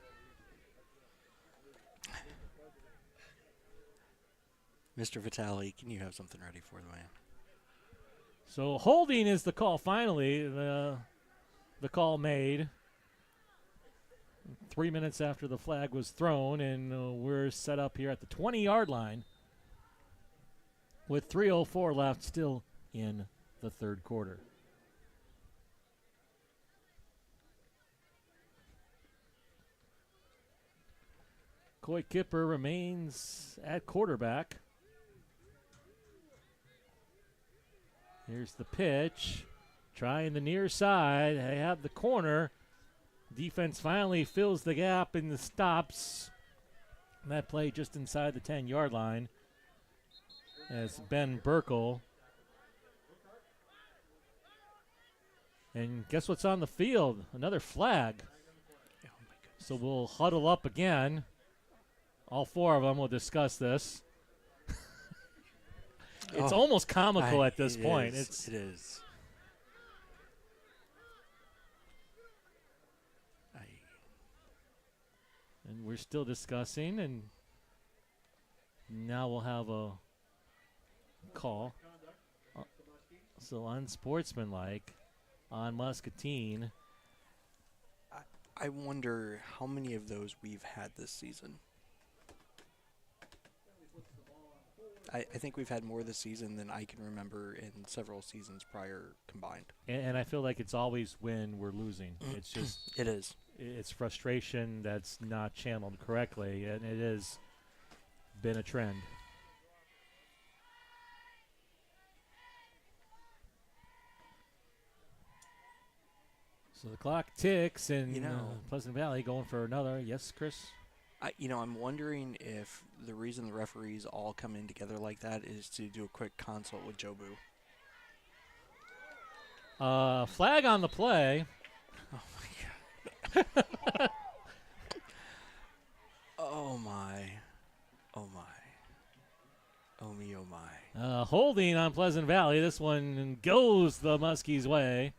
Mr. Vitale, can you have something ready for the man? So holding is the call finally. The call made 3 minutes after the flag was thrown, and we're set up here at the 20-yard line with 3:04 left still in the third quarter. Coy Kipper remains at quarterback. Here's the pitch. Trying the near side. They have the corner. Defense finally fills the gap and stops. And that play just inside the 10-yard line. As Ben Burkle. And guess what's on the field? Another flag. Oh my goodness. So we'll huddle up again. All four of them will discuss this. It's almost comical at this point. It is. And we're still discussing, and now we'll have a call. So unsportsmanlike on Muscatine. I wonder how many of those we've had this season. I think we've had more this season than I can remember in several seasons prior combined. And I feel like it's always when we're losing. It's just it is. It's frustration that's not channeled correctly, and it has been a trend. So the clock ticks, and Pleasant Valley going for another. Yes, Chris? I'm wondering if the reason the referees all come in together like that is to do a quick consult with Jobu. Flag on the play. Oh, my God. Oh, my. Oh, my. Oh, me, oh, my. Holding on Pleasant Valley. This one goes the Muskies' way.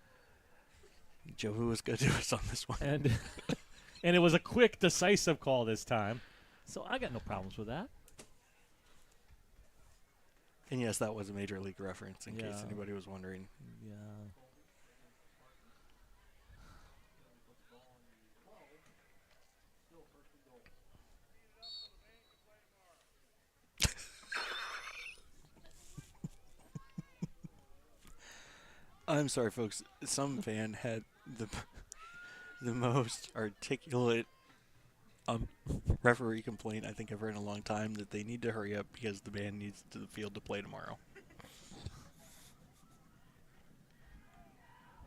Jobu was good to us on this one. And and it was a quick, decisive call this time. So I got no problems with that. And yes, that was a major league reference in case anybody was wondering. Yeah. I'm sorry, folks. Some fan had the most articulate referee complaint I think I've heard in a long time, that they need to hurry up because the band needs to the field to play tomorrow.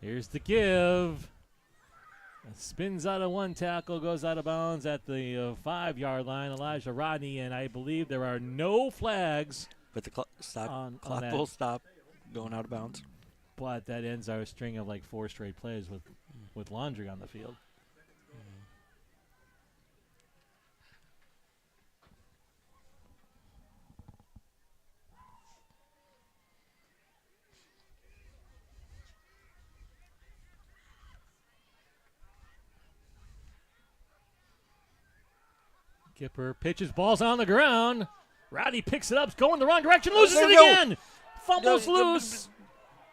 Here's the give. Spins out of one tackle, goes out of bounds at the 5-yard line. Elijah Rodney, and I believe there are no flags. But the clock will stop going out of bounds. But that ends our string of like 4 straight plays with Laundry on the field. Kipper pitches, balls on the ground. Rodney picks it up, going the wrong direction, loses it again. Fumbles loose,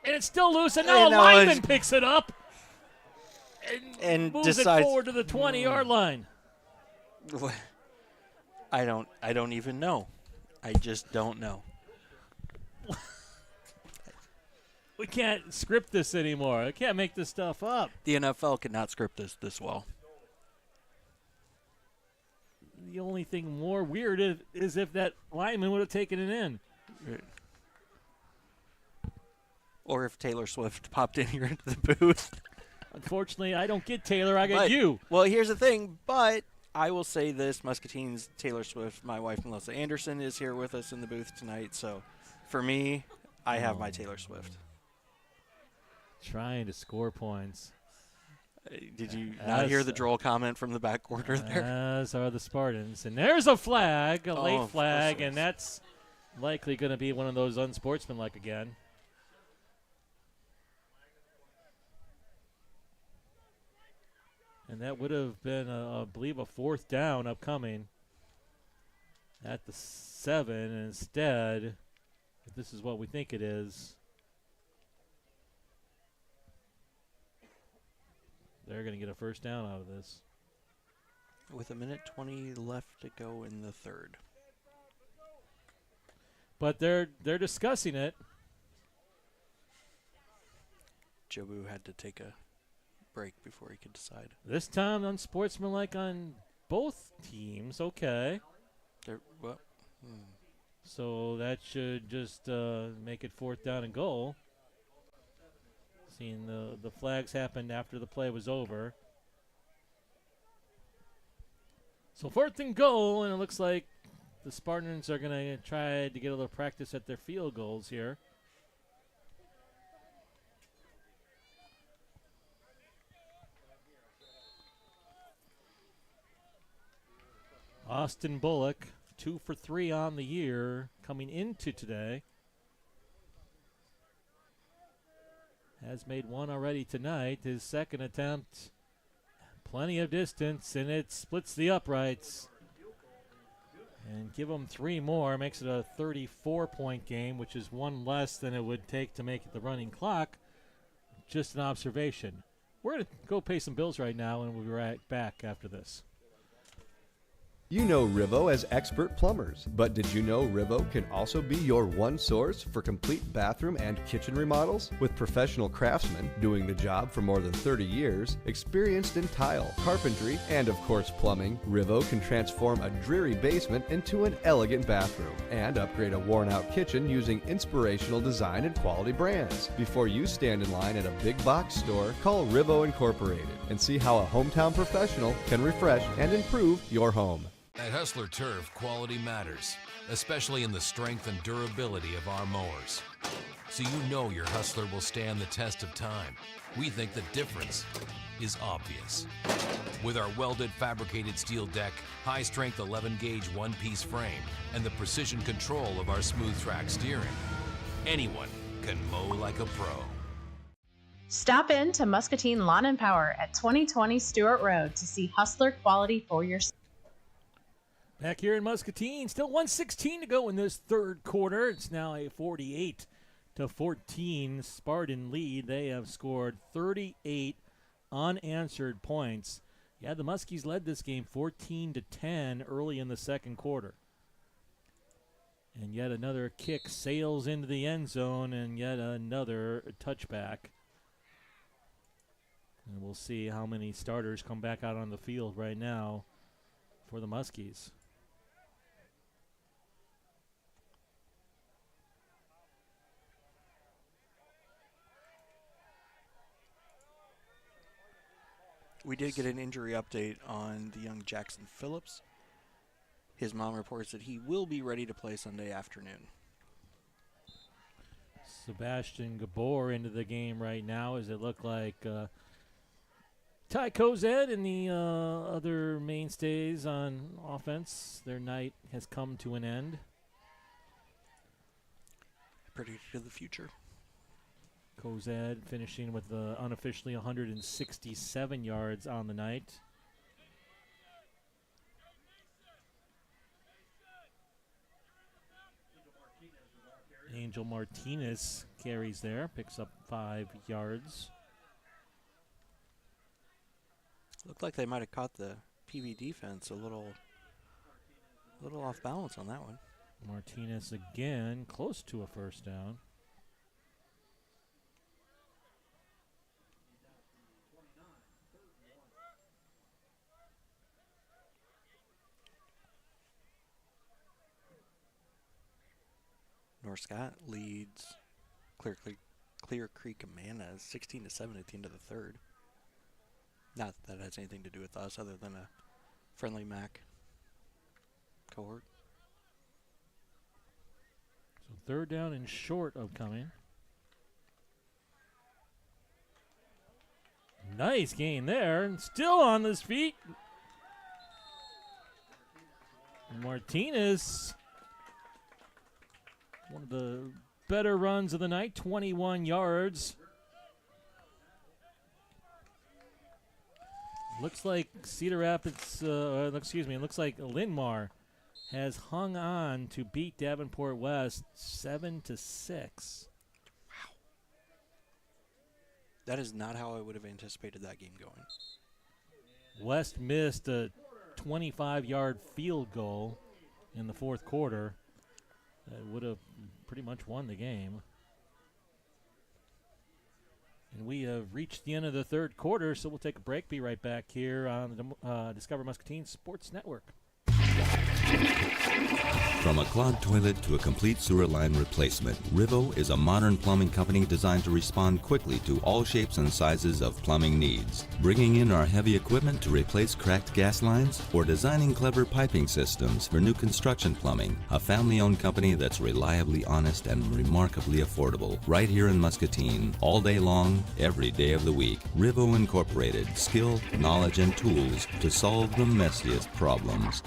and it's still loose, and now a lineman picks it up and moves decides it forward to the 20-yard line. I don't even know. I just don't know. We can't script this anymore. I can't make this stuff up. The NFL cannot script this well. The only thing more weird is if that lineman would have taken it in. Or if Taylor Swift popped in here into the booth. Unfortunately, I don't get Taylor. I get you. Well, here's the thing, but I will say this. Muscatine's Taylor Swift, my wife, Melissa Anderson, is here with us in the booth tonight. So for me, I have my Taylor Swift. Trying to score points. Did you not hear the droll comment from the back corner there? As are the Spartans. And there's a flag, a late flag, and that's likely going to be one of those unsportsmanlike again. And that would have been, I believe, a 4th down upcoming at the 7. And instead, if this is what we think it is, they're going to get a first down out of this. With 1:20 left to go in the 3rd. But they're discussing it. Jobu had to take a break before he could decide. This time unsportsmanlike on both teams. Okay. So that should just make it 4th down and goal. Seeing the flags happened after the play was over. So 4th and goal, and it looks like the Spartans are going to try to get a little practice at their field goals here. Austin Bullock, 2 for 3 on the year coming into today. Has made 1 already tonight. His 2nd attempt, plenty of distance, and it splits the uprights. And give him 3 more, makes it a 34-point game, which is 1 less than it would take to make it the running clock. Just an observation. We're going to go pay some bills right now, and we'll be right back after this. You know RIVO as expert plumbers, but did you know RIVO can also be your one source for complete bathroom and kitchen remodels? With professional craftsmen doing the job for more than 30 years, experienced in tile, carpentry, and of course plumbing, RIVO can transform a dreary basement into an elegant bathroom and upgrade a worn-out kitchen using inspirational design and quality brands. Before you stand in line at a big box store, call RIVO Incorporated and see how a hometown professional can refresh and improve your home. At Hustler Turf, quality matters, especially in the strength and durability of our mowers. So you know your Hustler will stand the test of time. We think the difference is obvious. With our welded fabricated steel deck, high-strength 11-gauge one-piece frame, and the precision control of our smooth track steering, anyone can mow like a pro. Stop in to Muscatine Lawn and Power at 2020 Stewart Road to see Hustler quality for yourself. Back here in Muscatine, still 1:16 to go in this 3rd quarter. It's now a 48-14 Spartan lead. They have scored 38 unanswered points. Yeah, the Muskies led this game 14-10 early in the 2nd quarter. And yet another kick sails into the end zone, and yet another touchback. And we'll see how many starters come back out on the field right now for the Muskies. We did get an injury update on the young Jackson Phillips. His mom reports that he will be ready to play Sunday afternoon. Sebastian Gabor into the game right now, as it looked like Ty Cozad and the other mainstays on offense, their night has come to an end. Predicted the future. Cozad finishing with unofficially 167 yards on the night. Angel Martinez carries there, picks up 5 yards. Looked like they might have caught the PB defense a little off balance on that one. Martinez again, close to a first down. North Scott leads, Clear Creek Amana 16-7 at the end of the third. Not that that has anything to do with us other than a friendly MAC cohort. So third down and short upcoming. Nice gain there, and still on his feet. Martinez, one of the better runs of the night, 21 yards. Looks like Cedar Rapids, looks like Linmar has hung on to beat Davenport West 7-6. That is not how I would have anticipated that game going. West missed a 25-yard field goal in the fourth quarter that would have pretty much won the game. And we have reached the end of the third quarter, so we'll take a break. Be right back here on the Discover Muscatine Sports Network. From a clogged toilet to a complete sewer line replacement, RIVO is a modern plumbing company designed to respond quickly to all shapes and sizes of plumbing needs. Bringing in our heavy equipment to replace cracked gas lines, or designing clever piping systems for new construction plumbing, a family-owned company that's reliably honest and remarkably affordable. Right here in Muscatine, all day long, every day of the week. RIVO Incorporated, skill, knowledge, and tools to solve the messiest problems.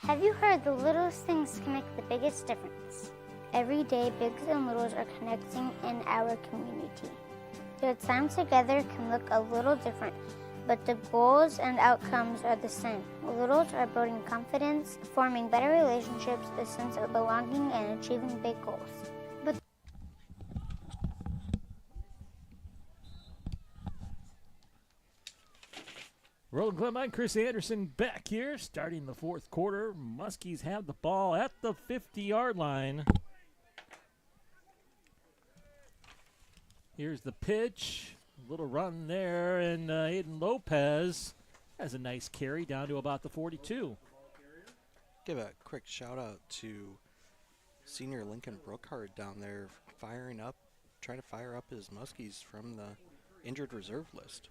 Have you heard the littlest things can make the biggest difference? Every day, bigs and littles are connecting in our community. Their time together can look a little different, but the goals and outcomes are the same. Littles are building confidence, forming better relationships, a sense of belonging, and achieving big goals. But Roland Clement, Chris Anderson back here, starting the fourth quarter. Muskies have the ball at the 50-yard line. Here's the pitch. A little run there, and Aiden Lopez has a nice carry down to about the 42. Give a quick shout out to senior Lincoln Brookhart down there trying to fire up his Muskies from the injured reserve list.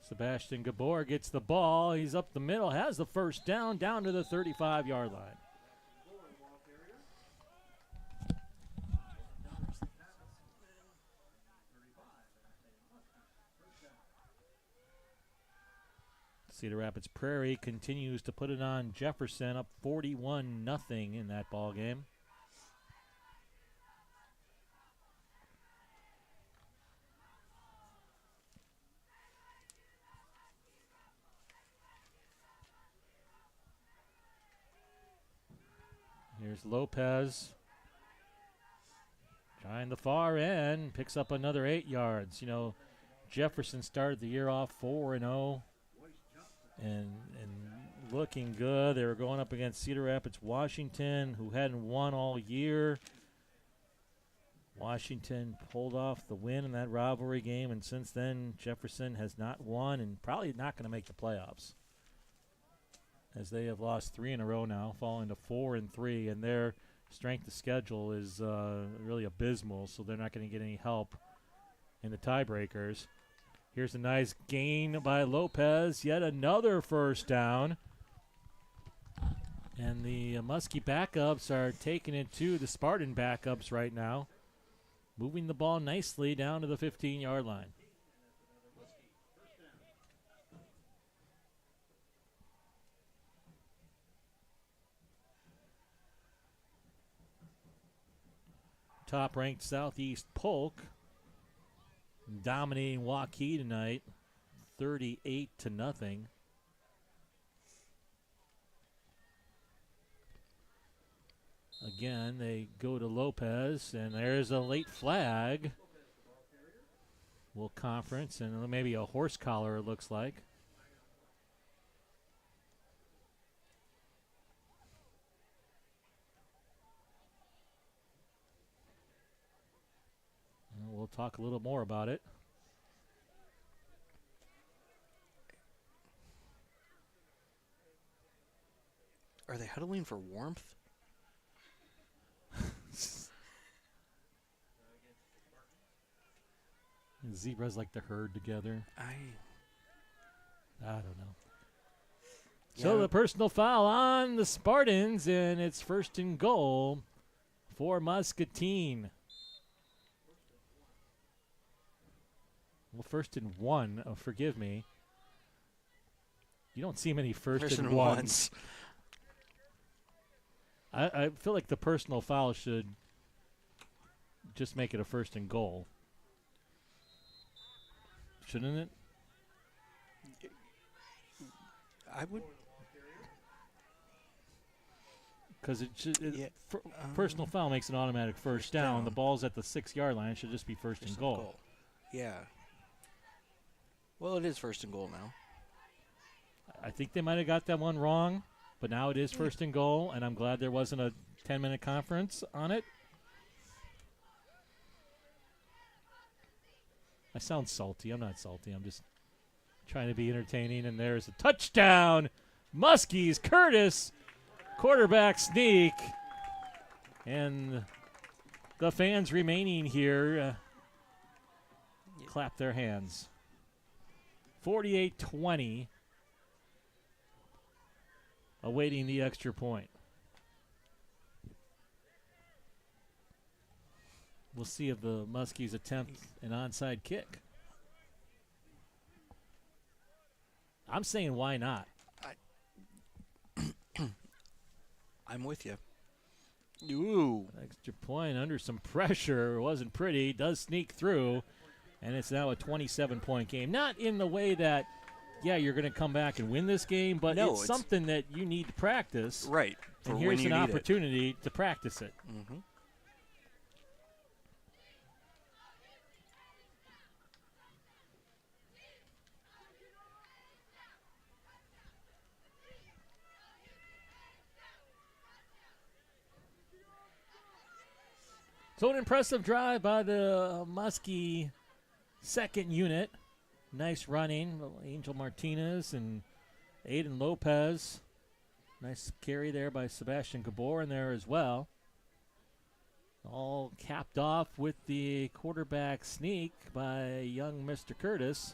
Sebastian Gabor gets the ball. He's up the middle, has the first down to the 35-yard line. Cedar Rapids Prairie continues to put it on Jefferson, up 41-0 in that ball game. Here's Lopez. Trying the far end. Picks up another 8 yards. You know, Jefferson started the year off 4-0 and looking good. They were going up against Cedar Rapids Washington, who hadn't won all year. Washington pulled off the win in that rivalry game, and since then Jefferson has not won and probably not going to make the playoffs, as they have lost 3 in a row now, falling to 4-3, and their strength of schedule is really abysmal, so they're not going to get any help in the tiebreakers. Here's a nice gain by Lopez, yet another first down. And the Muskie backups are taking it to the Spartan backups right now, moving the ball nicely down to the 15-yard line. Top-ranked Southeast Polk dominating Waukee tonight, 38-0. Again, they go to Lopez, and there's a late flag. Will conference, and maybe a horse collar, it looks like. we'll talk a little more about it. Are they huddling for warmth? Zebras like to herd together. I don't know. So the personal foul on the Spartans, and it's 1st and goal for Muscatine. Well, 1st and 1. Oh, forgive me. You don't see many first and ones. I feel like the personal foul should just make it a 1st and goal. Shouldn't it? I would. Because personal foul makes an automatic first down. The ball's at the 6-yard line. It should just be first and goal. Yeah. Well, it is 1st and goal now. I think they might have got that one wrong, but now it is 1st and goal, and I'm glad there wasn't a 10-minute conference on it. I sound salty. I'm not salty. I'm just trying to be entertaining, and there's a touchdown. Muskies, Curtis, quarterback sneak. And the fans remaining here clap their hands. 48-20, awaiting the extra point. We'll see if the Muskies attempt an onside kick. I'm saying why not? I'm with you. Ooh. Extra point under some pressure. It wasn't pretty. Does sneak through. And it's now a 27-point game. Not in the way that, you're going to come back and win this game, but it's something that you need to practice. Right. And here's an opportunity to practice it. Mm-hmm. So an impressive drive by the Muskie second unit. Nice running. Angel Martinez and Aiden Lopez. Nice carry there by Sebastian Gabor in there as well. All capped off with the quarterback sneak by young Mr. Curtis.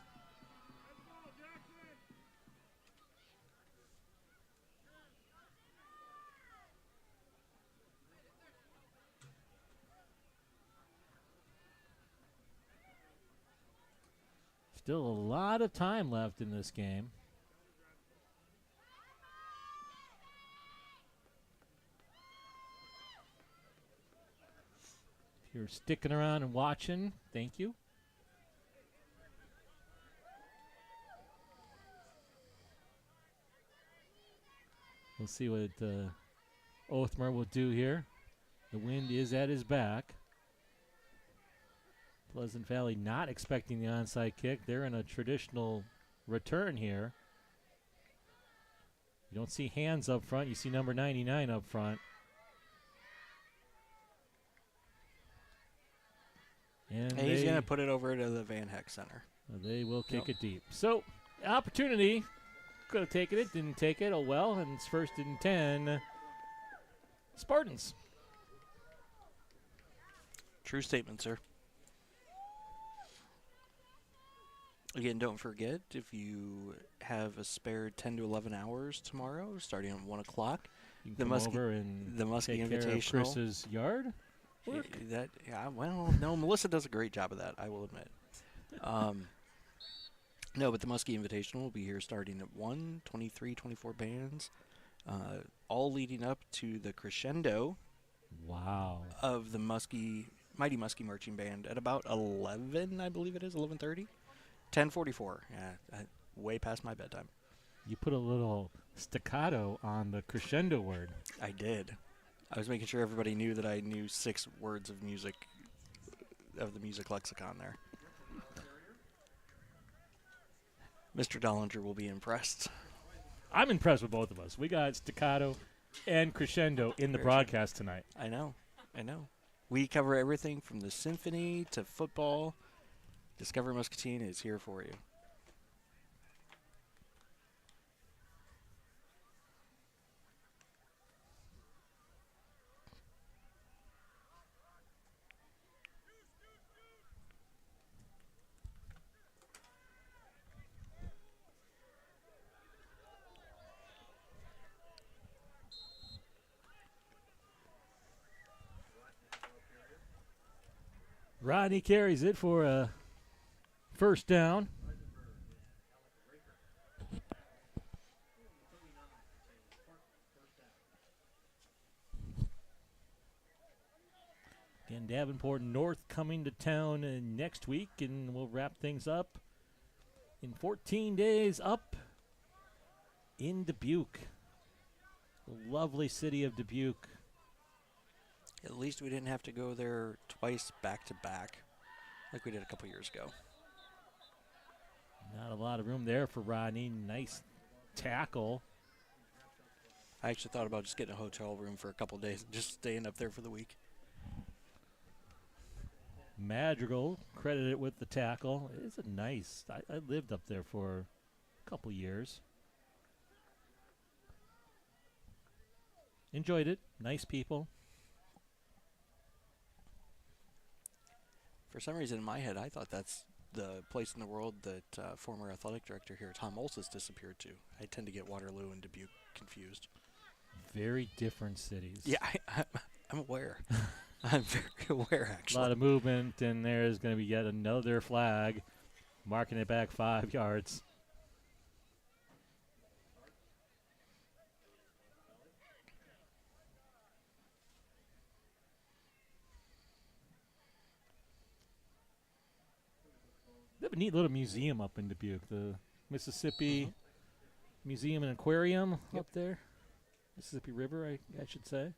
Still a lot of time left in this game. If you're sticking around and watching, thank you. We'll see what Othmer will do here. The wind is at his back. Pleasant Valley not expecting the onside kick. They're in a traditional return here. You don't see hands up front. You see number 99 up front. And he's going to put it over to the Van Heck Center. They will kick it deep. So, opportunity. Could have taken it. Didn't take it. Oh, well. And it's 1st and 10. Spartans. True statement, sir. Again, don't forget, if you have a spare 10 to 11 hours tomorrow, starting at 1 o'clock, the Muskie Invitational. Chris's yard work? No, Melissa does a great job of that, I will admit. No, but the Muskie Invitational will be here starting at 1, 23, 24 bands, all leading up to the crescendo of the Mighty Muskie Marching Band at about 11, I believe it is, 11:30. 10:44. Yeah, way past my bedtime. You put a little staccato on the crescendo word. I did. I was making sure everybody knew that I knew 6 words of music, of the music lexicon there. Mr. Dollinger will be impressed. I'm impressed with both of us. We got staccato and crescendo in the broadcast tonight. I know. We cover everything from the Symphony to football. Discover Muscatine is here for you. Rodney carries it for a first down. Again, Davenport North coming to town next week, and we'll wrap things up in 14 days up in Dubuque. The lovely city of Dubuque. At least we didn't have to go there twice back-to-back like we did a couple years ago. Not a lot of room there for Rodney. Nice tackle. I actually thought about just getting a hotel room for a couple days and just staying up there for the week. Madrigal credited with the tackle. It's a nice. I lived up there for a couple years. Enjoyed it. Nice people. For some reason in my head, I thought that's the place in the world that former athletic director here, Tom Olses, disappeared to. I tend to get Waterloo and Dubuque confused. Very different cities. Yeah, I'm aware. I'm very aware, actually. A lot of movement, and there's going to be yet another flag, marking it back 5 yards. They have a neat little museum up in Dubuque, the Mississippi Museum and Aquarium up there. Mississippi River, I should say.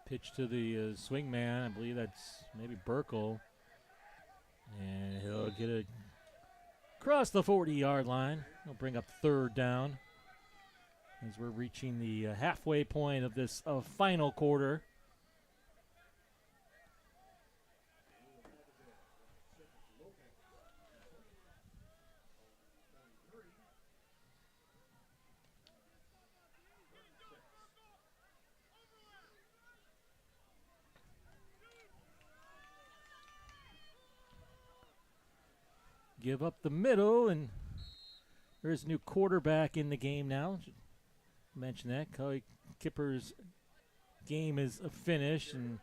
Pitch to the swing man. I believe that's maybe Burkle. And he'll get it across the 40-yard line. He'll bring up third down as we're reaching the halfway point of this final quarter. Give up the middle, and there's a new quarterback in the game now. Should mention that. Kelly Kipper's game is finished and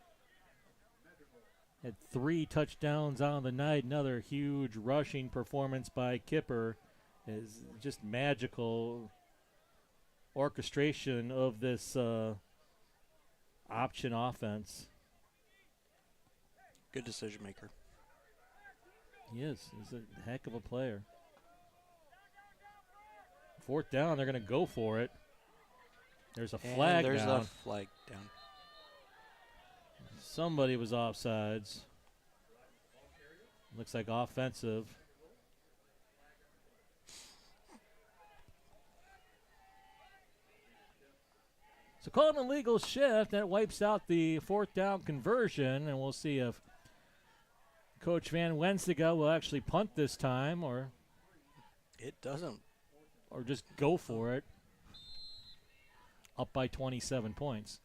had 3 touchdowns on the night. Another huge rushing performance by Kipper. Is just magical orchestration of this option offense. Good decision maker. He is. He's a heck of a player. 4th down, they're going to go for it. There's a flag down. There's a flag down. Somebody was offsides. Looks like offensive. So call an illegal shift. That wipes out the 4th down conversion, and we'll see if Coach Van Wensiga will actually punt this time, or it doesn't, or just go for it. Up by 27 points.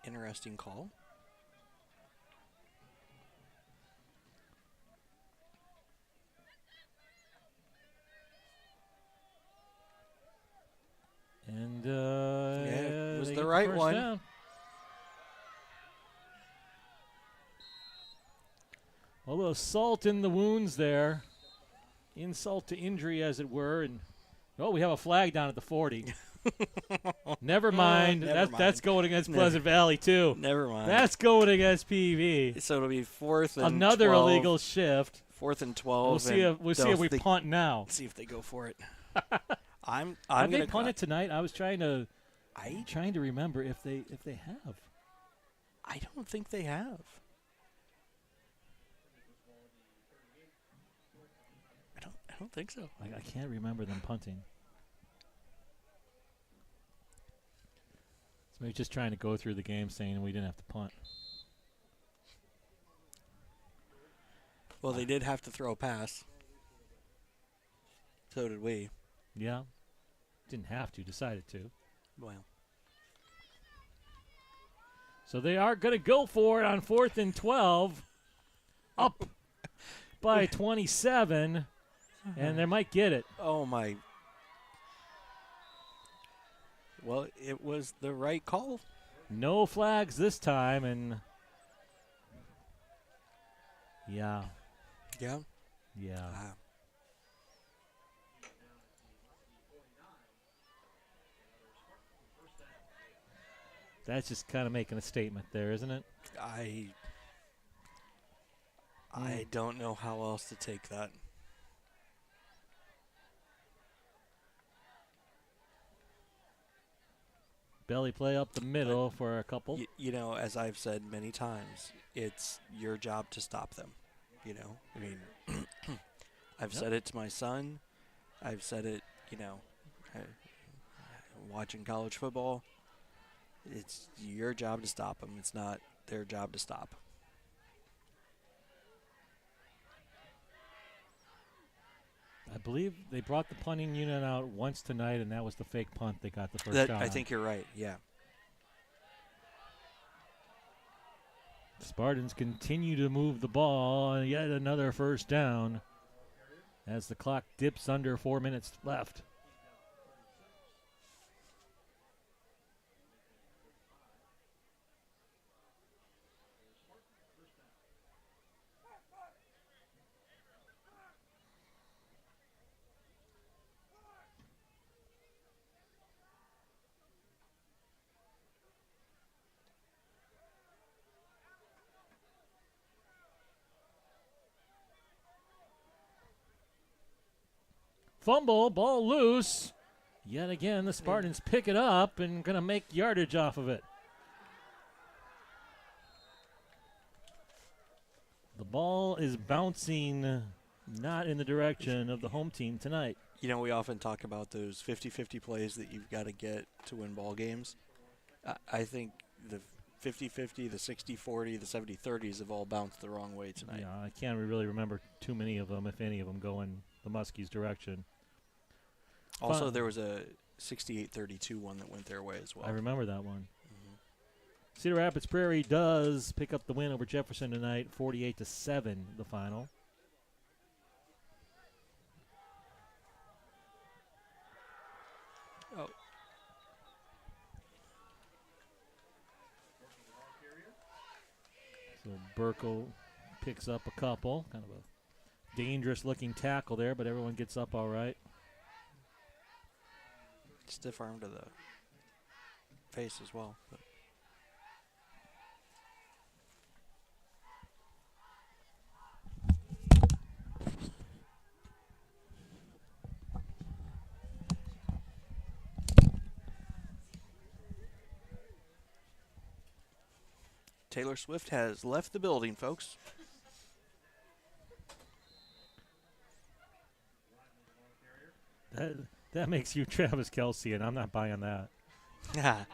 Interesting call. And it was the right one. Down. A little salt in the wounds there. Insult to injury, as it were. And we have a flag down at the 40. Never mind. That's going against Pleasant Valley, too. Never mind. That's going against PV. So it'll be 4th and another 12. illegal shift. 4th and 12. We'll see if we punt now. See if they go for it. I'm Have going they punted tonight? I was trying to remember if they have. I don't think they have. I don't think so. I can't remember them punting. So maybe just trying to go through the game saying we didn't have to punt. Well, they did have to throw a pass. So did we. Yeah. Didn't have to, decided to. Well. So they are going to go for it on 4th and 12. Up by 27. And they might get it. Oh, my. Well, it was the right call. No flags this time, and yeah. Yeah? Yeah. That's just kind of making a statement there, isn't it? I don't know how else to take that. Belly play up the middle for a couple. You know, as I've said many times, it's your job to stop them. You know, I mean, I've said it to my son. I've said it, you know, watching college football. It's your job to stop them. It's not their job to stop. I believe they brought the punting unit out once tonight, and that was the fake punt they got the first shot I on. think you're right, yeah. Spartans continue to move the ball, and yet another first down as the clock dips under 4 minutes left. Fumble, ball loose. Yet again, the Spartans pick it up and going to make yardage off of it. The ball is bouncing not in the direction of the home team tonight. You know, we often talk about those 50-50 plays that you've got to get to win ball games. I think the 50-50, the 60-40, the 70-30s have all bounced the wrong way tonight. Yeah, I can't really remember too many of them, if any of them, going the Muskies' direction. Also, there was a 68-32 one that went their way as well. I remember that one. Cedar Rapids Prairie does pick up the win over Jefferson tonight, 48-7, the final. Oh. So Burkle picks up a couple. Kind of a dangerous-looking tackle there, but everyone gets up all right. Stiff arm to the face as well. But. Taylor Swift has left the building, folks. That makes you Travis Kelce, and I'm not buying that. Yeah,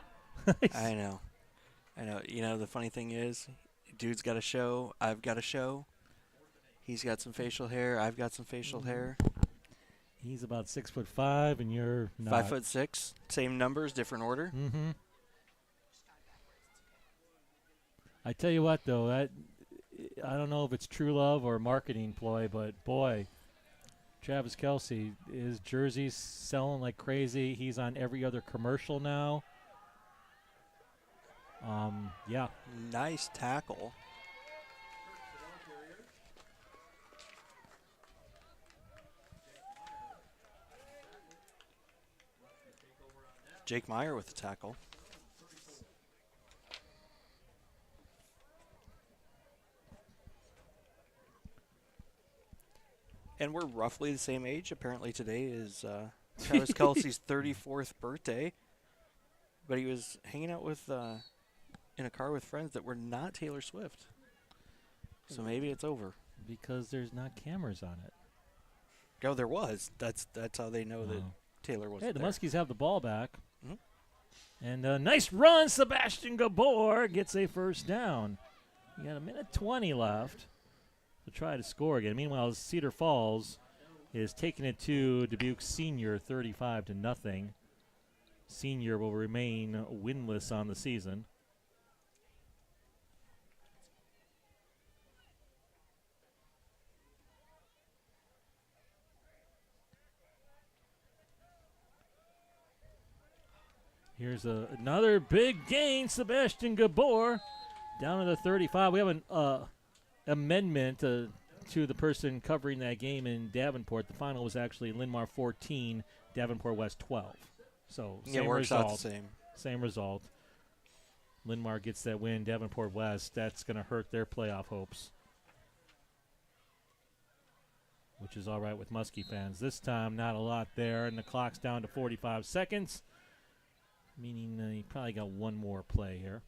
I know. You know, the funny thing is, dude's got a show. I've got a show. He's got some facial hair. I've got some facial hair. He's about 6'5", and you're not. 5'6". Same numbers, different order. Mm-hmm. I tell you what, though, I don't know if it's true love or marketing ploy, but boy, Travis Kelce, his jersey's selling like crazy. He's on every other commercial now. Yeah. Nice tackle. Jake Meyer with the tackle. And we're roughly the same age. Apparently today is Travis Kelce's 34th birthday. But he was hanging out with in a car with friends that were not Taylor Swift. So maybe it's over. Because there's not cameras on it. No, there was. That's how they know that Taylor wasn't the there. Muskies have the ball back. Mhm. And a nice run. Sebastian Gabor gets a first down. You got a minute 20 left to try to score again. Meanwhile, Cedar Falls is taking it to Dubuque Senior 35-0. Senior will remain winless on the season. Here's another big gain, Sebastian Gabor, down to the 35. We have an amendment to the person covering that game in Davenport. The final was actually Linn-Mar 14, Davenport West 12. So same it works result. out the same. Same result. Linn-Mar gets that win. Davenport West, that's going to hurt their playoff hopes, which is all right with Muskie fans. This time, not a lot there, and the clock's down to 45 seconds. Meaning you probably got one more play here.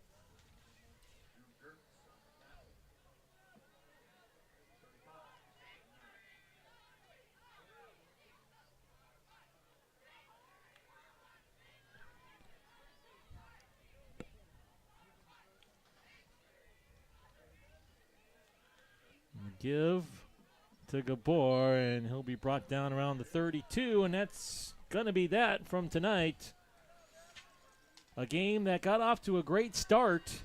Give to Gabor, and he'll be brought down around the 32, and that's going to be that from tonight. A game that got off to a great start.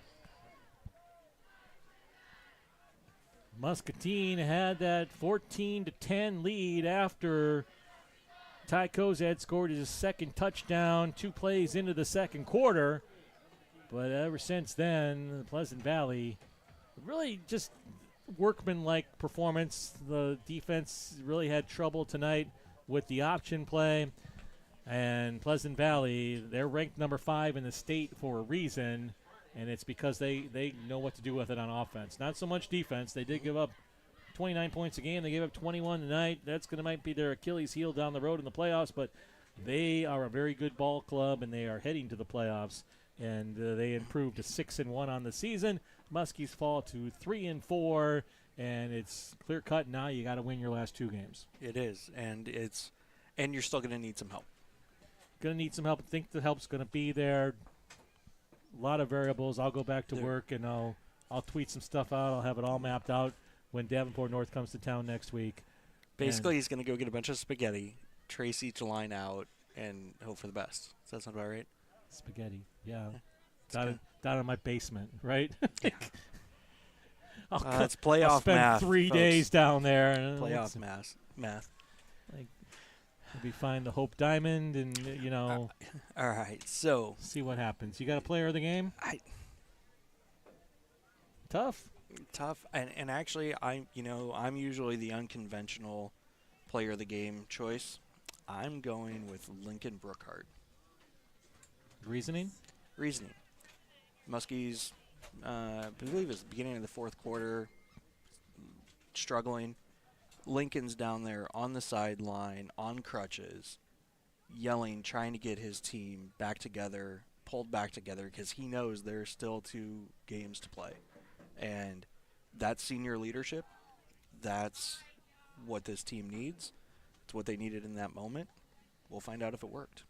Muscatine had that 14-10 lead after Ty Kozad scored his second touchdown 2 plays into the second quarter. But ever since then, Pleasant Valley really just workman-like performance. The defense really had trouble tonight with the option play. And Pleasant Valley, they're ranked number 5 in the state for a reason, and it's because they know what to do with it on offense. Not so much defense. They did give up 29 points a game. They gave up 21 tonight. That's going to might be their Achilles heel down the road in the playoffs, but they are a very good ball club, and they are heading to the playoffs. And they improved to 6-1 on the season. Muskies fall to 3-4, and it's clear cut now. You got to win your last 2 games. It is, and you're still going to need some help. Going to need some help. I think the help's going to be there. A lot of variables. I'll go back to work, and I'll tweet some stuff out. I'll have it all mapped out when Davenport North comes to town next week. Basically, he's going to go get a bunch of spaghetti, trace each line out, and hope for the best. Does that sound about right? Spaghetti, yeah. Down in my basement, right? Yeah. It's playoff I'll spend math, 3 folks. days down there. Playoff math. Maybe find the Hope Diamond and, all right, so. See what happens. You got a player of the game? Tough. And actually, I'm usually the unconventional player of the game choice. I'm going with Lincoln Brookhart. Reasoning? Muskies, I believe it was the beginning of the 4th quarter, struggling. Lincoln's down there on the sideline, on crutches, yelling, trying to get his team back together, pulled back together, because he knows there's still 2 games to play. And that senior leadership, that's what this team needs. It's what they needed in that moment. We'll find out if it worked.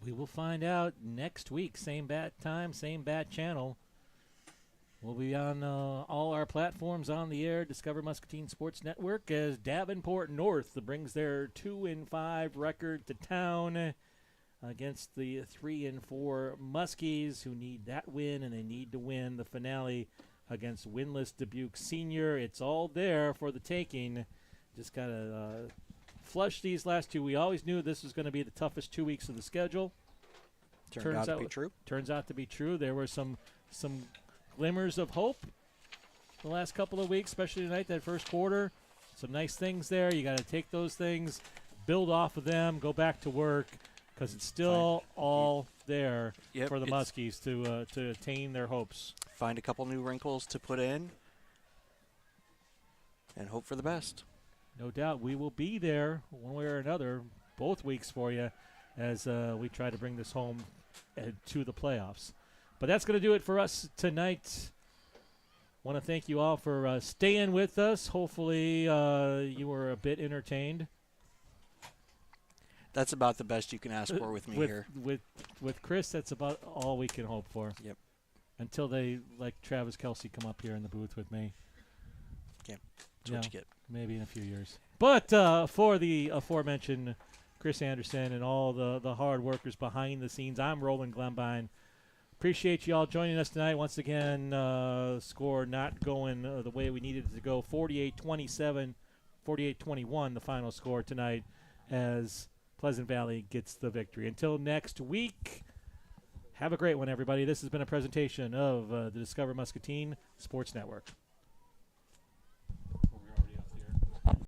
We will find out next week. Same bat time, same bat channel. We'll be on all our platforms on the air. Discover Muscatine Sports Network as Davenport North brings their 2-5 record to town against the 3-4 Muskies, who need that win, and they need to win the finale against winless Dubuque Senior. It's all there for the taking. Just got to flush these last 2. We always knew this was going to be the toughest 2 weeks of the schedule. Turns out to be true. Turns out to be true. There were some glimmers of hope the last couple of weeks, especially tonight, that first quarter. Some nice things there. You got to take those things, build off of them, go back to work, because it's still all there for the Muskies to attain their hopes. Find a couple new wrinkles to put in and hope for the best. No doubt. We will be there one way or another both weeks for you as we try to bring this home to the playoffs. But that's going to do it for us tonight. Want to thank you all for staying with us. Hopefully you were a bit entertained. That's about the best you can ask for with me here. With Chris, that's about all we can hope for. Yep. Until they, like Travis Kelce, come up here in the booth with me. Yep. That's what you get. Maybe in a few years. But for the aforementioned Chris Anderson and all the hard workers behind the scenes, I'm Roland Glenbine. Appreciate you all joining us tonight. Once again, score not going the way we needed it to go. 48-27, 48-21, the final score tonight as Pleasant Valley gets the victory. Until next week, have a great one, everybody. This has been a presentation of the Discover Muscatine Sports Network.